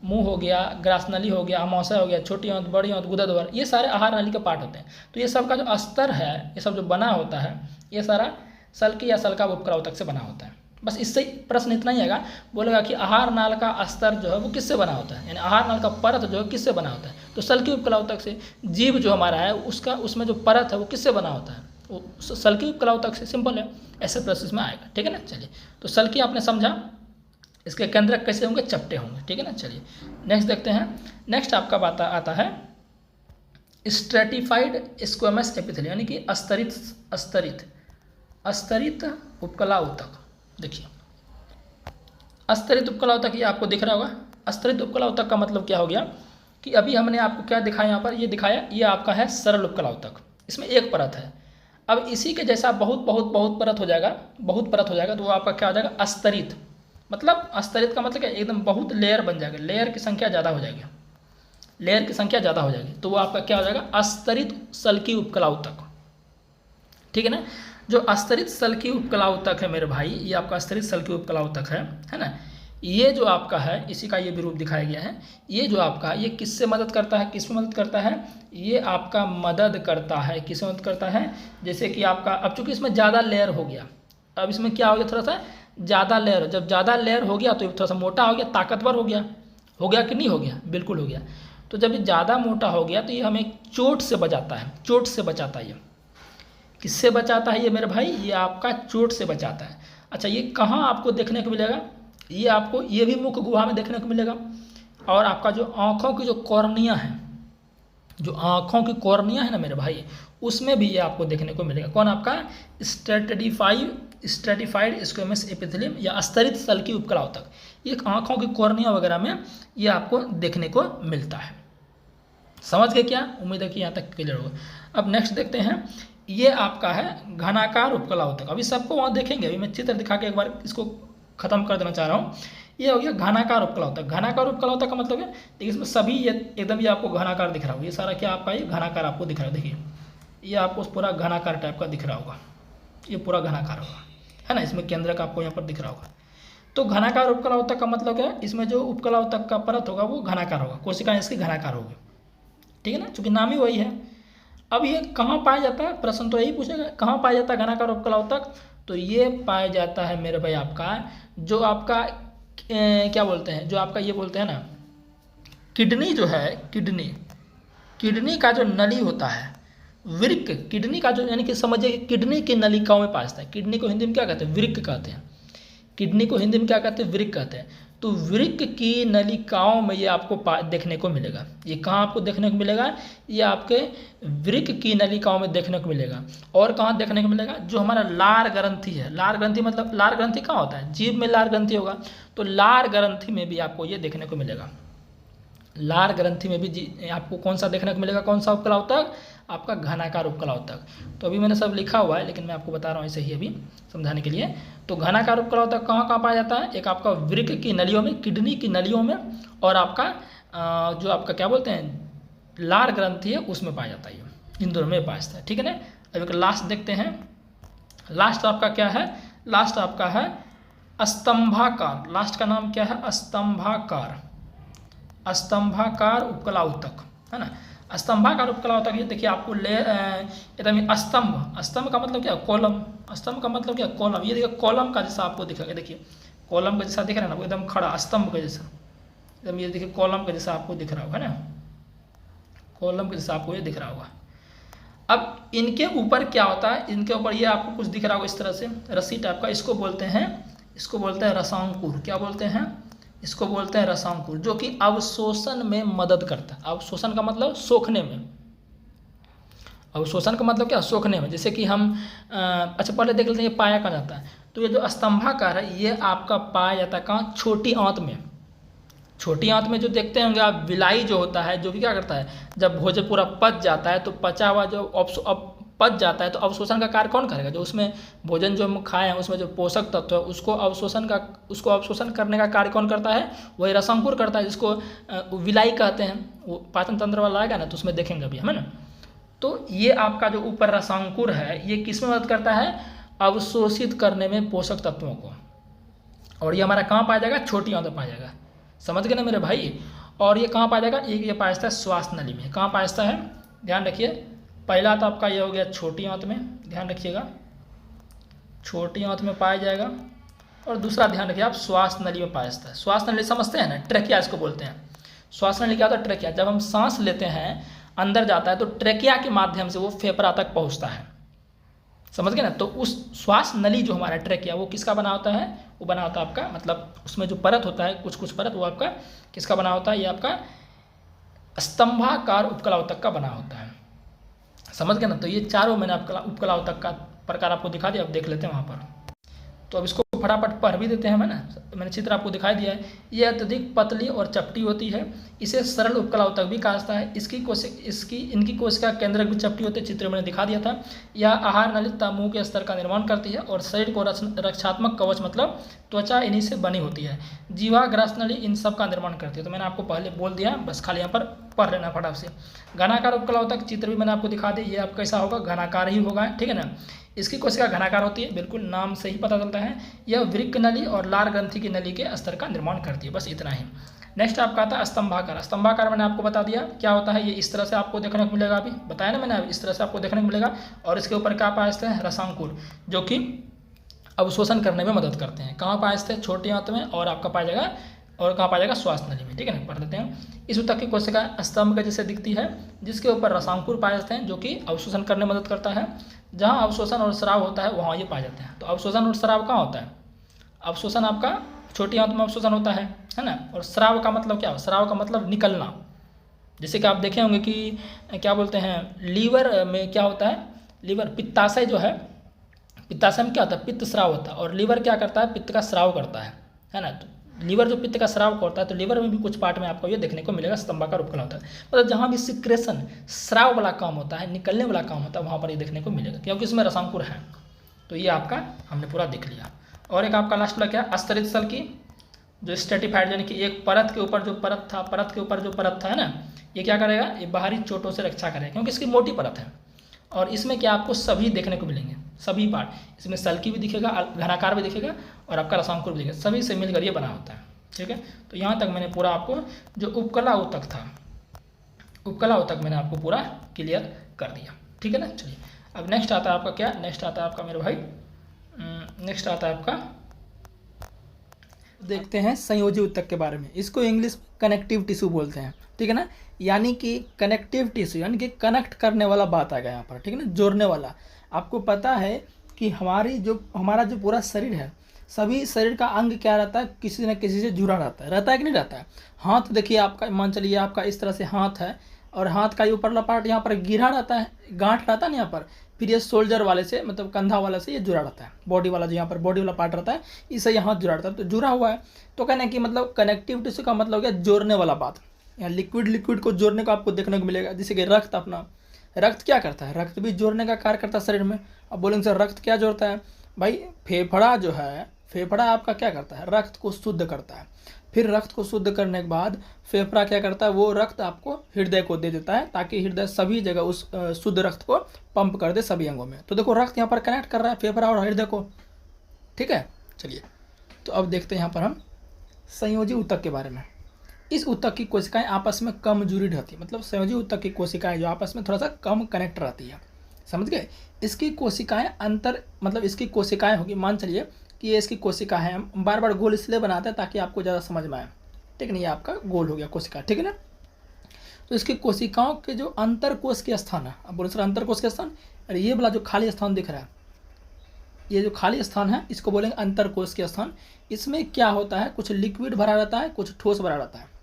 मुंह हो गया, ग्रासनली हो गया, अमाशय हो गया, छोटी आंत, बड़ी आंत, गुदद्वार, ये सारे आहार नाली के पार्ट होते हैं। तो ये सब का जो अस्तर है, ये सब जो बना होता है, ये सारा सल्की या सल्काभ उपकला ऊतक से बना होता है। बस इससे प्रश्न इतना ही आएगा, बोलेगा कि आहार नाल का अस्तर जो है वो किससे बना होता है, यानी आहार नाल का परत जो है किससे बना होता है? तो सल्की उपकला ऊतक से। जीभ जो हमारा है उसका, उसमें जो परत है वो किससे बना होता है? वो सल्की उपकला ऊतक से। सिंपल है, ऐसे प्रोसेस में आएगा, ठीक है ना। चलिए, तो सल्की आपने समझा, इसके केंद्रक कैसे होंगे? चपटे होंगे, ठीक है ना। चलिए नेक्स्ट देखते हैं। नेक्स्ट आपका बात आता है स्ट्रेटिफाइड स्क्वेमस एपिथेलियम, यानी कि अस्तरित उपकला ऊतक। देखिए अस्तरित उपकला ऊतक, ये आपको दिख रहा होगा। अस्तरित उपकला ऊतक का मतलब क्या हो गया कि अभी हमने आपको क्या दिखाया यहाँ पर? ये दिखाया, ये आपका है सरल उपकला ऊतक, इसमें एक परत है। अब इसी के जैसा बहुत परत हो जाएगा, बहुत परत हो जाएगा, तो वो आपका क्या हो जाएगा? अस्तरित। मतलब स्तरित का मतलब क्या, एकदम बहुत लेयर बन जाएगा, लेयर की संख्या ज़्यादा हो जाएगी, लेयर की संख्या ज़्यादा हो जाएगी, तो वो आपका क्या हो जाएगा, अस्तरित सल्की उपकला ऊतक। ठीक है ना। जो अस्तरित सल्की उपकला ऊतक है मेरे भाई, ये आपका अस्तरित सल्की उपकला ऊतक है ना। ये जो आपका है, इसी का ये भी रूप दिखाया गया है। ये जो आपका, ये किससे मदद करता है, किस में मदद करता है, ये आपका मदद करता है, किस में मदद करता है, जैसे कि आपका, अब चूंकि इसमें ज़्यादा लेयर हो गया, अब इसमें क्या हो गया, थोड़ा सा ज़्यादा लेयर, जब ज़्यादा लेयर हो गया तो थोड़ा सा मोटा हो गया, ताकतवर हो गया कि नहीं हो गया, बिल्कुल हो गया। तो जब ये ज़्यादा मोटा हो गया तो ये हमें चोट से बचाता है, चोट से बचाता है। ये किससे बचाता है ये मेरे भाई, ये आपका चोट से बचाता है। अच्छा, ये कहाँ आपको देखने को मिलेगा, ये आपको ये भी मुख गुहा में देखने को मिलेगा, और आपका जो आँखों की जो कॉर्निया है, जो आँखों की कॉर्निया है ना मेरे भाई, उसमें भी ये आपको देखने को मिलेगा। कौन, आपका स्ट्रेटिफाइड स्क्वेमस एपिथेलियम या अस्तरित सल्की उपकला ऊतक, ये आँखों की कॉर्निया वगैरह में ये आपको देखने को मिलता है। समझ गए क्या, उम्मीद है कि यहाँ तक क्लियर होगा। अब नेक्स्ट देखते हैं, ये आपका है घनाकार उपकला ऊतक। अभी सबको वहाँ देखेंगे, अभी मैं चित्र दिखा के एक बार इसको खत्म कर देना चाह रहा हूँ। ये हो गया घनाकार उपकला ऊतक। घनाकार उपकला ऊतक का मतलब है, देखिए इसमें सभी ये एकदम ये आपको घनाकार दिख रहा होगा, ये सारा क्या आपका ये घनाकार आपको दिख रहा है। देखिए ये आपको पूरा घनाकार टाइप का दिख रहा होगा, ये पूरा घनाकार होगा, है ना। इसमें केंद्रक आपको यहाँ पर दिख रहा होगा। तो घनाकार उपकला ऊतक का मतलब क्या है, इसमें जो उपकला ऊतक का परत होगा वो घनाकार होगा, कोशिकाएं इसकी घनाकार होगी। ठीक है ना, चूँकि नाम ही वही है। अब ये कहाँ पाया जाता है, प्रश्न तो यही पूछेगा, कहाँ पाया जाता है घनाकार उपकला ऊतक, तो ये पाया जाता है मेरे भाई आपका, जो आपका क्या बोलते हैं, जो आपका ये बोलते हैं ना, किडनी जो है, किडनी का जो नली होता है, वृक्क, किडनी का जो, यानी कि समझिए किडनी की नलिकाओं में पाया जाता है। किडनी को हिंदी में क्या कहते हैं, वृक्क कहते हैं। किडनी को हिंदी में क्या कहते हैं, वृक्क कहते हैं। तो वृक्क की नलिकाओं में ये आपको देखने को मिलेगा। ये कहाँ आपको देखने को मिलेगा, ये आपके वृक्क की नलिकाओं में देखने को मिलेगा। और कहाँ देखने को मिलेगा, जो हमारा लार ग्रंथि है, लार ग्रंथि मतलब, लार ग्रंथि कहाँ होता है, जीभ में लार ग्रंथि होगा, तो लार ग्रंथि में भी आपको ये देखने को मिलेगा। लार ग्रंथि में भी आपको कौन सा देखने को मिलेगा, कौन सा उपकला ऊतक, आपका घनाकार उपकला ऊतक। तो अभी मैंने सब लिखा हुआ है, लेकिन मैं आपको बता रहा हूँ ऐसे ही अभी समझाने के लिए। तो घनाकार उपकला ऊतक कहाँ कहाँ पाया जाता है, एक आपका वृक्क की नलियों में, किडनी की नलियों में, और आपका जो आपका क्या बोलते हैं, लार ग्रंथि है, उसमें पाया जाता है। इन दोनों में पाया जाता है। ठीक है ना। अब एक लास्ट देखते हैं। लास्ट आपका क्या है, लास्ट आपका है स्तंभाकार। लास्ट का नाम क्या है, स्तंभाकार, स्तंभाकार उपकला ऊतक, है ना। स्तंभाकार उपकला ऊतक, ये देखिए आपको एकदम स्तंभ, स्तंभ का मतलब क्या, कॉलम, स्तंभ का मतलब क्या, कॉलम। ये देखिए कॉलम का जैसा आपको दिखेगा, देखिए कॉलम का जैसा दिख रहा है ना, एकदम खड़ा, स्तंभ का जैसा एकदम, ये देखिए कॉलम का जैसा आपको दिख रहा होगा ना, कॉलम के जैसा आपको ये दिख रहा होगा। अब इनके ऊपर क्या होता है, इनके ऊपर ये आपको कुछ दिख रहा होगा इस तरह से, रस्सी टाइप का, इसको बोलते हैं रसांकुर। क्या बोलते हैं, इसको बोलते हैं रसांकुर, जो कि अवशोषण में मदद करता है। अवशोषण का मतलब सोखने में, अवशोषण का मतलब क्या, सोखने में। जैसे कि हम अच्छा पहले देख लेते हैं ये पाया कहाँ जाता है। तो ये जो स्तंभाकार है, ये आपका पाया जाता है कहाँ, छोटी आंत में। छोटी आंत में जो देखते होंगे आप, विलाई जो होता है, जो कि क्या करता है, जब भोजन पूरा पच जाता है, तो पचा हुआ जो अब पच जाता है, तो अवशोषण का कार्य कौन करेगा, जो उसमें भोजन जो हम खाए हैं उसमें जो पोषक तत्व है, उसको अवशोषण करने का कार्य कौन करता है, वही रसांकुर करता है, जिसको विलाई कहते हैं। वो पाचन तंत्र वाला आएगा ना, तो उसमें देखेंगे अभी हम, है ना। तो ये आपका जो ऊपर रसांकुर है, ये किस में मदद करता है, अवशोषित करने में पोषक तत्वों को। और ये हमारा कहाँ पाया जाएगा, छोटी आंत में पाया जाएगा। समझ गए ना मेरे भाई। और ये कहाँ पाया जाएगा, ये पाया जाता है श्वास नली में। कहाँ पाया जाता है, ध्यान रखिए। पहला तो आपका ये हो गया छोटी आंत में, ध्यान रखिएगा, छोटी आंत में पाया जाएगा। और दूसरा ध्यान रखिए आप, श्वास नली में पाया जाता है। श्वास नली समझते हैं ना, ट्रेकिया इसको बोलते हैं। श्वास नली क्या होता है, ट्रेकिया। जब हम सांस लेते हैं अंदर जाता है, तो ट्रेकिया के माध्यम से वो फेफड़ा तक पहुँचता है। समझ गए ना। तो उस श्वास नली जो हमारा ट्रेकिया, वो किसका बना होता है, वो बना होता है आपका, मतलब उसमें जो परत होता है, कुछ परत, वो आपका किसका बना होता है, ये आपका स्तंभाकार उपकला ऊतक का बना होता है। समझ गए ना। तो ये चारों मैंने आपका उपकला ऊतक का प्रकार आपको दिखा दिया। अब देख लेते हैं वहाँ पर। तो अब इसको फटाफट पढ़ भी देते हैं। मैंने चित्र आपको दिखाई दिया है। ये अत्यधिक पतली और चपटी होती है, इसे सरल उपकला ऊतक भी कहा जाता है। इनकी कोशिका केंद्रक भी चपटी होती है, चित्र मैंने दिखा दिया था। यह आहार नली तथा मुंह के स्तर का निर्माण करती है और शरीर को रक्षात्मक कवच मतलब त्वचा इन्हीं से बनी होती है। जीवा ग्रास नली इन सब का निर्माण करती है। तो मैंने आपको पहले बोल दिया, बस खाली यहाँ पर पढ़ लेना फटाफट से। घनाकार उपकला ऊतक चित्र भी मैंने आपको दिखा दिया। ये आप कैसा होगा, घनाकार ही होगा, ठीक है ना। इसकी कोशिका घनाकार होती है, बिल्कुल नाम से ही पता चलता है। यह वृक्क नली और लार ग्रंथि की नली के स्तर का निर्माण करती है। बस इतना ही। नेक्स्ट आपका आता है स्तंभाकार। स्तंभाकार मैंने आपको बता दिया क्या होता है। ये इस तरह से आपको देखने को मिलेगा, अभी बताया ना मैंने, इस तरह से आपको देखने को मिलेगा। और इसके ऊपर क्या पाए हैं, रसांकुर, जो कि अवशोषण करने में मदद करते हैं। कहाँ पाए थे, छोटी आंत में, और आपका पाया जाएगा, और कहाँ पाया जाएगा, स्वास्थ्य नली में, ठीक है ना। पढ़ देते हैं। इस ऊतक की कोशिका स्तंभ के जैसे दिखती है, जिसके ऊपर रसांकुर पाए जाते हैं, जो कि अवशोषण करने में मदद करता है। जहाँ अवशोषण और स्राव होता है वहाँ ये पाए जाते हैं। तो अवशोषण और स्राव कहाँ होता है, अवशोषण आपका छोटी आंत में अवशोषण होता है ना। और स्राव का मतलब क्या, स्राव का मतलब निकलना। जैसे कि आप देखे होंगे कि क्या बोलते हैं, लीवर में क्या होता है, लीवर पित्ताशय जो है, पित्ताशय में क्या होता है, पित्त स्राव होता है। और लीवर क्या करता है, पित्त का स्राव करता है ना। तो लीवर जो पित्त का स्राव करता है, तो लीवर में भी कुछ पार्ट में आपको ये देखने को मिलेगा स्तंभाकार उपकला होता है। मतलब जहाँ भी सिक्रेशन, स्राव वाला काम होता है, निकलने वाला काम होता है, वहाँ पर ये देखने को मिलेगा, क्योंकि इसमें रसांकुर है। तो ये आपका हमने पूरा देख लिया। और एक आपका लास्ट वाला क्या, अस्तरित सेल की जो स्ट्रेटिफाइड, यानी कि एक परत के ऊपर जो परत था, परत के ऊपर जो परत था, है ना, ये क्या करेगा, ये बाहरी चोटों से रक्षा करेगा, क्योंकि इसकी मोटी परत है। और इसमें क्या आपको सभी देखने को मिलेंगे, सभी पार्ट। इसमें सल्की भी दिखेगा, घनाकार भी दिखेगा, और आपका रसांकुर भी दिखेगा, सभी से मिलकर ये बना होता है, ठीक है। तो यहाँ तक मैंने पूरा आपको जो उपकला ऊतक था, उपकला ऊतक मैंने आपको पूरा क्लियर कर दिया, ठीक है ना। चलिए अब नेक्स्ट आता है आपका क्या, नेक्स्ट आता है आपका मेरे भाई, नेक्स्ट आता है आपका, देखते हैं संयोजी ऊतक के बारे में। इसको इंग्लिश कनेक्टिव टिश्यू बोलते हैं, ठीक है ना। यानी कि कनेक्टिव टिश्यू यानी कि कनेक्ट करने वाला बात आ गया यहाँ पर, ठीक है ना, जोड़ने वाला। आपको पता है कि हमारा जो पूरा शरीर है, सभी शरीर का अंग क्या रहता है, किसी न किसी से जुड़ा रहता है कि नहीं रहता है। हाथ देखिए आपका, मान चलिए आपका इस तरह से हाथ है, और हाथ का ऊपरला पार्ट यहाँ पर गिरा रहता है, गांठ रहता है ना यहाँ पर। फिर ये शोल्डर वाले से, मतलब कंधा वाले से ये जुड़ा रहता है, बॉडी वाला जो यहाँ पर बॉडी वाला पार्ट रहता है, इससे यहाँ जुड़ा रहता है, तो जुड़ा हुआ है। तो कहना है कि मतलब कनेक्टिव टिश्यू का मतलब हो गया जोड़ने वाला बात। यहाँ लिक्विड को जोड़ने को आपको देखने को मिलेगा। जैसे कि रक्त, अपना रक्त क्या करता है, रक्त भी जोड़ने का कार्य करता है शरीर में। अब बोलेंगे सर रक्त क्या जोड़ता है, भाई फेफड़ा जो है, फेफड़ा आपका क्या करता है, रक्त को शुद्ध करता है। फिर रक्त को शुद्ध करने के बाद फेफड़ा क्या करता है, वो रक्त आपको हृदय को दे देता है, ताकि हृदय सभी जगह उस शुद्ध रक्त को पंप कर दे सभी अंगों में। तो देखो रक्त यहाँ पर कनेक्ट कर रहा है फेफड़ा और हृदय को, ठीक है। चलिए तो अब देखते हैं यहाँ पर हम संयोजी ऊतक के बारे में। इस ऊतक की कोशिकाएं आपस में कम जुड़ी रहती है, मतलब संयोजी ऊतक की कोशिकाएं जो आपस में थोड़ा सा कम कनेक्ट रहती है, समझ गए। इसकी कोशिकाएं मतलब इसकी कोशिकाएं होगी, मान चलिए कि ये इसकी कोशिका है। हम बार बार गोल इसलिए बनाते हैं ताकि आपको ज़्यादा समझ में आए, ठीक है ना। ये आपका गोल हो गया कोशिका, ठीक है ना। तो इसकी कोशिकाओं के जो अंतर कोश के स्थान है, अब बोले सर अंतर कोश के स्थान, अरे ये वाला जो खाली स्थान दिख रहा है, ये जो खाली स्थान है, इसको बोलेंगे अंतर कोश के स्थान। इसमें क्या होता है, कुछ लिक्विड भरा रहता है, कुछ ठोस भरा रहता है।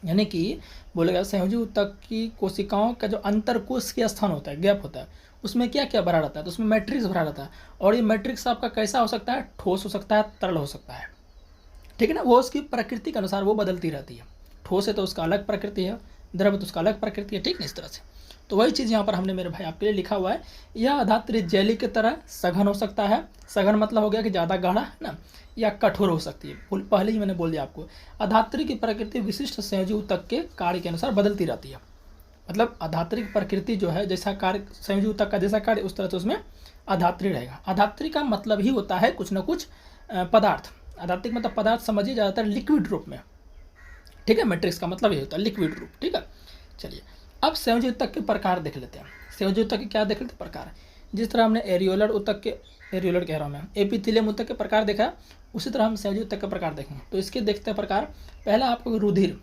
यानी कि बोलेगा संयोजी ऊतक की कोशिकाओं का जो अंतर कोश के स्थान होता है, गैप होता है, उसमें क्या क्या भरा रहता है, तो उसमें मैट्रिक्स भरा रहता है। और ये मैट्रिक्स आपका कैसा हो सकता है, ठोस हो सकता है, तरल हो सकता है, ठीक है ना। वो उसकी प्रकृति के अनुसार वो बदलती रहती है। ठोस है तो उसका अलग प्रकृति है, द्रव तो उसका अलग प्रकृति है, ठीक है, इस तरह से। तो वही चीज़ यहाँ पर हमने मेरे भाई आपके लिए लिखा हुआ है। यह अधात्रित जेली की तरह सघन हो सकता है। सघन मतलब हो गया कि ज़्यादा गाढ़ा है ना, या कठोर हो सकती है। पहले ही मैंने बोल दिया आपको, अधात्री की प्रकृति विशिष्ट संयोजी ऊतक के कार्य के अनुसार बदलती रहती है। मतलब अधात्रिक प्रकृति जो है, जैसा कार्य संयोजी ऊतक का जैसा कार्य, उस तरह से उसमें अधात्री रहेगा। अधात्री का मतलब ही होता है कुछ न कुछ पदार्थ। अधात्रिक मतलब पदार्थ समझिए, ज़्यादातर लिक्विड रूप में, ठीक है। मैट्रिक्स का मतलब ये होता है लिक्विड रूप, ठीक है। चलिए अब संयोजी ऊतक के प्रकार देख लेते हैं। संयोजी ऊतक के क्या देख लेते हैं प्रकार। जिस तरह हमने एरियोलर ऊतक के, एरियोलर कह रहा हूँ मैं, एपिथेलियम ऊतक के प्रकार देखा, उसी तरह हम संयोजी ऊतक के प्रकार देखेंगे। तो इसके देखते हैं प्रकार। पहला आपको रुधिर,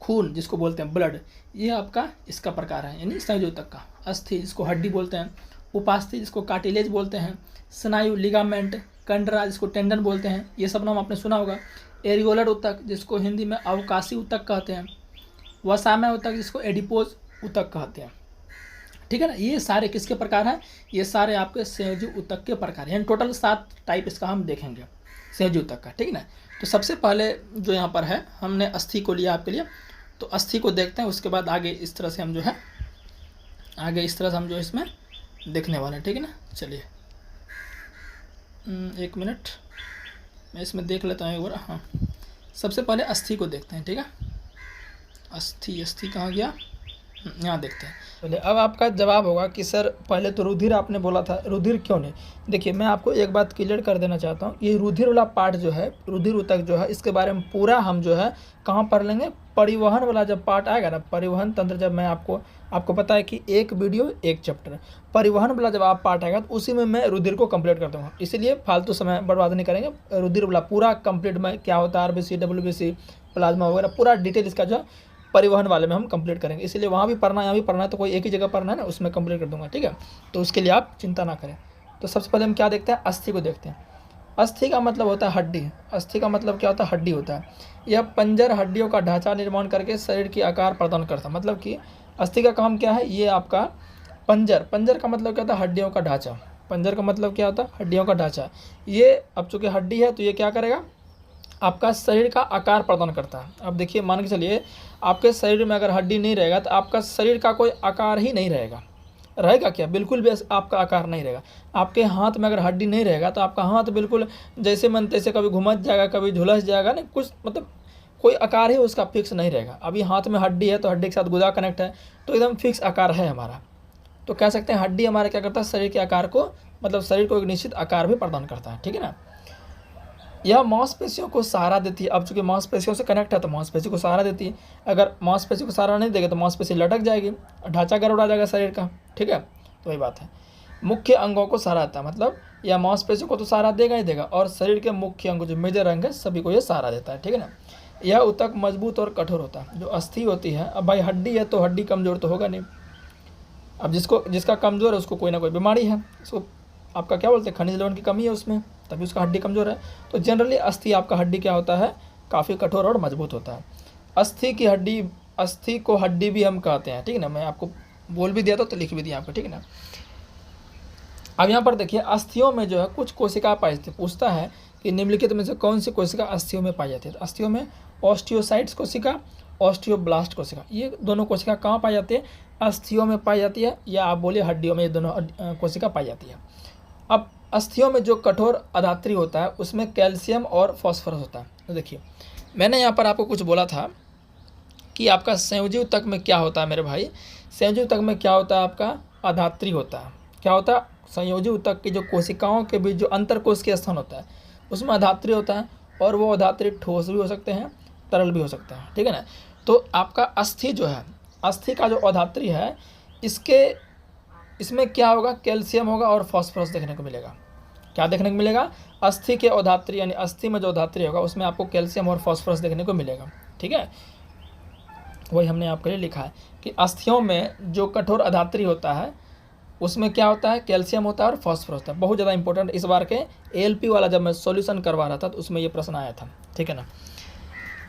खून जिसको बोलते हैं ब्लड, ये आपका इसका प्रकार है, यानी संयोजी ऊतक का। अस्थि जिसको हड्डी बोलते हैं, उपास्थि जिसको कार्टिलेज बोलते हैं, स्नायु लिगामेंट, कंडरा जिसको टेंडन बोलते हैं, ये सब नाम आपने सुना होगा। एरियोलर ऊतक जिसको हिंदी में अवकाशी ऊतक कहते हैं, वसामय ऊतक जिसको एडिपोज ऊतक कहते हैं, ठीक है ना। ये सारे किसके प्रकार हैं, ये सारे आपके संयोजी ऊतक के प्रकार हैं। टोटल 7 टाइप इसका हम देखेंगे संयोजी ऊतक का, ठीक है ना। तो सबसे पहले जो यहाँ पर है हमने अस्थि को लिया आपके लिए, तो अस्थि को देखते हैं, उसके बाद आगे इस तरह से हम जो है इसमें देखने वाले हैं, ठीक है ना। चलिए 1 मिनट मैं इसमें देख लेता हूँ एक बार। हाँ, सबसे पहले अस्थि को देखते हैं, ठीक है। अस्थि कहाँ गया, यहाँ देखते हैं पहले। अब आपका जवाब होगा कि सर पहले तो रुधिर आपने बोला था, रुधिर क्यों नहीं। देखिए मैं आपको एक बात क्लियर कर देना चाहता हूँ, ये रुधिर वाला पार्ट जो है, रुधिर ऊतक जो है, इसके बारे में पूरा हम जो है कहाँ पढ़ लेंगे, परिवहन वाला जब पार्ट आएगा ना, परिवहन तंत्र, जब मैं आपको पता है कि एक वीडियो एक चैप्टर, परिवहन वाला जब आप पार्ट आएगा तो उसी में मैं रुधिर को कंप्लीट कर दूँगा, इसलिए फालतू समय बर्बाद नहीं करेंगे। रुधिर वाला पूरा कंप्लीट में क्या होता है, RBC WBC प्लाज्मा वगैरह पूरा डिटेल इसका जो परिवहन वाले में हम कंप्लीट करेंगे, इसलिए वहाँ भी पढ़ना यहाँ भी पढ़ना है, तो कोई एक ही जगह पढ़ना है ना, उसमें कंप्लीट कर दूंगा, ठीक है। तो उसके लिए आप चिंता ना करें। तो सबसे पहले हम क्या देखते हैं, अस्थि को देखते हैं। अस्थि का मतलब होता है हड्डी। अस्थि का मतलब क्या होता है, हड्डी होता है। यह पंजर हड्डियों का ढांचा निर्माण करके शरीर की आकार प्रदान करता है। मतलब कि अस्थि का काम क्या है, ये आपका पंजर का मतलब क्या होता है, हड्डियों का ढांचा। पंजर का मतलब क्या होता है, हड्डियों का ढांचा। ये अब चूँकि हड्डी है तो ये क्या करेगा, आपका शरीर का आकार प्रदान करता है। अब देखिए मान के चलिए आपके शरीर में अगर हड्डी नहीं रहेगा तो आपका शरीर का कोई आकार ही नहीं रहेगा क्या, बिल्कुल भी आपका आकार नहीं रहेगा। आपके हाथ में अगर हड्डी नहीं रहेगा तो आपका हाथ बिल्कुल जैसे मन तैसे कभी घुमस जाएगा, कभी झुलस जाएगा, ना कुछ मतलब कोई आकार ही उसका फिक्स नहीं रहेगा। अभी हाथ में हड्डी है तो हड्डी के साथ गुदा कनेक्ट है तो एकदम फिक्स आकार है हमारा। तो कह सकते हैं हड्डी हमारा क्या करता है, शरीर के आकार को, मतलब शरीर को एक निश्चित आकार भी प्रदान करता है, ठीक है ना। यह मांसपेशियों को सहारा देती है। अब चूंकि मांसपेशियों से कनेक्ट है तो मांसपेशी को सहारा देती है। अगर मांसपेशी को सहारा नहीं देगा तो मांसपेशी लटक जाएगी, ढांचा गड़बड़ा जाएगा शरीर का, ठीक है। तो वही बात है। मुख्य अंगों को सहारा देता है, मतलब यह मांसपेशियों को तो सहारा देगा ही देगा, और शरीर के मुख्य अंग जो मेजर अंग है सभी को यह सहारा देता है, ठीक है ना। यह ऊतक मजबूत और कठोर होता है। जो अस्थि होती है, अब भाई हड्डी है तो हड्डी कमजोर तो होगा नहीं। अब जिसका कमजोर है उसको कोई ना कोई बीमारी है, उसको आपका क्या बोलते हैं, खनिज लवण की कमी है उसमें, तभी उसका हड्डी कमज़ोर है। तो जनरली अस्थि आपका हड्डी क्या होता है, काफ़ी कठोर और मजबूत होता है। अस्थि को हड्डी भी हम कहते हैं, ठीक है ना। मैं आपको बोल भी दिया था तो लिख भी दिया आपको, ठीक है ना। अब यहाँ पर देखिए अस्थियों में जो है कुछ कोशिका पाई जाती है। पूछता है कि निम्नलिखित में से कौन सी कोशिका अस्थियों में पाई जाती है। तो अस्थियों में ऑस्टियोसाइट्स कोशिका, ऑस्टियोब्लास्ट कोशिका, ये दोनों कोशिका कहाँ पाई जाती है, अस्थियों में पाई जाती है, या आप बोलिए हड्डियों में, ये दोनों कोशिका पाई जाती है। अब अस्थियों में जो कठोर अधात्री होता है उसमें कैल्शियम और फॉस्फोरस होता है। तो देखिए मैंने यहाँ पर आपको कुछ बोला था कि आपका संयोजी ऊतक में क्या होता है मेरे भाई, संयोजी ऊतक में क्या होता है, आपका अधात्री होता है। क्या होता है, संयोजी ऊतक की जो कोशिकाओं के बीच जो अंतरकोशिकीय स्थान होता है उसमें अधात्री होता है, और वो अधात्री ठोस भी हो सकते हैं, तरल भी हो सकते हैं, ठीक है ना। तो आपका अस्थि जो है, अस्थि का जो अधात्री है, इसमें क्या होगा, कैल्शियम होगा और फॉस्फोरस देखने को मिलेगा। क्या देखने को मिलेगा, अस्थि के अधात्री यानी अस्थि में जो अधात्री होगा उसमें आपको कैल्शियम और फॉस्फोरस देखने को मिलेगा, ठीक है। वही हमने आपके लिए लिखा है कि अस्थियों में जो कठोर अधात्री होता है उसमें क्या होता है, कैल्शियम होता है और फॉस्फोरस होता है। बहुत ज़्यादा इंपॉर्टेंट, इस बार के ALP वाला जब मैं सॉल्यूशन करवा रहा था तो उसमें ये प्रश्न आया था, ठीक है ना।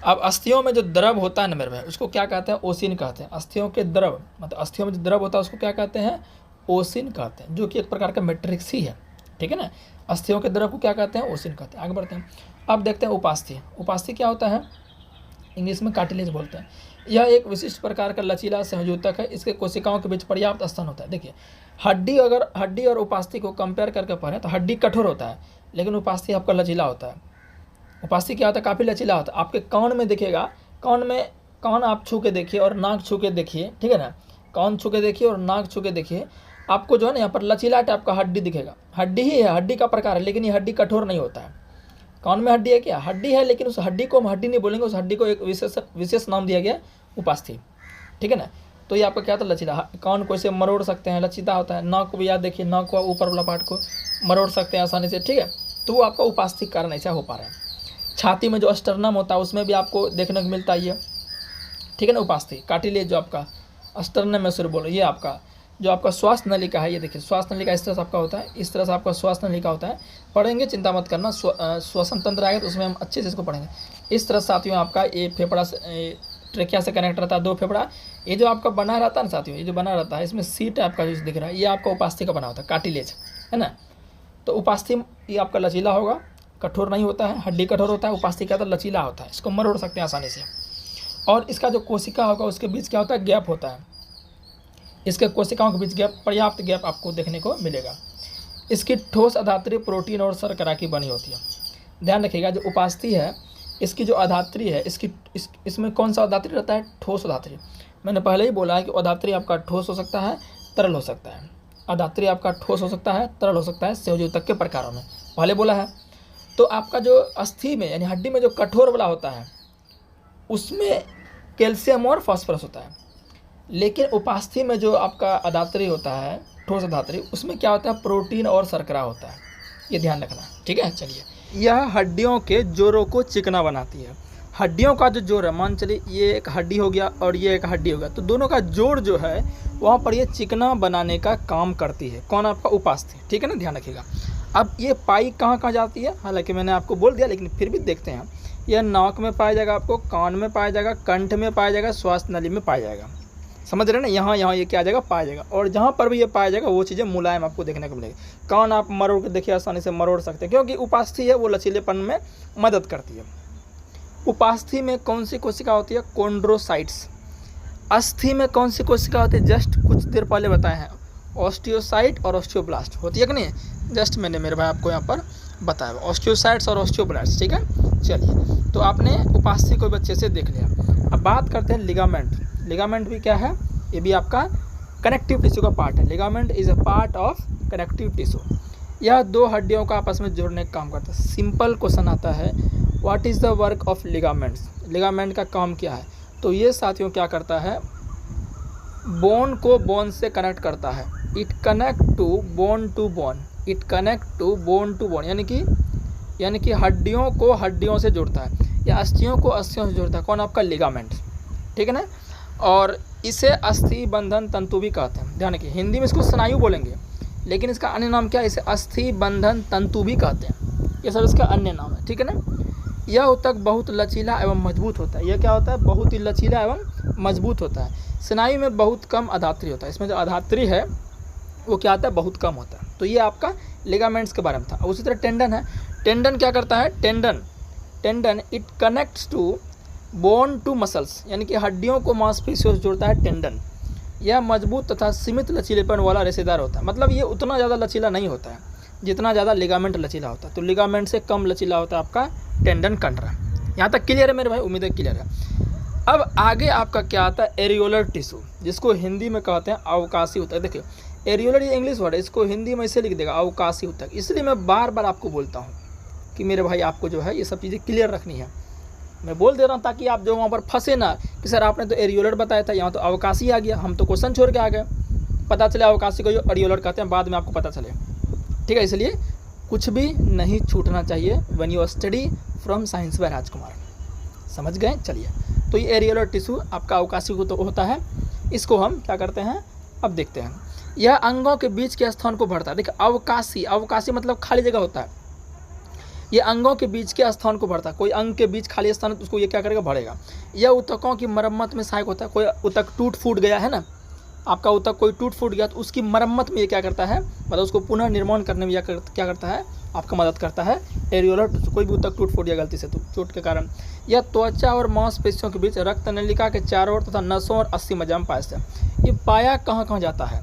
अब अस्थियों में जो द्रव होता है ना मेरे भाई, उसको क्या कहते हैं, ओसिन कहते हैं। अस्थियों के द्रव, मतलब अस्थियों में जो द्रव होता है उसको क्या कहते हैं, ओसिन कहते हैं, जो कि एक प्रकार का मैट्रिक्स ही है, ठीक है ना। अस्थियों के द्रव को क्या कहते हैं, ओसिन कहते हैं। आगे बढ़ते हैं, अब देखते हैं उपास्थि। उपास्थि क्या होता है, इंग्लिश में कार्टिलेज बोलते हैं। यह एक विशिष्ट प्रकार का लचीला संयोजी ऊतक है, इसके कोशिकाओं के बीच पर्याप्त स्थान होता है। देखिए अगर हड्डी और उपास्थि को कंपेयर करके पढ़ें तो हड्डी कठोर होता है लेकिन उपास्थि आपका लचीला होता है। उपास्थि क्या होता है, काफ़ी लचीला होता है। आपके कान में दिखेगा, कान आप छू के देखिए और नाक छू के देखिए, ठीक है ना। कान छू के देखिए और नाक छू के देखिए, आपको जो है ना यहाँ पर लचीला टाइप का हड्डी दिखेगा। हड्डी ही है, हड्डी का प्रकार है, लेकिन ये हड्डी कठोर नहीं होता है। कान में हड्डी है क्या, हड्डी है, लेकिन उस हड्डी को हम हड्डी नहीं बोलेंगे, उस हड्डी को एक विशेष नाम दिया गया, उपास्थि, ठीक है ना। तो ये आपका क्या होता है, लचीला। कान को ऐसे मरोड़ सकते हैं, लचीला होता है। नाक को भी याद देखिए, नाक को ऊपर वाला पार्ट को मरोड़ सकते हैं आसानी से, ठीक है। तो वो आपका उपास्थि कारण ऐसा हो पा रहा है। छाती में जो स्टर्नम होता है उसमें भी आपको देखने को मिलता है ये, ठीक है ना। उपास्थि कार्टिलेज जो आपका स्टर्नम में सिर्फ बोलो, ये आपका जो आपका श्वास नलिका है, ये देखिए श्वास नलिका इस तरह से आपका होता है, इस तरह से आपका श्वास नलिका होता है। पढ़ेंगे, चिंता मत करना, श्वसन तंत्र आएगा तो उसमें हम अच्छे से इसको पढ़ेंगे। इस तरह साथियों आपका ये फेफड़ा ट्रेकिया से कनेक्ट रहता है 2 फेफड़ा। ये जो आपका बना रहता है ना साथियों, ये जो बना रहता है इसमें सी टाइप का जो दिख रहा है ये आपका उपास्थि का बना होता है, कार्टिलेज है ना। तो उपास्थि ये आपका लचीला होगा, कठोर नहीं होता है, हड्डी कठोर होता है। उपास्थि क्या होता है, लचीला होता है, इसको मरोड़ सकते हैं आसानी से। और इसका जो कोशिका होगा उसके बीच क्या होता है, गैप होता है। इसके कोशिकाओं के बीच गैप, पर्याप्त गैप आपको देखने को मिलेगा। इसकी ठोस अधात्री प्रोटीन और शर्करा की बनी होती है। ध्यान रखिएगा जो उपास्थि है इसकी जो अधात्री है इसमें कौन सा अधात्री रहता है, ठोस अधात्री। मैंने पहले ही बोला है कि अधात्री आपका ठोस हो सकता है, तरल हो सकता है। अधात्री आपका ठोस हो सकता है, तरल हो सकता है, संयोजक के प्रकारों में पहले बोला है। तो आपका जो अस्थि में यानी हड्डी में जो कठोर वाला होता है उसमें कैल्शियम और फास्फोरस होता है, लेकिन उपास्थि में जो आपका अधात्री होता है, ठोस अधात्री, उसमें क्या होता है, प्रोटीन और शर्करा होता है। ये ध्यान रखना, ठीक है। चलिए, यह हड्डियों के जोड़ों को चिकना बनाती है। हड्डियों का जो जोड़ है, मान चलिए ये एक हड्डी हो गया और ये एक हड्डी हो गया, तो दोनों का जोड़ जो है वहाँ पर ये चिकना बनाने का काम करती है। कौन, आपका उपास्थि, ठीक है ना, ध्यान रखिएगा। अब ये पाई कहाँ कहाँ जाती है, हालांकि मैंने आपको बोल दिया लेकिन फिर भी देखते हैं। यह नाक में पाया जाएगा, आपको कान में पाया जाएगा, कंठ में पाया जाएगा, श्वास नली में पाया जाएगा। समझ रहे ना, यहाँ ये क्या आ जाएगा, पाया जाएगा। और जहाँ पर भी ये पाया जाएगा वो चीज़ें मुलायम आपको देखने को मिलेगी। कान आप मरोड़ के देखिए, आसानी से मरोड़ सकते हैं क्योंकि उपास्थि है वो लचीलेपन में मदद करती है। उपास्थि में कौन सी कोशिका होती है, कोंड्रोसाइट्स। अस्थि में कौन सी कोशिका होती है, जस्ट कुछ देर पहले बताए हैं, ऑस्टियोसाइट और ऑस्टियोब्लास्ट होती है कि नहीं, जस्ट मैंने मेरे भाई आपको यहाँ पर बताया, ऑस्टियोसाइट्स और ऑस्टियोब्लास्ट, ठीक है। चलिए, तो आपने उपास्थि को बच्चे से देख लिया। अब बात करते हैं लिगामेंट। लिगामेंट भी क्या है, ये भी आपका कनेक्टिव टिश्यू का पार्ट है। Ligament is a part of connective tissue. यह 2 हड्डियों का आपस में जोड़ने का काम करता है। सिंपल क्वेश्चन आता है, what is the work of ligaments. Ligament का काम क्या है, तो ये साथियों क्या करता है, बोन को बोन से कनेक्ट करता है। It connect to bone to bone, it connect to bone to bone, यानी कि हड्डियों को हड्डियों से जोड़ता है या अस्थियों को अस्थियों से जोड़ता है। कौन, आपका लिगामेंट, ठीक है ना। और इसे अस्थि बंधन तंतु भी कहते हैं। ध्यान रखिए, हिंदी में इसको स्नायु बोलेंगे लेकिन इसका अन्य नाम क्या है, इसे अस्थि बंधन तंतु भी कहते हैं। ये सब इसका अन्य नाम है, ठीक है ना। यह ऊतक बहुत लचीला एवं मजबूत होता है। यह क्या होता है, बहुत ही लचीला एवं मजबूत होता है। स्नायु में बहुत कम अधात्री होता है, इसमें जो अधात्री है वो क्या आता है, बहुत कम होता है। तो ये आपका लिगामेंट्स के बारे में था। उसी तरह टेंडन है। टेंडन क्या करता है, tendon it connects to bone to muscles, यानी कि हड्डियों को मांसपेशियों से जोड़ता है टेंडन। यह मजबूत तथा सीमित लचीलेपन वाला रेशेदार होता है, मतलब ये उतना ज़्यादा लचीला नहीं होता है जितना ज़्यादा लिगामेंट लचीला होता है। तो लिगामेंट से कम लचीला होता है आपका टेंडन कंडरा। यहाँ तक क्लियर है मेरे भाई, उम्मीद है क्लियर है। अब आगे आपका क्या आता है, एरियोलर टिश्यू, जिसको हिंदी में कहते हैं अवकाशी ऊतक। देखिए, एरियोलर ये इंग्लिश वर्ड है, इसको हिंदी में इसे लिख देगा अवकाशी ऊतक। इसलिए मैं बार बार आपको बोलता हूँ कि मेरे भाई आपको जो है ये सब चीज़ें क्लियर रखनी है। मैं बोल दे रहा हूँ ताकि आप जो वहाँ पर फंसे ना कि सर आपने तो एरियोलर बताया था, यहाँ तो अवकाशी आ गया, हम तो क्वेश्चन छोड़ के आ गए। पता चले अवकाशी को जो एरियोलर कहते हैं बाद में आपको पता चले, ठीक है। इसलिए कुछ भी नहीं छूटना चाहिए when you study from science by Rajkumar, समझ गए। चलिए, तो ये एरियोलर टिश्यू आपका अवकाशी को तो होता है, इसको हम क्या करते हैं अब देखते हैं। यह अंगों के बीच के स्थान को भरता है। देखिए, अवकाशी मतलब खाली जगह होता है। ये अंगों के बीच के स्थान को भरता है। कोई अंग के बीच खाली स्थान है तो उसको ये क्या करेगा, भरेगा। यह ऊतकों की मरम्मत में सहायक होता है। कोई ऊतक टूट फूट गया है ना, आपका ऊतक कोई टूट फूट गया तो उसकी मरम्मत में ये क्या करता है, मतलब उसको पुनः निर्माण करने में क्या करता है, आपका मदद करता है एरियोलर टिश्यू। कोई भी ऊतक टूट फूट गया गलती से तो चोट के कारण। यह त्वचा और मांसपेशियों के बीच रक्त नलिका के चारों ओर तथा नसों और अस्थि मज्जा में पाया जाता है। ये पाया कहाँ कहाँ जाता है,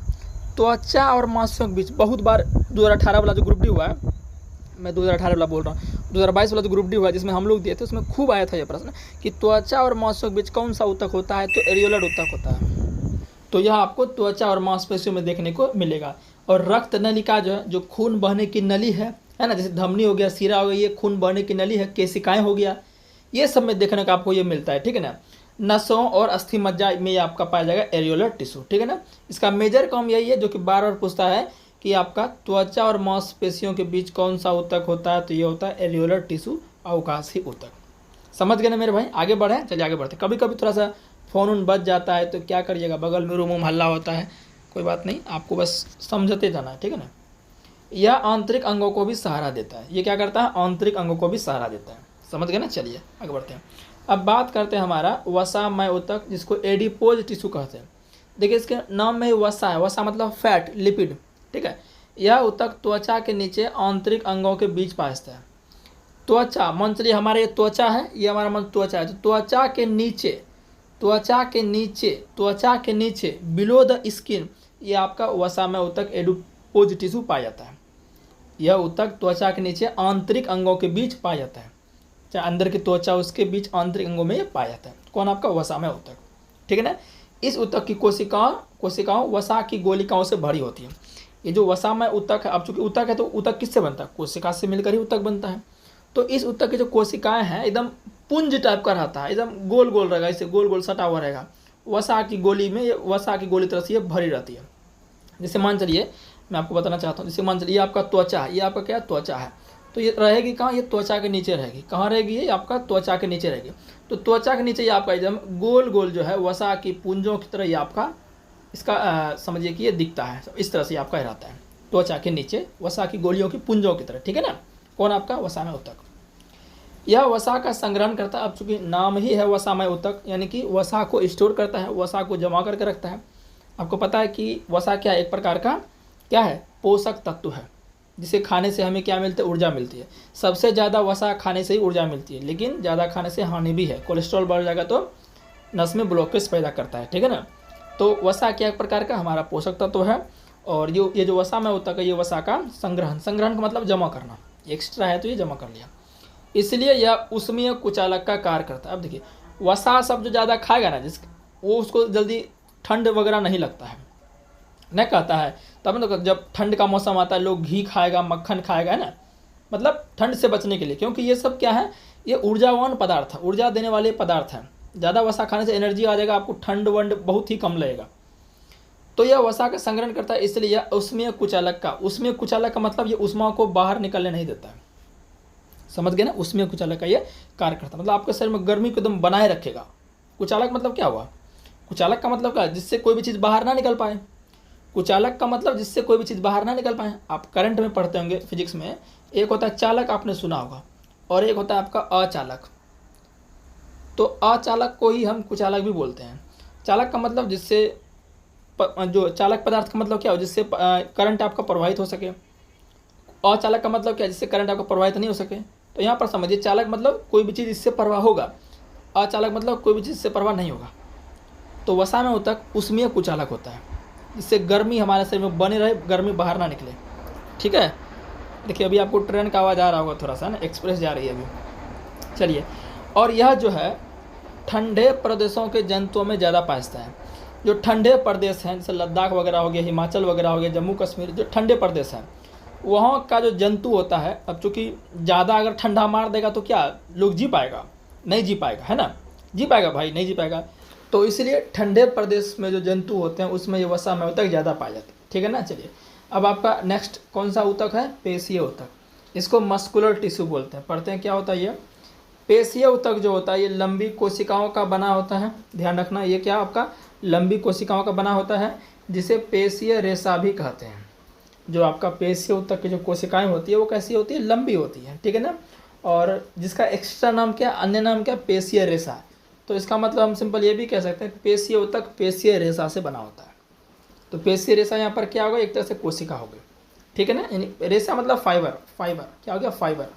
त्वचा और मांसपेशियों के बीच। बहुत बार 2018 वाला जो ग्रुप डी हुआ है, मैं 2018 वाला बोल रहा हूँ, 2022 वाला जो ग्रुप डी हुआ जिसमें हम लोग दिए थे उसमें खूब आया था ये प्रश्न कि त्वचा और मांसपेशियों के बीच कौन सा ऊतक होता है, तो एरियोलर ऊतक होता है। तो यह आपको त्वचा और मांसपेशियों में देखने को मिलेगा। और रक्त नलिका जो है, जो खून बहने की नली है ना, जैसे धमनी हो गया, सीरा हो गया, ये खून बहने की नली है, केशिकाएं हो गया, ये सब में देखने का आपको ये मिलता है, ठीक है ना। नसों और अस्थि मज्जा में ये आपका पाया जाएगा एरियोलर टिश्यू, ठीक है ना। इसका मेजर काम यही है जो कि बार बार पूछता है कि आपका त्वचा और मांसपेशियों के बीच कौन सा ऊतक होता है, तो ये होता है एरियोलर टिश्यू, अवकाशी ऊतक। समझ गए ना मेरे भाई, आगे बढ़े। चलिए आगे बढ़ते। कभी कभी थोड़ा सा फ़ोन उन बच जाता है तो क्या करिएगा, बगल में रूम हल्ला होता है, कोई बात नहीं, आपको बस समझते जाना है, ठीक है ना। यह आंतरिक अंगों को भी सहारा देता है। ये क्या करता है, आंतरिक अंगों को भी सहारा देता है, समझ गए ना। चलिए आगे बढ़ते हैं। अब बात करते हैं हमारा वसामय ऊतक, जिसको एडिपोज टिश्यू कहते हैं। देखिए इसके नाम में वसा है, वसा मतलब फैट, लिपिड, ठीक है। यह ऊतक त्वचा के नीचे आंतरिक अंगों के बीच पाया है। त्वचा मान चलिए हमारे ये त्वचा है, ये हमारा मन त्वचा है, तो त्वचा के नीचे, त्वचा के नीचे, त्वचा के नीचे बिलो द स्किन, ये आपका वसामय ऊतक एडिपोज टिश्यू पाया जाता है। यह ऊतक त्वचा के नीचे आंतरिक अंगों के बीच पाया जाता है, चाहे अंदर की त्वचा उसके बीच आंतरिक अंगों में ये पाया जाता है। कौन? आपका वसामय ऊतक, ठीक है ना। इस ऊतक की कोशिकाओं वसा की गोलिकाओं से भरी होती है। ये जो वसामय ऊतक है, अब चूंकि ऊतक है तो ऊतक किससे बनता है? कोशिका से मिलकर ही ऊतक बनता है। तो इस ऊतक की जो कोशिकाएं हैं एकदम पुंज टाइप का रहता है, एकदम गोल गोल रहेगा, इसे गोल गोल सटा हुआ रहेगा। वसा की गोली में, ये वसा की गोली तरह से ये भरी रहती है। जैसे मान चलिए मैं आपको बताना चाहता हूँ, जैसे मान चलिए ये आपका त्वचा है, ये आपका क्या त्वचा है, तो ये रहेगी कहाँ? ये त्वचा के नीचे रहेगी। कहाँ रहेगी? ये आपका त्वचा के नीचे रहेगी। तो त्वचा के नीचे ये आपका एकदम गोल गोल जो है वसा की पुंजों की तरह ये आपका इसका समझिए कि ये दिखता है, इस तरह से आपका रहता है त्वचा के नीचे वसा की गोलियों की पुंजों की तरह, ठीक है ना। कौन? आपका वसामय ऊतक। यह वसा का संग्रहण करता है। अब चूंकि नाम ही है वसामय ऊतक, यानी कि वसा को स्टोर करता है, वसा को जमा करके रखता है। आपको पता है कि वसा क्या, एक प्रकार का क्या है? पोषक तत्व है, जिसे खाने से हमें क्या मिलता है? ऊर्जा मिलती है। सबसे ज़्यादा वसा खाने से ही ऊर्जा मिलती है, लेकिन ज़्यादा खाने से हानि भी है। कोलेस्ट्रॉल बढ़ जाएगा तो नस में ब्लॉकेज पैदा करता है, ठीक है ना। तो वसा क्या एक प्रकार का हमारा पोषक तत्व है। और ये जो वसा में ऊतक है, ये वसा का संग्रहण का मतलब जमा करना, एक्स्ट्रा है तो ये जमा कर लिया, इसलिए यह उष्मीय कुचालक का कार्य करता है। अब देखिए वसा सब जो ज़्यादा खाएगा ना, वो उसको जल्दी ठंड वगैरह नहीं लगता है, नहीं कहता है। तब ना जब ठंड का मौसम आता है लोग घी खाएगा, मक्खन खाएगा, है ना, मतलब ठंड से बचने के लिए, क्योंकि ये सब क्या है? ये ऊर्जावान पदार्थ है, ऊर्जा देने वाले पदार्थ हैं। ज़्यादा वसा खाने से एनर्जी आ जाएगा, आपको ठंड वंड बहुत ही कम लगेगा। तो यह वसा का संग्रहण करता है, इसलिए यह उष्मीय कुचालक का मतलब ये उष्मा को बाहर निकलने नहीं देता है। समझ गए ना? उष्मीय कुचालक का ये कार्य करता है, मतलब आपके शरीर में गर्मी को एकदम बनाए रखेगा। कुचालक मतलब क्या हुआ? कुचालक का मतलब क्या? जिससे कोई भी चीज़ बाहर ना निकल पाए। कुचालक का मतलब जिससे कोई भी चीज़ बाहर ना निकल पाए। आप करंट में पढ़ते होंगे फिजिक्स में, एक होता है चालक, आपने सुना होगा, और एक होता है आपका अचालक। तो अचालक को ही हम कुचालक भी बोलते हैं। चालक का मतलब जिससे जो चालक पदार्थ का मतलब क्या हो? जिससे करंट आपका प्रवाहित हो सके। अचालक का मतलब क्या? जिससे करंट आपका प्रवाहित नहीं हो सके। तो यहाँ पर समझिए, चालक मतलब कोई भी चीज़ इससे प्रवाह होगा, अचालक मतलब कोई भी चीज़ इससे प्रवाह नहीं होगा। तो वसा में ऊतक उष्मीय कुचालक होता है, जिससे गर्मी हमारे शरीर में बनी रहे, गर्मी बाहर ना निकले, ठीक है। देखिए अभी आपको ट्रेन का आवाज़ आ रहा होगा थोड़ा सा ना, एक्सप्रेस जा रही है अभी। चलिए, और यह जो है ठंडे प्रदेशों के जंतुओं में ज़्यादा पाया है। जो ठंडे प्रदेश हैं, जैसे लद्दाख वगैरह हो गया, हिमाचल वगैरह हो गया, जम्मू कश्मीर, जो ठंडे प्रदेश हैं, वहाँ का जो जंतु होता है, अब चूँकि ज़्यादा अगर ठंडा मार देगा तो क्या लोग जी पाएगा? नहीं जी पाएगा, है ना। जी पाएगा भाई? नहीं जी पाएगा। तो इसलिए ठंडे प्रदेश में जो जंतु होते हैं उसमें ये वसामय ऊतक ज़्यादा पाया जाता है, ठीक है ना। चलिए अब आपका नेक्स्ट कौन सा ऊतक है? पेशीय ऊतक। इसको मस्कुलर टिश्यू बोलते हैं। पढ़ते हैं क्या होता है ये? पेशीय ऊतक जो होता है ये लंबी कोशिकाओं का बना होता है। ध्यान रखना, ये क्या आपका लंबी कोशिकाओं का बना होता है, जिसे पेशीय रेशा भी कहते हैं। जो आपका पेशीय ऊतक की जो कोशिकाएं होती है वो कैसी होती है? लंबी होती है, ठीक है ना। और जिसका एक्स्ट्रा नाम क्या, अन्य नाम क्या? पेशीय रेशा। तो इसका मतलब हम सिंपल ये भी कह सकते हैं पेशीय ऊतक पेशीय रेशा से बना होता है। तो पेशीय रेशा यहाँ पर क्या होगा? एक तरह से कोशिका हो गई, ठीक है ना। यानी रेशा मतलब फाइबर क्या हो गया? फाइबर,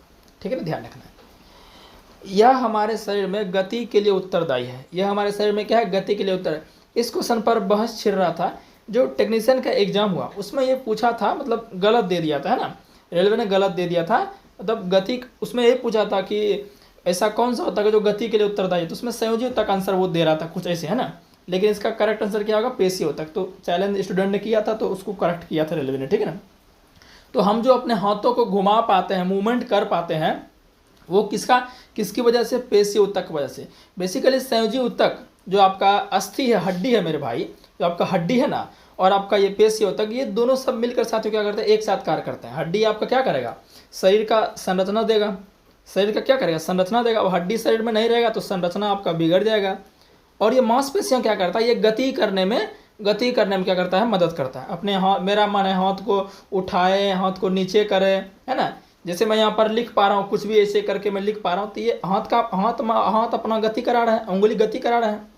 ठीक है ना, ध्यान रखना है। यह हमारे शरीर में गति के लिए उत्तरदायी है। यह हमारे शरीर में क्या है? गति के लिए उत्तर। इस क्वेश्चन पर बहस छिड़ रहा था, जो टेक्नीशियन का एग्जाम हुआ उसमें ये पूछा था, मतलब गलत दे दिया था, है ना, रेलवे ने गलत दे दिया था। मतलब गति, उसमें ये पूछा था कि ऐसा कौन सा होता है जो गति के लिए उत्तरदायी है, तो उसमें संयोजी ऊतक आंसर वो दे रहा था कुछ ऐसे, है ना। लेकिन इसका करेक्ट आंसर क्या होगा? पेशीय ऊतक। तो चैलेंज स्टूडेंट ने किया था तो उसको करेक्ट किया था रेलवे ने, ठीक है ना। तो हम जो अपने हाथों को घुमा पाते हैं, मूवमेंट कर पाते हैं, वो किसकी वजह से? पेशीय ऊतक की वजह से। बेसिकली संयोजी ऊतक जो आपका अस्थि है, हड्डी है मेरे भाई, जो आपका हड्डी है ना, और आपका ये पेशीय ऊतक, ये दोनों सब मिलकर साथियों क्या करते हैं? एक साथ कार्य करते हैं। हड्डी आपका क्या करेगा? शरीर का संरचना देगा। शरीर का क्या करेगा? संरचना देगा। और हड्डी शरीर में नहीं रहेगा तो संरचना आपका बिगड़ जाएगा। और ये मांसपेशियां क्या करता है? ये गति करने में क्या करता है? मदद करता है। अपने हाथ, मेरा मन है हाथ को उठाए, हाथ को नीचे करे, है ना। जैसे मैं यहाँ पर लिख पा रहा हूँ, कुछ भी ऐसे करके मैं लिख पा रहा हूँ, तो ये हाथ अपना गति करा रहा है, उंगली गति करा रहा है।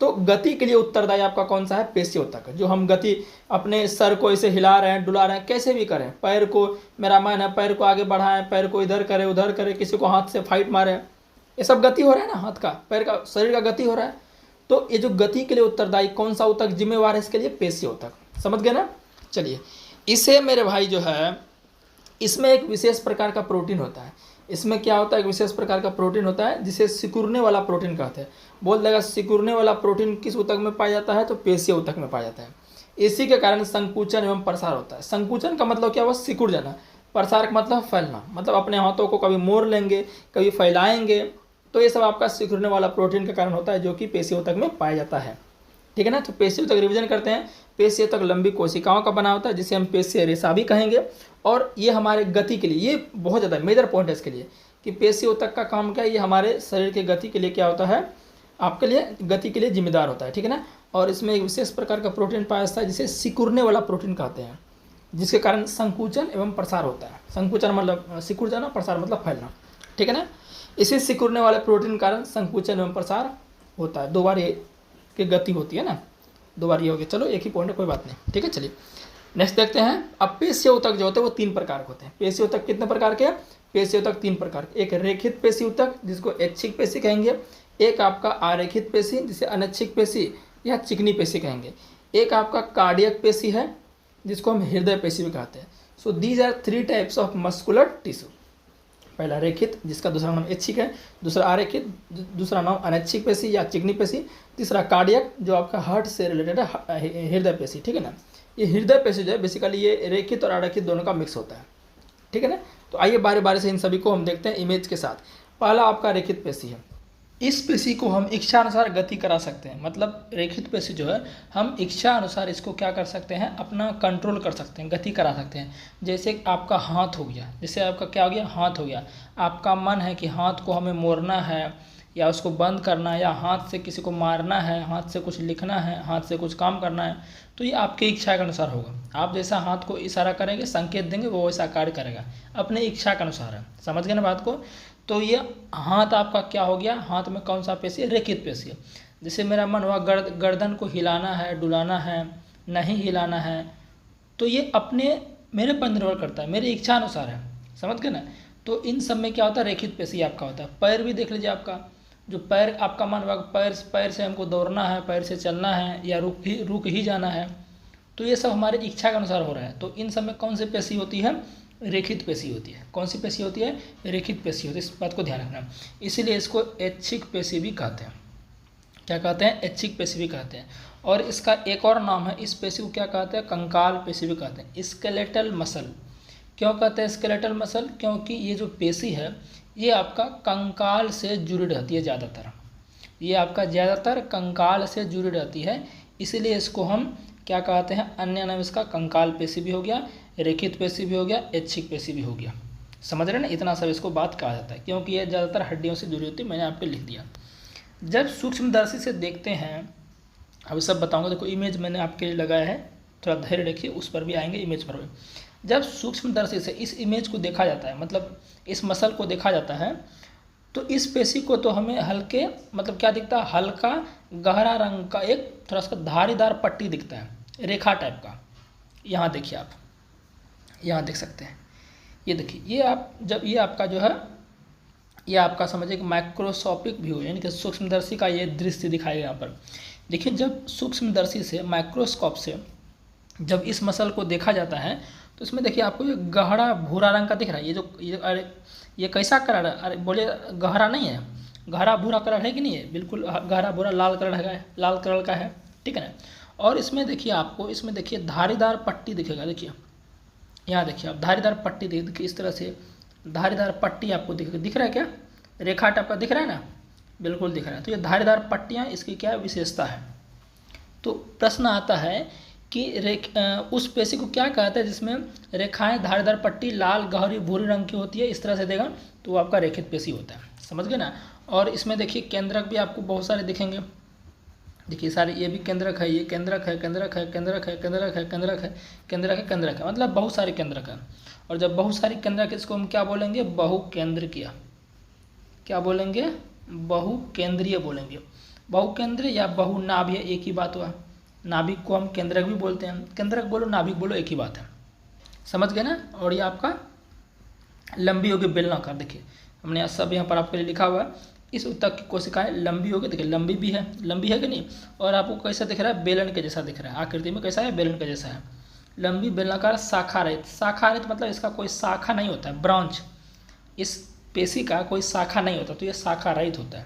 तो गति के लिए उत्तरदायी आपका कौन सा है? पेशी ऊतक। जो हम गति अपने सर को ऐसे हिला रहे हैं, डुला रहे हैं, कैसे भी करें, पैर को, मेरा मन है पैर को आगे बढ़ाएं, पैर को इधर करे उधर करे, किसी को हाथ से फाइट मारे, ये सब गति हो रहा है ना, हाथ का, पैर का, शरीर का गति हो रहा है। तो ये जो गति के लिए उत्तरदायी कौन सा ऊतक जिम्मेवार है? इसके लिए पेशी ऊतक। समझ गए ना? चलिए, इसे मेरे भाई जो है, इसमें एक विशेष प्रकार का प्रोटीन होता है। इसमें क्या होता है? एक विशेष प्रकार का प्रोटीन होता है जिसे सिकुड़ने वाला प्रोटीन कहते हैं। बोल देगा सिकुड़ने वाला प्रोटीन किस ऊतक में पाया जाता है? तो पेशीय ऊतक में पाया जाता है। इसी के कारण संकुचन एवं प्रसार होता है। संकुचन का मतलब क्या हुआ? सिकुड़ जाना। प्रसार का मतलब फैलना, मतलब अपने हाथों को कभी मोड़ लेंगे, कभी फैलाएंगे, तो ये सब आपका सिकुड़ने वाला प्रोटीन के कारण होता है, जो कि पेशीय ऊतक में पाया जाता है। ठीक है ना? तो पेशीय ऊतक रिवीजन करते हैं। पेशीय ऊतक लंबी कोशिकाओं का बना होता है, जिसे हम पेशीय रेशा भी कहेंगे। और ये हमारे गति के लिए, ये बहुत ज़्यादा मेजर पॉइंट है इसके लिए, कि पेशीय ऊतक का काम क्या है? ये हमारे शरीर के गति के लिए क्या होता है? आपके लिए गति के लिए जिम्मेदार होता है। ठीक है ना? और इसमें एक विशेष प्रकार का प्रोटीन पाया जाता है जिसे सिकुड़ने वाला प्रोटीन कहते हैं, जिसके कारण संकुचन एवं प्रसार होता है। संकुचन मतलब सिकुड़ जाना, प्रसार मतलब फैलना। ठीक है ना? इसी सिकुड़ने वाले प्रोटीन के कारण संकुचन एवं प्रसार होता है। 2 बार ये की गति होती है ना, 2 बार ये हो गया। चलो, एक ही पॉइंट है, कोई बात नहीं। ठीक है, चलिए नेक्स्ट देखते हैं। अब पेशीय ऊतक जो होते हैं वो 3 प्रकार के होते हैं। पेशीय ऊतक कितने प्रकार के? पेशीय ऊतक 3 प्रकार के। एक रेखित पेशी ऊतक, जिसको ऐच्छिक पेशी कहेंगे। एक आपका आरेखित पेशी, जिसे अनैच्छिक पेशी या चिकनी पेशी कहेंगे। एक आपका कार्डियक पेशी है, जिसको हम हृदय पेशी भी कहते हैं। So these are 3 types of muscular tissue. पहला रेखित, जिसका दूसरा नाम ऐच्छिक है, दूसरा आरेखित, दूसरा नाम अनैच्छिक पेशी या चिकनी पेशी, तीसरा कार्डियक, जो आपका हार्ट से रिलेटेड है, हृदय पेशी। ठीक है ना? ये हृदय पेशी जो है बेसिकली ये रेखित और आरेखित दोनों का मिक्स होता है। ठीक है ना? तो आइए बारी बारी से इन सभी को हम देखते हैं इमेज के साथ। पहला आपका रेखित पेशी है। इस पेशी को हम इच्छानुसार गति करा सकते हैं। मतलब रेखित पेशी जो है, हम इच्छा अनुसार इसको क्या कर सकते हैं? अपना कंट्रोल कर सकते हैं, गति करा सकते हैं। जैसे आपका हाथ हो गया, जैसे आपका क्या हो गया? हाथ हो गया। आपका मन है कि हाथ को हमें मोड़ना है, या उसको बंद करना है, या हाथ से किसी को मारना है, हाथ से कुछ लिखना है, हाथ से कुछ काम करना है, तो ये आपकी इच्छा के अनुसार होगा। आप जैसा हाथ को इशारा करेंगे, संकेत देंगे, वो वैसा कार्य करेगा, अपने इच्छा के अनुसार है। समझ गए ना बात को? तो ये हाथ आपका क्या हो गया? हाथ में कौन सा पेशी है? रेखित पेशी है। जैसे मेरा मन हुआ गर्दन को हिलाना है, डुलाना है, नहीं हिलाना है, तो ये अपने मेरे पर निर्भर करता है, मेरी इच्छा अनुसार है। समझ गए ना? तो इन सब में क्या होता है? रेखित पेशी आपका होता है। पैर भी देख लीजिए, आपका जो पैर, आपका मन हुआ पैर से हमको दौड़ना है, पैर से चलना है, या रुक ही जाना है, तो ये सब हमारी इच्छा के अनुसार हो रहा है। तो इन सब में कौन सी पेशी होती है? रेखित पेशी होती है। कौन सी पेशी होती है? रेखित पेशी होती है। इस बात को ध्यान रखना। इसीलिए इसको ऐच्छिक पेशी भी कहते हैं। क्या कहते हैं? ऐच्छिक पेशी भी कहते हैं। और इसका एक और नाम है, इस पेशी को क्या कहते हैं? कंकाल पेशी भी कहते हैं, स्केलेटल मसल। क्यों कहते हैं स्केलेटल मसल? क्योंकि ये जो पेशी है, ये आपका कंकाल से जुड़ी रहती है ज़्यादातर। ये आपका ज़्यादातर कंकाल से जुड़ी रहती है, इसीलिए इसको हम क्या कहते हैं? अन्य नाम इसका कंकाल पेशी भी हो गया, रेखित पेशी भी हो गया, ऐच्छिक पेशी भी हो गया। समझ रहे हैं ना? इतना सब इसको बात कहा जाता है, क्योंकि ये ज़्यादातर हड्डियों से जुड़ी होती है। मैंने आपको लिख दिया। जब सूक्ष्मदर्शी से देखते हैं, अभी सब बताऊंगा। देखो इमेज मैंने आपके लिए लगाया है, थोड़ा धैर्य रखिए, उस पर भी आएंगे, इमेज पर भी। जब सूक्ष्मदर्शी से इस इमेज को देखा जाता है, मतलब इस मसल को देखा जाता है, तो इस पेशी को तो हमें हल्के, मतलब क्या दिखता है? हल्का गहरा रंग का एक थोड़ा सा धारीदार पट्टी दिखता है, रेखा टाइप का। यहाँ देखिए, आप यहाँ देख सकते हैं, ये देखिए, ये आप जब ये आपका जो है, ये आपका समझिए कि माइक्रोस्कोपिक व्यू, यानी कि सूक्ष्मदर्शी का ये दृश्य दिखाएगा। यहाँ पर देखिए, जब सूक्ष्मदर्शी से, माइक्रोस्कोप से जब इस मसल को देखा जाता है, तो इसमें देखिए आपको ये गहरा भूरा रंग का दिख रहा है। अरे ये कैसा कलर है? अरे बोलिए, गहरा नहीं है, गहरा भूरा कलर है कि नहीं है? बिल्कुल गहरा भूरा लाल कलर है, लाल कलर का है। ठीक है ना? और इसमें देखिए, आपको इसमें देखिए धारीदार पट्टी दिखेगा। देखिए यहाँ देखिए, आप धारीदार पट्टी देखिए, इस तरह से धारीदार पट्टी आपको दिख रहा है क्या? रेखा टाइप का दिख रहा है ना? बिल्कुल दिख रहा है। तो ये धारीदार पट्टियाँ, इसकी क्या विशेषता है? तो प्रश्न आता है कि उस पेशी को क्या कहते हैं जिसमें रेखाएं, धारीदार पट्टी लाल गहरी भूरी रंग की होती है, इस तरह से देगा, तो वो आपका रेखित पेशी होता है। समझ गए ना? और इसमें देखिए केंद्रक भी आपको बहुत सारे दिखेंगे। देखिए सारे ये भी केंद्रक है, ये केंद्रक है, केंद्रक है, केंद्रक है, केंद्रक है, केंद्रक है, केंद्रक है, केंद्रक है, मतलब बहुत सारे केंद्रक हैं। और जब बहुत सारे केंद्रक, इसको हम क्या बोलेंगे? बहुकेंद्रकीय। क्या बोलेंगे? बहुकेंद्रीय बोलेंगे। बहुकेंद्रीय या बहुनाभीय एक ही बात हुआ। नाभिक को हम केंद्रक भी बोलते हैं, केंद्रक बोलो नाभिक बोलो एक ही बात है, समझ गए ना। और ये आपका लंबी होगी बेलनाकार। देखिए हमने सब यहाँ पर आपके लिए लिखा हुआ है। इस उत्तक की कोशिकाएं लंबी होगी, देखिए लंबी भी है, लंबी है कि नहीं। और आपको कैसा दिख रहा है? बेलन के जैसा दिख रहा है, आकृति में कैसा है? बेलन के जैसा है। लंबी बेलनाकार शाखा रहित। शाखा रहित मतलब इसका कोई शाखा नहीं होता है, ब्रांच। इस पेशी का कोई शाखा नहीं होता, तो ये शाखा रहित होता है।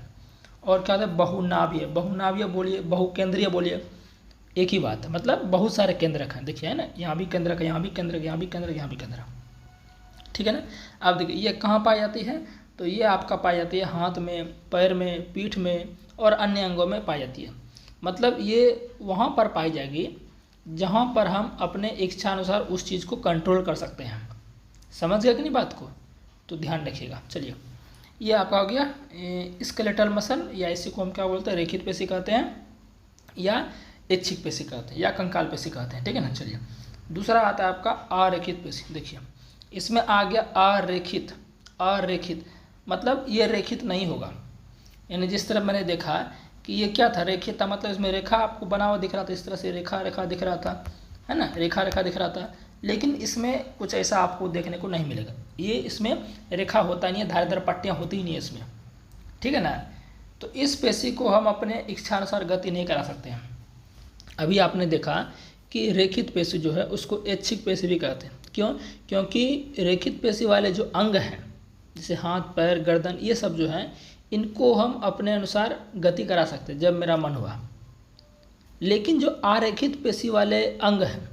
और क्या होता है? बहुनाभीय। बहुनाभीय बोलिए, बहुकेंद्रीय बोलिए, एक ही बात है, मतलब बहुत सारे केंद्रक हैं। देखिए है ना, यहाँ भी केंद्रक है, यहाँ भी केंद्रक, यहाँ भी केंद्रक, यहाँ भी केंद्रक, ठीक है ना। अब देखिए ये कहाँ पाई जाती है? तो ये आपका पाई जाती है हाथ में, पैर में, पीठ में और अन्य अंगों में पाई जाती है। मतलब ये वहाँ पर पाई जाएगी जहाँ पर हम अपने इच्छानुसार उस चीज़ को कंट्रोल कर सकते हैं। समझ गए कि नहीं बात को? तो ध्यान रखिएगा। चलिए ये आपका हो गया स्केलेटल मसल, या इसी को हम क्या बोलते हैं? रेखित पेशी कहते हैं, या ऐच्छिक पेशी कहते हैं, या कंकाल पेशी कहते हैं, ठीक है ना। चलिए दूसरा आता है आपका अरेखित पेशी। देखिए इसमें आ गया अरेखित। अरेखित मतलब ये रेखित नहीं होगा, यानी जिस तरह मैंने देखा कि ये क्या था? रेखित था, मतलब इसमें रेखा आपको बना हुआ दिख रहा था, इस तरह से रेखा रेखा दिख रहा था, है ना, रेखा रेखा दिख रहा था। लेकिन इसमें कुछ ऐसा आपको देखने को नहीं मिलेगा। ये इसमें रेखा होता नहीं है, धारीदार पट्टियाँ होती ही नहीं है इसमें, ठीक है ना। तो इस पेशी को हम अपने इच्छानुसार गति नहीं करा सकते हैं। अभी आपने देखा कि रेखित पेशी जो है उसको ऐच्छिक पेशी भी कहते हैं। क्यों? क्योंकि रेखित पेशी वाले जो अंग हैं, जैसे हाथ, पैर, गर्दन, ये सब जो हैं, इनको हम अपने अनुसार गति करा सकते हैं जब मेरा मन हुआ। लेकिन जो अरेखित पेशी वाले अंग हैं,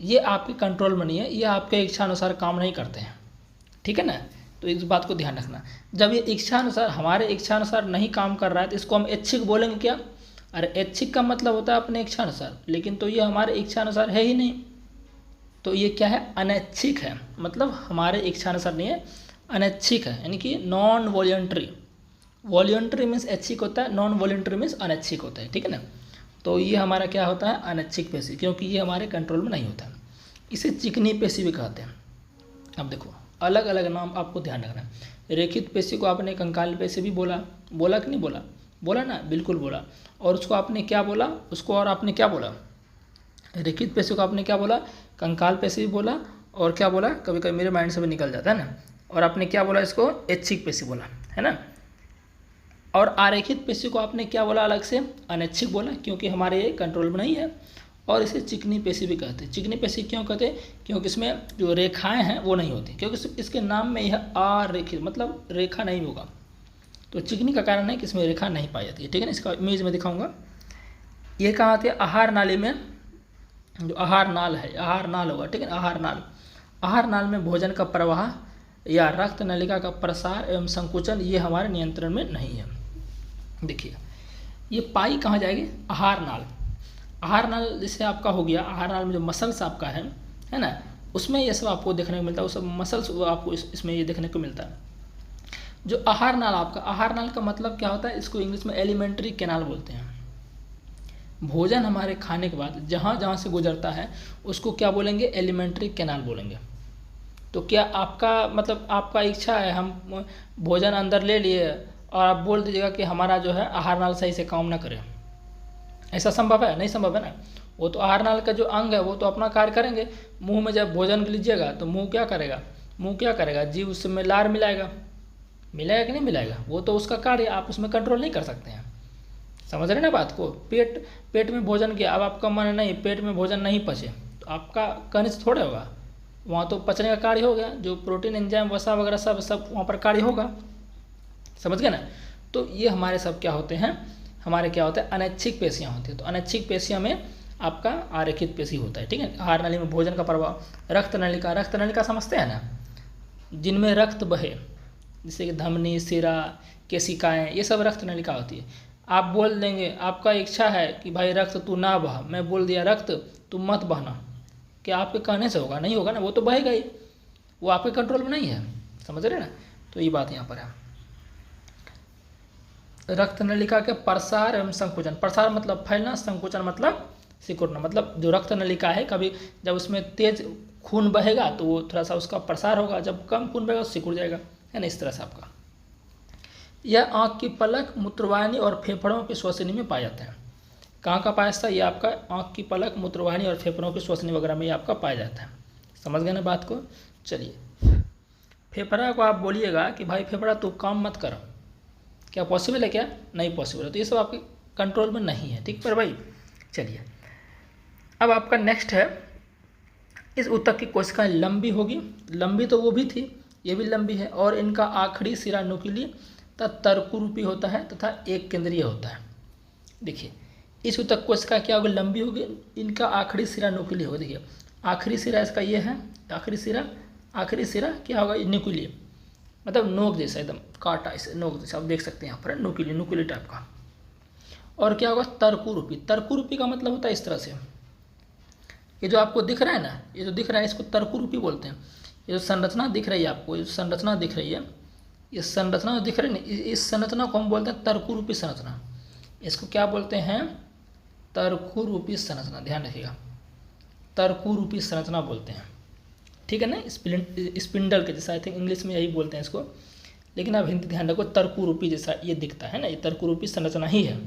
ये आपके कंट्रोल में नहीं है, ये आपके इच्छानुसार काम नहीं करते हैं, ठीक है ना। तो इस बात को ध्यान रखना। जब ये इच्छानुसार, हमारे इच्छानुसार नहीं काम कर रहा है, तो इसको हम ऐच्छिक बोलेंगे क्या? अरे ऐच्छिक का मतलब होता है अपने इच्छानुसार, लेकिन तो ये हमारे इच्छानुसार है ही नहीं, तो ये क्या है? अनैच्छिक है, मतलब हमारे इच्छानुसार नहीं है, अनैच्छिक है, यानी कि नॉन वॉलंटरी। वॉलंटरी मीन्स ऐच्छिक होता है, नॉन वॉलंटरी मीन्स अनैच्छिक होता है, ठीक है ना। तो ये हमारा क्या होता है? अनैच्छिक पेशी, क्योंकि ये हमारे कंट्रोल में नहीं होता है। इसे चिकनी पेशी भी कहते हैं। अब देखो अलग अलग नाम आपको ध्यान रखना है। रेखित पेशी को आपने कंकाल पेशी भी बोला, बोला कि नहीं बोला? बोला ना, बिल्कुल बोला। और उसको आपने क्या बोला? उसको और आपने क्या बोला? रेखित पेशी को आपने क्या बोला? कंकाल पेशी भी बोला। और क्या बोला? कभी कभी मेरे माइंड से भी निकल जाता है ना। और आपने क्या बोला? इसको ऐच्छिक पेशी बोला, है ना। और आरेखित पेशी को आपने क्या बोला? अलग से अनैच्छिक बोला, क्योंकि हमारे ये कंट्रोल में नहीं है। और इसे चिकनी पेशी भी कहते हैं। चिकनी पेशी क्यों कहते हैं? क्योंकि इसमें जो रेखाएं हैं वो नहीं होती, क्योंकि इसके नाम में यह अरेखित मतलब रेखा नहीं होगा। तो चिकनी का कारण है कि इसमें रेखा नहीं पाई जाती है, ठीक है ना। इसका इमेज में दिखाऊंगा। ये कहाँ आती है? आहार नाली में, जो आहार नाल है, आहार नाल होगा, ठीक है ना, आहार नाल। आहार नाल में भोजन का प्रवाह या रक्त नलिका का प्रसार एवं संकुचन ये हमारे नियंत्रण में नहीं है। देखिए ये पाई कहाँ जाएगी? आहार नाल। आहार नाल जैसे आपका हो गया, आहार नाल में जो मसल्स आपका है ना, उसमें ये सब आपको देखने को मिलता है। वो सब मसल्स आपको इसमें ये देखने को मिलता है। जो आहार नाल आपका, आहार नाल का मतलब क्या होता है? इसको इंग्लिश में एलिमेंट्री कैनाल बोलते हैं। भोजन हमारे खाने के बाद जहाँ जहाँ से गुजरता है उसको क्या बोलेंगे? एलिमेंट्री कैनाल बोलेंगे। तो क्या आपका मतलब आपका इच्छा है हम भोजन अंदर ले लिए और आप बोल दीजिएगा कि हमारा जो है आहार नाल सही से काम ना करे? ऐसा संभव है? नहीं संभव है ना। वो तो आहार नाल का जो अंग है वो तो अपना कार्य करेंगे। मुंह में जब भोजन लीजिएगा तो मुंह क्या करेगा? मुंह क्या करेगा? जीव उसमें लार मिलाएगा, मिलाएगा कि नहीं मिलाएगा? वो तो उसका कार्य, आप उसमें कंट्रोल नहीं कर सकते हैं। समझ रहे ना बात को? पेट में भोजन किया, अब आपका मन नहीं, पेट में भोजन नहीं पचे, तो आपका कहने से थोड़े होगा। वहाँ तो पचने का कार्य हो गया, जो प्रोटीन एंजाइम वसा वगैरह सब वहाँ पर कार्य होगा। समझ गए ना। तो ये हमारे सब क्या होते हैं? हमारे क्या होता है? अनैच्छिक पेशियाँ होती है। तो अनैच्छिक पेशियाँ में आपका आरेखित पेशी होता है, ठीक है। आहार नाली में भोजन का प्रभाव। रक्त नलिका, रक्त नलिका समझते हैं ना, जिनमें रक्त बहे, जैसे कि धमनी, सिरा, केशिकाएँ, ये सब रक्त नलिका होती है। आप बोल देंगे, आपका इच्छा है कि भाई रक्त तू ना बहा, मैं बोल दिया रक्त तू मत बहना, क्या आपके कहने से होगा? नहीं होगा ना, वो तो बहेगा ही, वो आपके कंट्रोल में नहीं है। समझ रहे ना। तो ये बात यहाँ पर है। रक्त नलिका के प्रसार एवं संकुचन। प्रसार मतलब फैलना, संकुचन मतलब सिकुड़ना। मतलब जो रक्त नलिका है, कभी जब उसमें तेज खून बहेगा तो वो थोड़ा सा उसका प्रसार होगा, जब कम खून बहेगा तो सिकुड़ जाएगा, है ना, इस तरह से आपका। यह आँख की पलक, मूत्रवाहिनी और फेफड़ों की श्वसनी में पाया जाता है। कहाँ का पाया जाता है? ये आपका आँख की पलक, मूत्रवाहिनी और फेफड़ों की श्वसनी वगैरह में ये आपका पाया जाता है। समझ गए ना बात को? चलिए, फेफड़ा को आप बोलिएगा कि भाई फेफड़ा तू काम मत करो, क्या पॉसिबल है? क्या नहीं पॉसिबल है। तो ये सब आपके कंट्रोल में नहीं है, ठीक पर भाई। चलिए, अब आपका नेक्स्ट है, इस ऊतक की कोशिकाएं लंबी होगी। लंबी तो वो भी थी, ये भी लंबी है, और इनका आखिरी सिरा नुकीली तथा तर्कुरूपी होता है तथा एक केंद्रीय होता है। देखिए, इस ऊतक कोशिका क्या होगी? लंबी होगी, इनका आखिरी सिरा नुकीली होगा। देखिए, आखिरी सिरा इसका ये है, आखिरी सिरा क्या होगा? नुकीली, मतलब नोक जैसा, एकदम काटा ऐसे नोक जैसा, आप देख सकते हैं यहाँ पर, नुकीली टाइप का। और क्या होगा? तर्कुरूपी। तर्कुरूपी का मतलब होता है इस तरह से, ये जो आपको दिख रहा है ना, ये जो दिख रहा है इसको तर्कुरूपी बोलते हैं। ये जो संरचना दिख रही है आपको, ये संरचना दिख रही है, ये संरचना जो दिख रही है ना, इस संरचना को हम बोलते हैं तर्कुरूपी संरचना। इसको क्या बोलते हैं? तर्कुरूपी संरचना। ध्यान रखिएगा, तर्कुरूपी संरचना बोलते हैं, ठीक है ना। स्पिंडल के जैसा, आई थिंक इंग्लिश में यही बोलते हैं इसको, लेकिन आप हिंदी ध्यान रखो, तर्कुरूपी जैसा ये दिखता है ना, ये तर्कुरूपी संरचना ही है,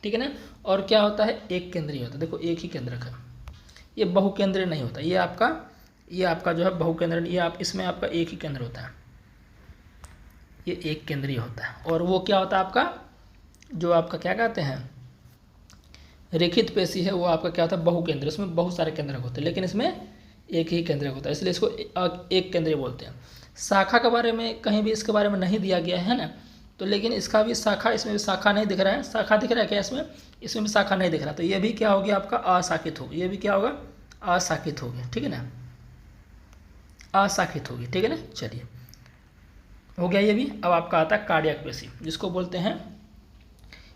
ठीक है ना। और क्या होता है? एक केंद्रीय होता है। देखो, एक ही केंद्रक है, ये बहुकेंद्रीय नहीं होता। ये आपका जो है बहुकेंद्रीय, ये आप इसमें आपका एक ही केंद्र होता है, ये एक केंद्रीय होता है। और वो क्या होता है आपका, जो आपका क्या कहते हैं, रेखित पेशी है, वो आपका क्या होता है? बहुकेंद्र। इसमें बहुत सारे केंद्रक होते हैं, लेकिन इसमें एक ही केंद्रक होता है, इसलिए इसको एक केंद्रीय बोलते हैं। शाखा के बारे में कहीं भी इसके बारे में नहीं दिया गया है ना, तो लेकिन इसका भी शाखा, इसमें भी शाखा नहीं दिख रहा है। शाखा दिख रहा है क्या इसमें? इसमें भी शाखा नहीं दिख रहा, तो ये भी क्या होगी आपका? अशाखित होगी। ये भी क्या होगा? अशाखित होगी, ठीक है ना, अशाखित होगी, ठीक है ना। चलिए, हो गया ये भी। अब आपका आता है कार्डियक पेशी, जिसको बोलते हैं,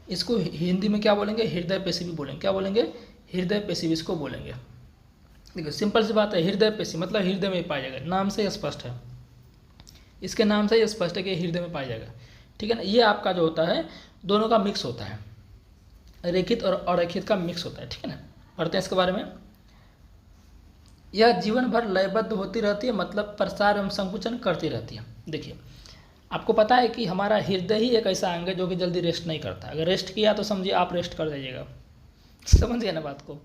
इसको हिंदी में क्या बोलेंगे? हृदय पेशी भी बोलेंगे। क्या बोलेंगे? हृदय पेशी भी इसको बोलेंगे। देखिए, सिंपल सी बात है, हृदय पेशी मतलब हृदय में पाया जाएगा, नाम से स्पष्ट है, इसके नाम से ही स्पष्ट है कि हृदय में पाया जाएगा, ठीक है ना। ये आपका जो होता है, दोनों का मिक्स होता है, रेखित और अरेखित का मिक्स होता है, ठीक है ना। पढ़ते हैं इसके बारे में। यह जीवन भर लयबद्ध होती रहती है, मतलब प्रसार एवं संकुचन करती रहती है। देखिए, आपको पता है कि हमारा हृदय ही एक ऐसा अंग है जो कि जल्दी रेस्ट नहीं करता। अगर रेस्ट किया तो समझिए आप रेस्ट कर जाइएगा, समझ गए ना बात को।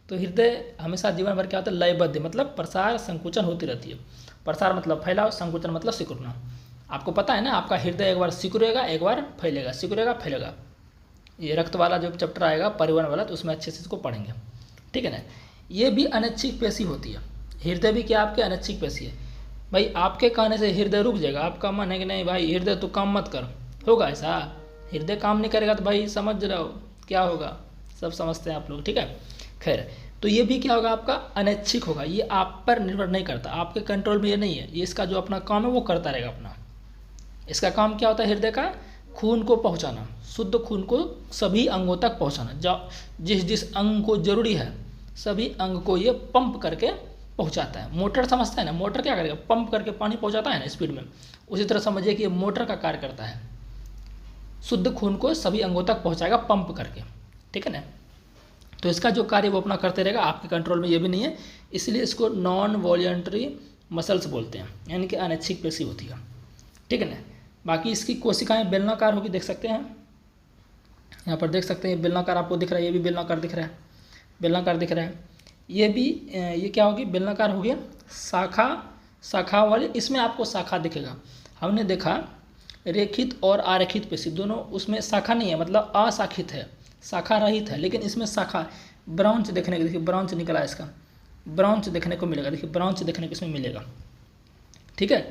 तो हृदय हमेशा जीवन भर क्या होता है? लयबद्ध, मतलब प्रसार संकुचन होती रहती है। प्रसार मतलब फैलाव, संकुचन मतलब सिकुड़ना। आपको पता है ना, आपका हृदय एक बार सिकुड़ेगा, एक बार फैलेगा, सिकुड़ेगा फैलेगा। ये रक्त वाला जो चैप्टर आएगा परिवहन वाला, तो उसमें अच्छे से इसको पढ़ेंगे, ठीक है ना। ये भी अनैच्छिक पेशी होती है, हृदय भी क्या आपके अनैच्छिक पेशी है। भाई आपके कहने से हृदय रुक जाएगा, आपका मन है कि नहीं भाई हृदय तो काम मत कर, होगा ऐसा? हृदय काम नहीं करेगा तो भाई समझ रहे हो क्या होगा, सब समझते हैं आप लोग, ठीक है। खैर, तो ये भी क्या होगा आपका? अनैच्छिक होगा, ये आप पर निर्भर नहीं करता, आपके कंट्रोल में ये नहीं है। ये इसका जो अपना काम है वो करता रहेगा अपना। इसका काम क्या होता है? हृदय का खून को पहुंचाना, शुद्ध खून को सभी अंगों तक पहुंचाना। जिस जिस अंग को जरूरी है सभी अंग को ये पंप करके पहुंचाता है। मोटर समझता है ना, मोटर क्या करेगा? पंप करके पानी पहुंचाता है ना स्पीड में, उसी तरह समझिए कि ये मोटर का कार्य करता है, शुद्ध खून को सभी अंगों तक पहुंचाएगा पंप करके, ठीक है ना। तो इसका जो कार्य वो अपना करते रहेगा, आपके कंट्रोल में ये भी नहीं है, इसलिए इसको नॉन वॉलंटरी मसल्स बोलते हैं, यानी कि अनैच्छिक पेशी होती है, ठीक है ना। बाकी इसकी कोशिकाएं बेलनाकार होगी, देख सकते हैं यहाँ पर, देख सकते हैं बेलनाकार आपको दिख रहा है, ये भी बेलनाकार दिख रहा है, बेलनाकार दिख रहा है। ये भी ये क्या होगी? बेलनाकार हो गया। शाखा वाले, इसमें आपको शाखा दिखेगा। हमने देखा रेखित और आरेखित पेशी दोनों, उसमें शाखा नहीं है, मतलब अशाखित है, शाखा रहित है, लेकिन इसमें शाखा ब्रांच देखने को, देखिए ब्रांच निकला है इसका, ब्रांच देखने को मिलेगा, देखिए ब्रांच देखने को इसमें मिलेगा, ठीक है।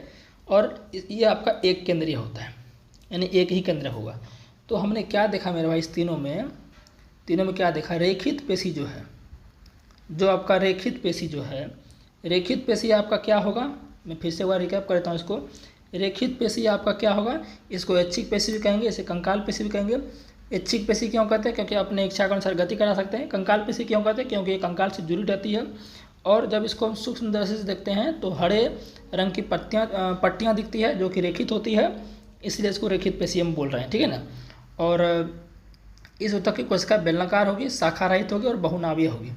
और ये आपका एक केंद्रीय होता है, यानी एक ही केंद्र होगा। तो हमने क्या देखा मेरे भाई, इस तीनों में क्या देखा? रेखित पेशी जो है, जो आपका रेखित पेशी जो है, रेखित पेशी आपका क्या होगा? मैं फिर से एक बार रिकैप करता हूँ इसको। रेखित पेशी आपका क्या होगा? इसको ऐच्छिक पेशी भी कहेंगे, इसे कंकाल पेशी भी कहेंगे। ऐच्छिक पेशी क्यों कहते हैं? क्योंकि अपने इच्छा के अनुसार गति करा सकते हैं। कंकाल पेशी क्यों कहते हैं? क्योंकि ये कंकाल से जुड़ी रहती है, और जब इसको हम सूक्ष्म दृष्टि से देखते हैं तो हरे रंग की पट्टियाँ दिखती है, जो कि रेखित होती है, इसलिए इसको रेखित पेशी हम बोल रहे हैं, ठीक है ना। और इस ऊतक की कोशिका बेलनाकार होगी, शाखा रहित होगी और बहुनाभीय होगी,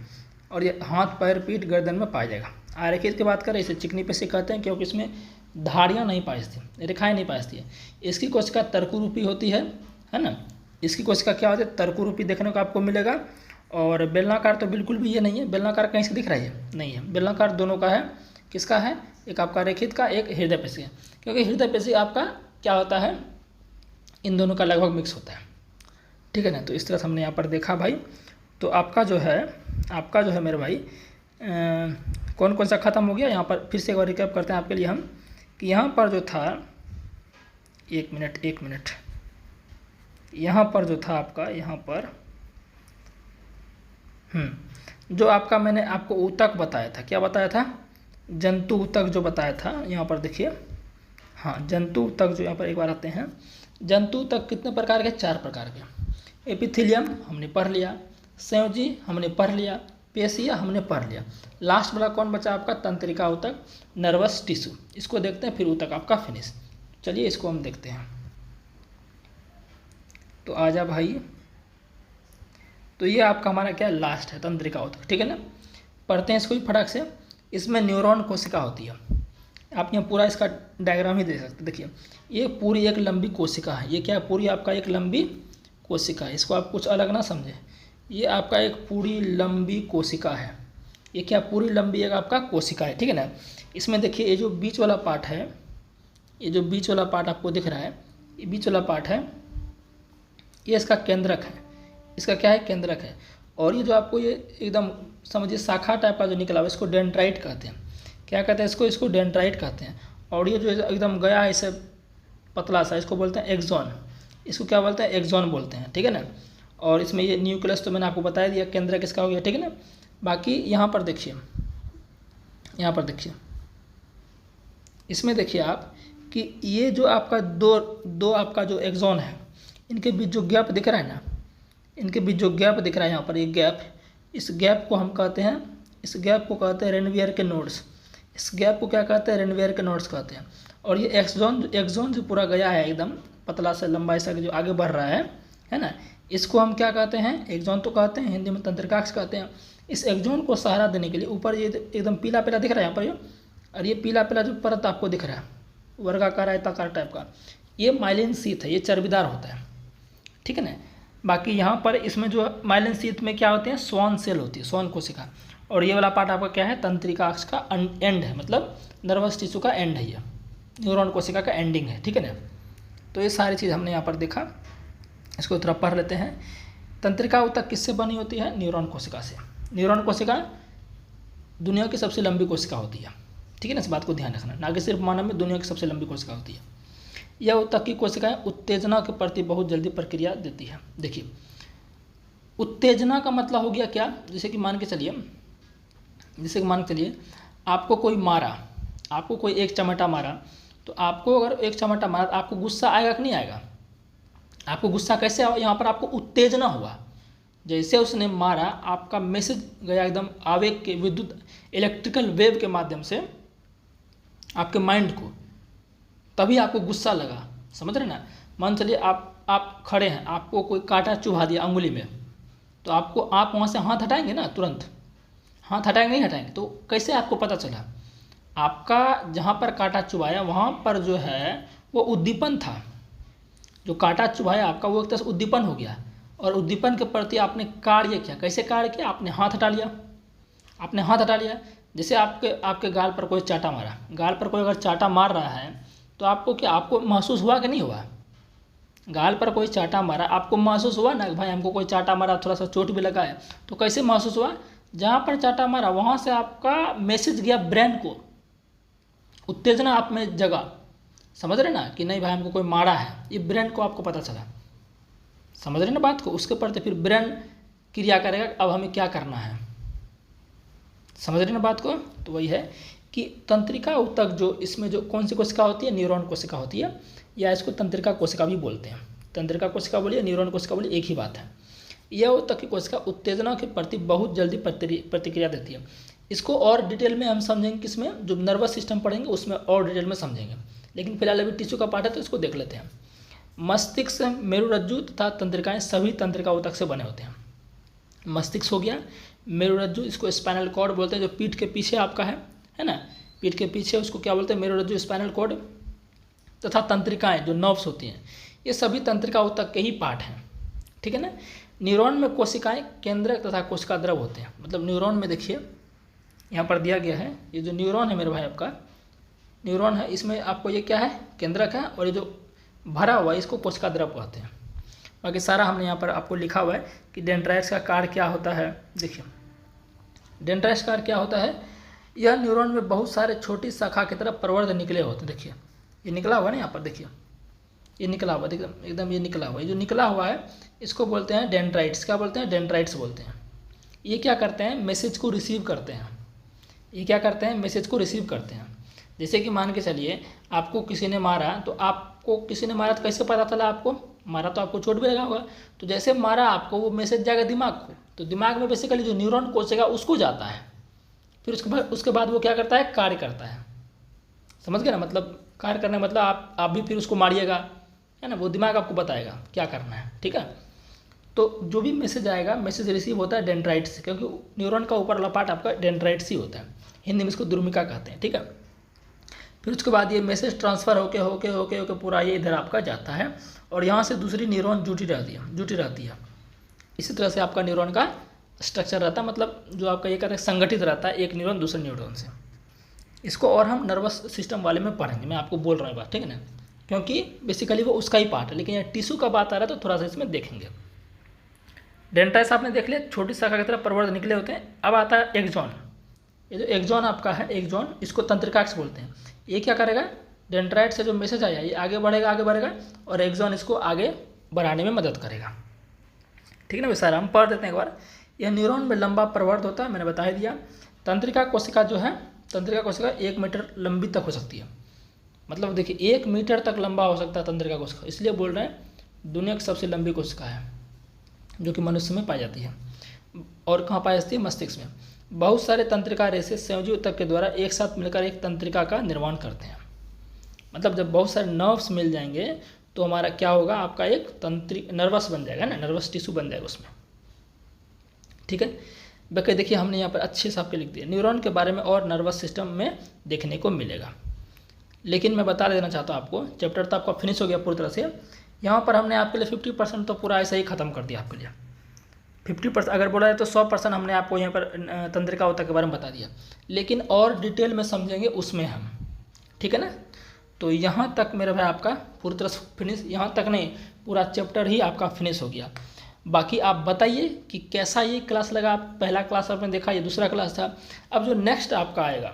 और ये हाथ, पैर, पीठ, गर्दन में पाया जाएगा। आरेखित की बात करें, इसे चिकनी पेशी कहते हैं क्योंकि इसमें धारियाँ नहीं पाई, रेखाएं नहीं पाई है। इसकी कोशिका तर्कुरूपी होती है ना। इसकी कोशिका क्या होती है, तर्कुरूपी देखने को आपको मिलेगा। और बेलनाकार तो बिल्कुल भी ये नहीं है, बेलनाकार कहीं से दिख रहा है, नहीं है। बेलनाकार दोनों का है, किसका है, एक आपका रेखित का, एक हृदय पेशी है। क्योंकि हृदय पेशी आपका क्या होता है, इन दोनों का लगभग मिक्स होता है, ठीक है ना। तो इस तरह से हमने यहाँ पर देखा भाई। तो आपका जो है मेरे भाई कौन कौन सा खत्म हो गया, यहाँ पर फिर से एक बार रिकैप करते हैं आपके लिए हम, कि यहाँ पर जो था, एक मिनट, यहाँ पर जो था आपका, यहाँ पर जो आपका मैंने आपको ऊतक बताया था, क्या बताया था, जंतु ऊतक जो बताया था, यहाँ पर देखिए, हाँ जंतु ऊतक जो यहाँ पर एक बार आते हैं। जंतु ऊतक कितने प्रकार के, 4 प्रकार के। एपिथेलियम हमने पढ़ लिया, संयोजी हमने पढ़ लिया, पेशिया हमने पढ़ लिया। लास्ट वाला कौन बचा आपका, तंत्रिका ऊतक, नर्वस टिश्यू। इसको देखते हैं, फिर ऊतक आपका फिनिश। चलिए इसको हम देखते हैं। तो आजा भाई, तो ये आपका हमारा क्या लास्ट है, तंत्रिका ऊतक, ठीक है ना। पढ़ते हैं इसको भी फटाक से। इसमें न्यूरॉन कोशिका होती है। आप यहाँ पूरा इसका डायग्राम ही देख सकते हैं। देखिए ये पूरी एक लंबी कोशिका है, ये क्या है, पूरी आपका एक लंबी कोशिका है। इसको आप कुछ अलग ना समझें, ये आपका एक पूरी लंबी कोशिका है। ये क्या, पूरी लंबी एक आपका कोशिका है, ठीक है ना। इसमें देखिए ये जो बीच वाला पार्ट है, ये जो बीच वाला पार्ट आपको दिख रहा है, ये बीच वाला पार्ट है, ये इसका केंद्रक है। इसका क्या है, केंद्रक है। और ये जो आपको ये एकदम समझिए शाखा टाइप का जो निकला हुआ, इसको डेंड्राइट कहते हैं। क्या कहते हैं इसको डेंड्राइट कहते हैं। और ये जो एकदम गया है इसे पतला सा, इसको बोलते हैं एक्सॉन। इसको क्या बोलते हैं, एक्सॉन बोलते हैं, ठीक है ना। और इसमें ये न्यूक्लियस तो मैंने आपको बता दिया, केंद्र किसका हो गया, ठीक है ना। बाकी यहाँ पर देखिए, इसमें देखिए आप कि ये जो आपका दो आपका जो एक्सॉन है, इनके बीच जो गैप दिख रहा है ना, इनके बीच जो गैप दिख रहा है यहाँ पर, एक गैप, इस गैप को हम कहते हैं, इस गैप को कहते हैं रेनवियर के नोड्स। इस गैप को क्या कहते हैं, रेनवियर के नोड्स कहते हैं। और ये एक्सॉन जो पूरा गया है एकदम पतला से लंबा ऐसा जो आगे बढ़ रहा है ना, इसको हम क्या कहते हैं, एक्सॉन तो कहते हैं, हिंदी में तंत्रिकाक्ष कहते हैं। इस एक्सॉन को सहारा देने के लिए ऊपर ये एकदम पीला पीला दिख रहा है यहाँ पर ये, और ये पीला पीला जो परत आपको दिख रहा है वर्गाकार आयताकार टाइप का, ये माइलिन शीथ है, ये चर्बीदार होता है, ठीक है ना। बाकी यहाँ पर इसमें जो माइलिन शीथ में क्या होते हैं, स्वान सेल होती है, स्वान कोशिका। और ये वाला पार्ट आपका क्या है, तंत्रिकाक्ष का एंड है, मतलब नर्वस टिश्यू का एंड है, ये न्यूरॉन कोशिका का एंडिंग है, ठीक है ना। तो ये सारी चीज़ हमने यहाँ पर देखा, इसको थोड़ा पढ़ लेते हैं। तंत्रिका ऊतक किससे बनी होती है, न्यूरॉन कोशिका से। न्यूरॉन कोशिका दुनिया की सबसे लंबी कोशिका होती है, ठीक है ना, इस बात को ध्यान रखना, ना कि सिर्फ मानव में दुनिया की सबसे लंबी कोशिका होती है। यह ऊतक की कोशिकाएं उत्तेजना के प्रति बहुत जल्दी प्रतिक्रिया देती है। देखिए उत्तेजना का मतलब हो गया क्या, जैसे कि मान के चलिए आपको कोई मारा, आपको कोई एक चमटा मारा, तो आपको अगर एक चमटा मारा तो आपको गुस्सा आएगा कि नहीं आएगा, आपको गुस्सा कैसे आएगा, यहाँ पर आपको उत्तेजना हुआ, जैसे उसने मारा आपका मैसेज गया एकदम आवेग के विद्युत इलेक्ट्रिकल वेव के माध्यम से आपके माइंड को, तभी आपको गुस्सा लगा, समझ रहे ना। मान चलिए आप खड़े हैं, आपको कोई कांटा चुभा दिया अंगुली में, तो आप वहाँ से हाथ हटाएंगे ना, तुरंत हाथ हटाएंगे, नहीं हटाएंगे, तो कैसे आपको पता चला, आपका जहाँ पर कांटा चुभाया वहाँ पर जो है वो उद्दीपन था, जो कांटा चुभाया आपका वो एक तरह से उद्दीपन हो गया, और उद्दीपन के प्रति आपने कार्य किया। कैसे कार्य किया, आपने हाथ हटा लिया, जैसे आपके गाल पर कोई चाटा मारा, गाल पर कोई अगर चाटा मार रहा है तो आपको महसूस हुआ कि नहीं हुआ, गाल पर कोई चाटा मारा आपको महसूस हुआ ना, भाई हमको कोई चाटा मारा, थोड़ा सा चोट भी लगा है, तो कैसे महसूस हुआ, जहाँ पर चाटा मारा वहाँ से आपका मैसेज गया ब्रेन को, उत्तेजना आप में जगा, समझ रहे ना, कि नहीं भाई हमको कोई मारा है, ये ब्रेन को आपको पता चला, समझ रहे ना बात को। उसके प्रति फिर ब्रेन क्रिया करेगा, अब हमें क्या करना है, समझ रहे ना बात को। तो वही है कि तंत्रिका ऊतक जो इसमें जो कौन सी कोशिका होती है, न्यूरॉन कोशिका होती है, या इसको तंत्रिका कोशिका भी बोलते हैं। तंत्रिका कोशिका बोलिए, न्यूरॉन कोशिका बोलिए, एक ही बात है। यह ऊतक की कोशिका उत्तेजना के प्रति बहुत जल्दी प्रतिक्रिया देती है। इसको और डिटेल में हम समझेंगे, किसमें, जो नर्वस सिस्टम पढ़ेंगे उसमें और डिटेल में समझेंगे, लेकिन फिलहाल अभी टिश्यू का पार्ट है तो इसको देख लेते हैं। मस्तिष्क, मेरुरज्जु तथा तंत्रिकाएं सभी तंत्रिका ऊतक से बने होते हैं। मस्तिष्क हो गया, मेरुरज्जु इसको स्पाइनल कॉर्ड बोलते हैं, जो पीठ के पीछे आपका है ना, पीठ के पीछे उसको क्या बोलते हैं, मेरुरज्जु स्पाइनल कॉर्ड, तथा तंत्रिकाएं जो नर्व्स होती हैं, ये सभी तंत्रिका ऊतक के ही पार्ट हैं, ठीक है ना। न्यूरॉन में कोशिकाएं, केंद्रक तथा कोशिका द्रव होते हैं। मतलब न्यूरॉन में देखिए यहाँ पर दिया गया है, ये जो न्यूरॉन है मेरे भाई, आपका न्यूरॉन है, इसमें आपको ये क्या है, केंद्रक है, और ये जो भरा हुआ है इसको कोशिका द्रव कहते हैं। बाकी सारा हमने यहाँ पर आपको लिखा हुआ है कि डेंड्राइट्स का कार्य क्या होता है। देखिए डेंड्राइट्स का कार्य क्या होता है, यह न्यूरॉन में बहुत सारे छोटी शाखा की तरफ प्रवर्ध निकले होते हैं। देखिए ये निकला हुआ है ना, यहाँ पर देखिए ये निकला हुआ, देखिए एकदम ये निकला हुआ है, जो निकला हुआ है इसको बोलते हैं डेंड्राइट्स। क्या बोलते हैं, डेंड्राइट्स बोलते हैं। ये क्या करते हैं, मैसेज को रिसीव करते हैं। ये क्या करते हैं, मैसेज को रिसीव करते हैं। जैसे कि मान के चलिए आपको किसी ने मारा, तो आपको किसी ने मारा तो कैसे पता चला, आपको मारा तो आपको चोट भी लगा होगा, तो जैसे मारा आपको वो मैसेज जाएगा दिमाग को, तो दिमाग में बेसिकली जो न्यूरॉन कोशिका उसको जाता है, फिर उसके बाद वो क्या करता है, कार्य करता है। समझ गए ना, मतलब कार्य करने मतलब आप भी फिर उसको मारिएगा, है ना, वो दिमाग आपको बताएगा क्या करना है, ठीक है। तो जो भी मैसेज आएगा, मैसेज रिसीव होता है डेंड्राइट से, क्योंकि न्यूरॉन का ऊपर वाला पार्ट आपका डेंड्राइट्स ही होता है, हिंदी में इसको दुर्मिका कहते हैं, ठीक है। फिर उसके बाद ये मैसेज ट्रांसफ़र होके होके होके होके पूरा ये इधर आपका जाता है, और यहाँ से दूसरी न्यूरॉन जुटी रहती है। इसी तरह से आपका न्यूरॉन का स्ट्रक्चर रहता है, मतलब जो आपका ये कहते हैं संगठित रहता है एक न्यूरॉन दूसरे न्यूरॉन से। इसको और हम नर्वस सिस्टम वाले में पढ़ेंगे, मैं आपको बोल रहा हूँ बात, ठीक है ना, क्योंकि बेसिकली वो उसका ही पार्ट है, लेकिन यहाँ टिश्यू का बात आ रहा है तो थोड़ा सा इसमें देखेंगे। डेंड्राइट्स आपने देख लिया, छोटी शाखा की तरफ प्रवर्ध निकले होते हैं। अब आता है एक्सॉन। ये जो एक्सॉन आपका है, एक्सॉन इसको तंत्रिकाक्ष बोलते हैं। ये क्या करेगा, डेंड्राइट से जो मैसेज आया ये आगे बढ़ेगा, और एक्सॉन इसको आगे बढ़ाने में मदद करेगा, ठीक है ना। वैसा हम पढ़ देते हैं एक बार। यह न्यूरॉन में लंबा प्रवर्ध होता है, मैंने बता ही दिया। तंत्रिका कोशिका जो है, तंत्रिका कोशिका 1 मीटर लंबी तक हो सकती है। मतलब देखिए 1 मीटर तक लंबा हो सकता है तंत्रिका कोशिका, इसलिए बोल रहे हैं दुनिया की सबसे लंबी कोशिका है, जो कि मनुष्य में पाई जाती है। और कहाँ पाई जाती है, मस्तिष्क में। बहुत सारे तंत्रिका रेशे संयोजी ऊतक के द्वारा एक साथ मिलकर एक तंत्रिका का निर्माण करते हैं। मतलब जब बहुत सारे नर्व्स मिल जाएंगे तो हमारा क्या होगा, आपका एक नर्वस बन जाएगा ना, नर्वस टिश्यू बन जाएगा उसमें, ठीक है। बाकी देखिए हमने यहाँ पर अच्छे से आपके लिख दिया। न्यूरॉन के बारे में और नर्वस सिस्टम में देखने को मिलेगा, लेकिन मैं बता देना चाहता हूँ आपको, चैप्टर तो आपका फिनिश हो गया पूरी तरह से। यहाँ पर हमने आपके लिए 50% तो पूरा ऐसा ही खत्म कर दिया आपके लिए। 50% अगर बोला जाए तो 100% हमने आपको यहाँ पर तंत्रिका ऊतक के बारे में बता दिया, लेकिन और डिटेल में समझेंगे उसमें हम, ठीक है ना। तो यहाँ तक मेरे भाई आपका पूरी तरह से फिनिश, यहाँ तक नहीं पूरा चैप्टर ही आपका फिनिश हो गया। बाकी आप बताइए कि कैसा ये क्लास लगा। पहला क्लास आपने देखा, ये दूसरा क्लास था। अब जो नेक्स्ट आपका आएगा,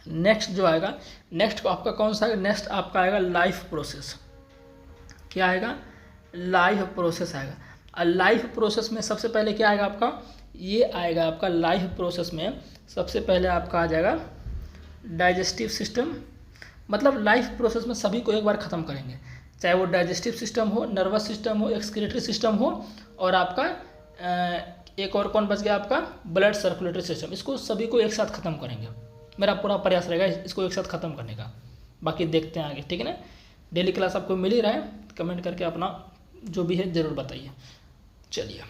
नेक्स्ट जो आएगा, नेक्स्ट आपका कौन सा आएगा, नेक्स्ट आपका आएगा लाइफ प्रोसेस। क्या आएगा, लाइफ प्रोसेस आएगा। और लाइफ प्रोसेस में सबसे पहले क्या आएगा आपका, ये आएगा आपका लाइफ प्रोसेस में सबसे पहले आपका आ जाएगा डाइजेस्टिव सिस्टम। मतलब लाइफ प्रोसेस में सभी को एक बार ख़त्म करेंगे, चाहे वो डाइजेस्टिव सिस्टम हो, नर्वस सिस्टम हो, एक्सक्रीटरी सिस्टम हो, और आपका एक और कौन बच गया आपका, ब्लड सर्कुलेटरी सिस्टम। इसको सभी को एक साथ ख़त्म करेंगे। मेरा पूरा प्रयास रहेगा इसको एक साथ ख़त्म करने का। बाकी देखते हैं आगे, ठीक है ना। डेली क्लास आपको मिल ही रहा है, कमेंट करके अपना जो भी है ज़रूर बताइए। चलिए।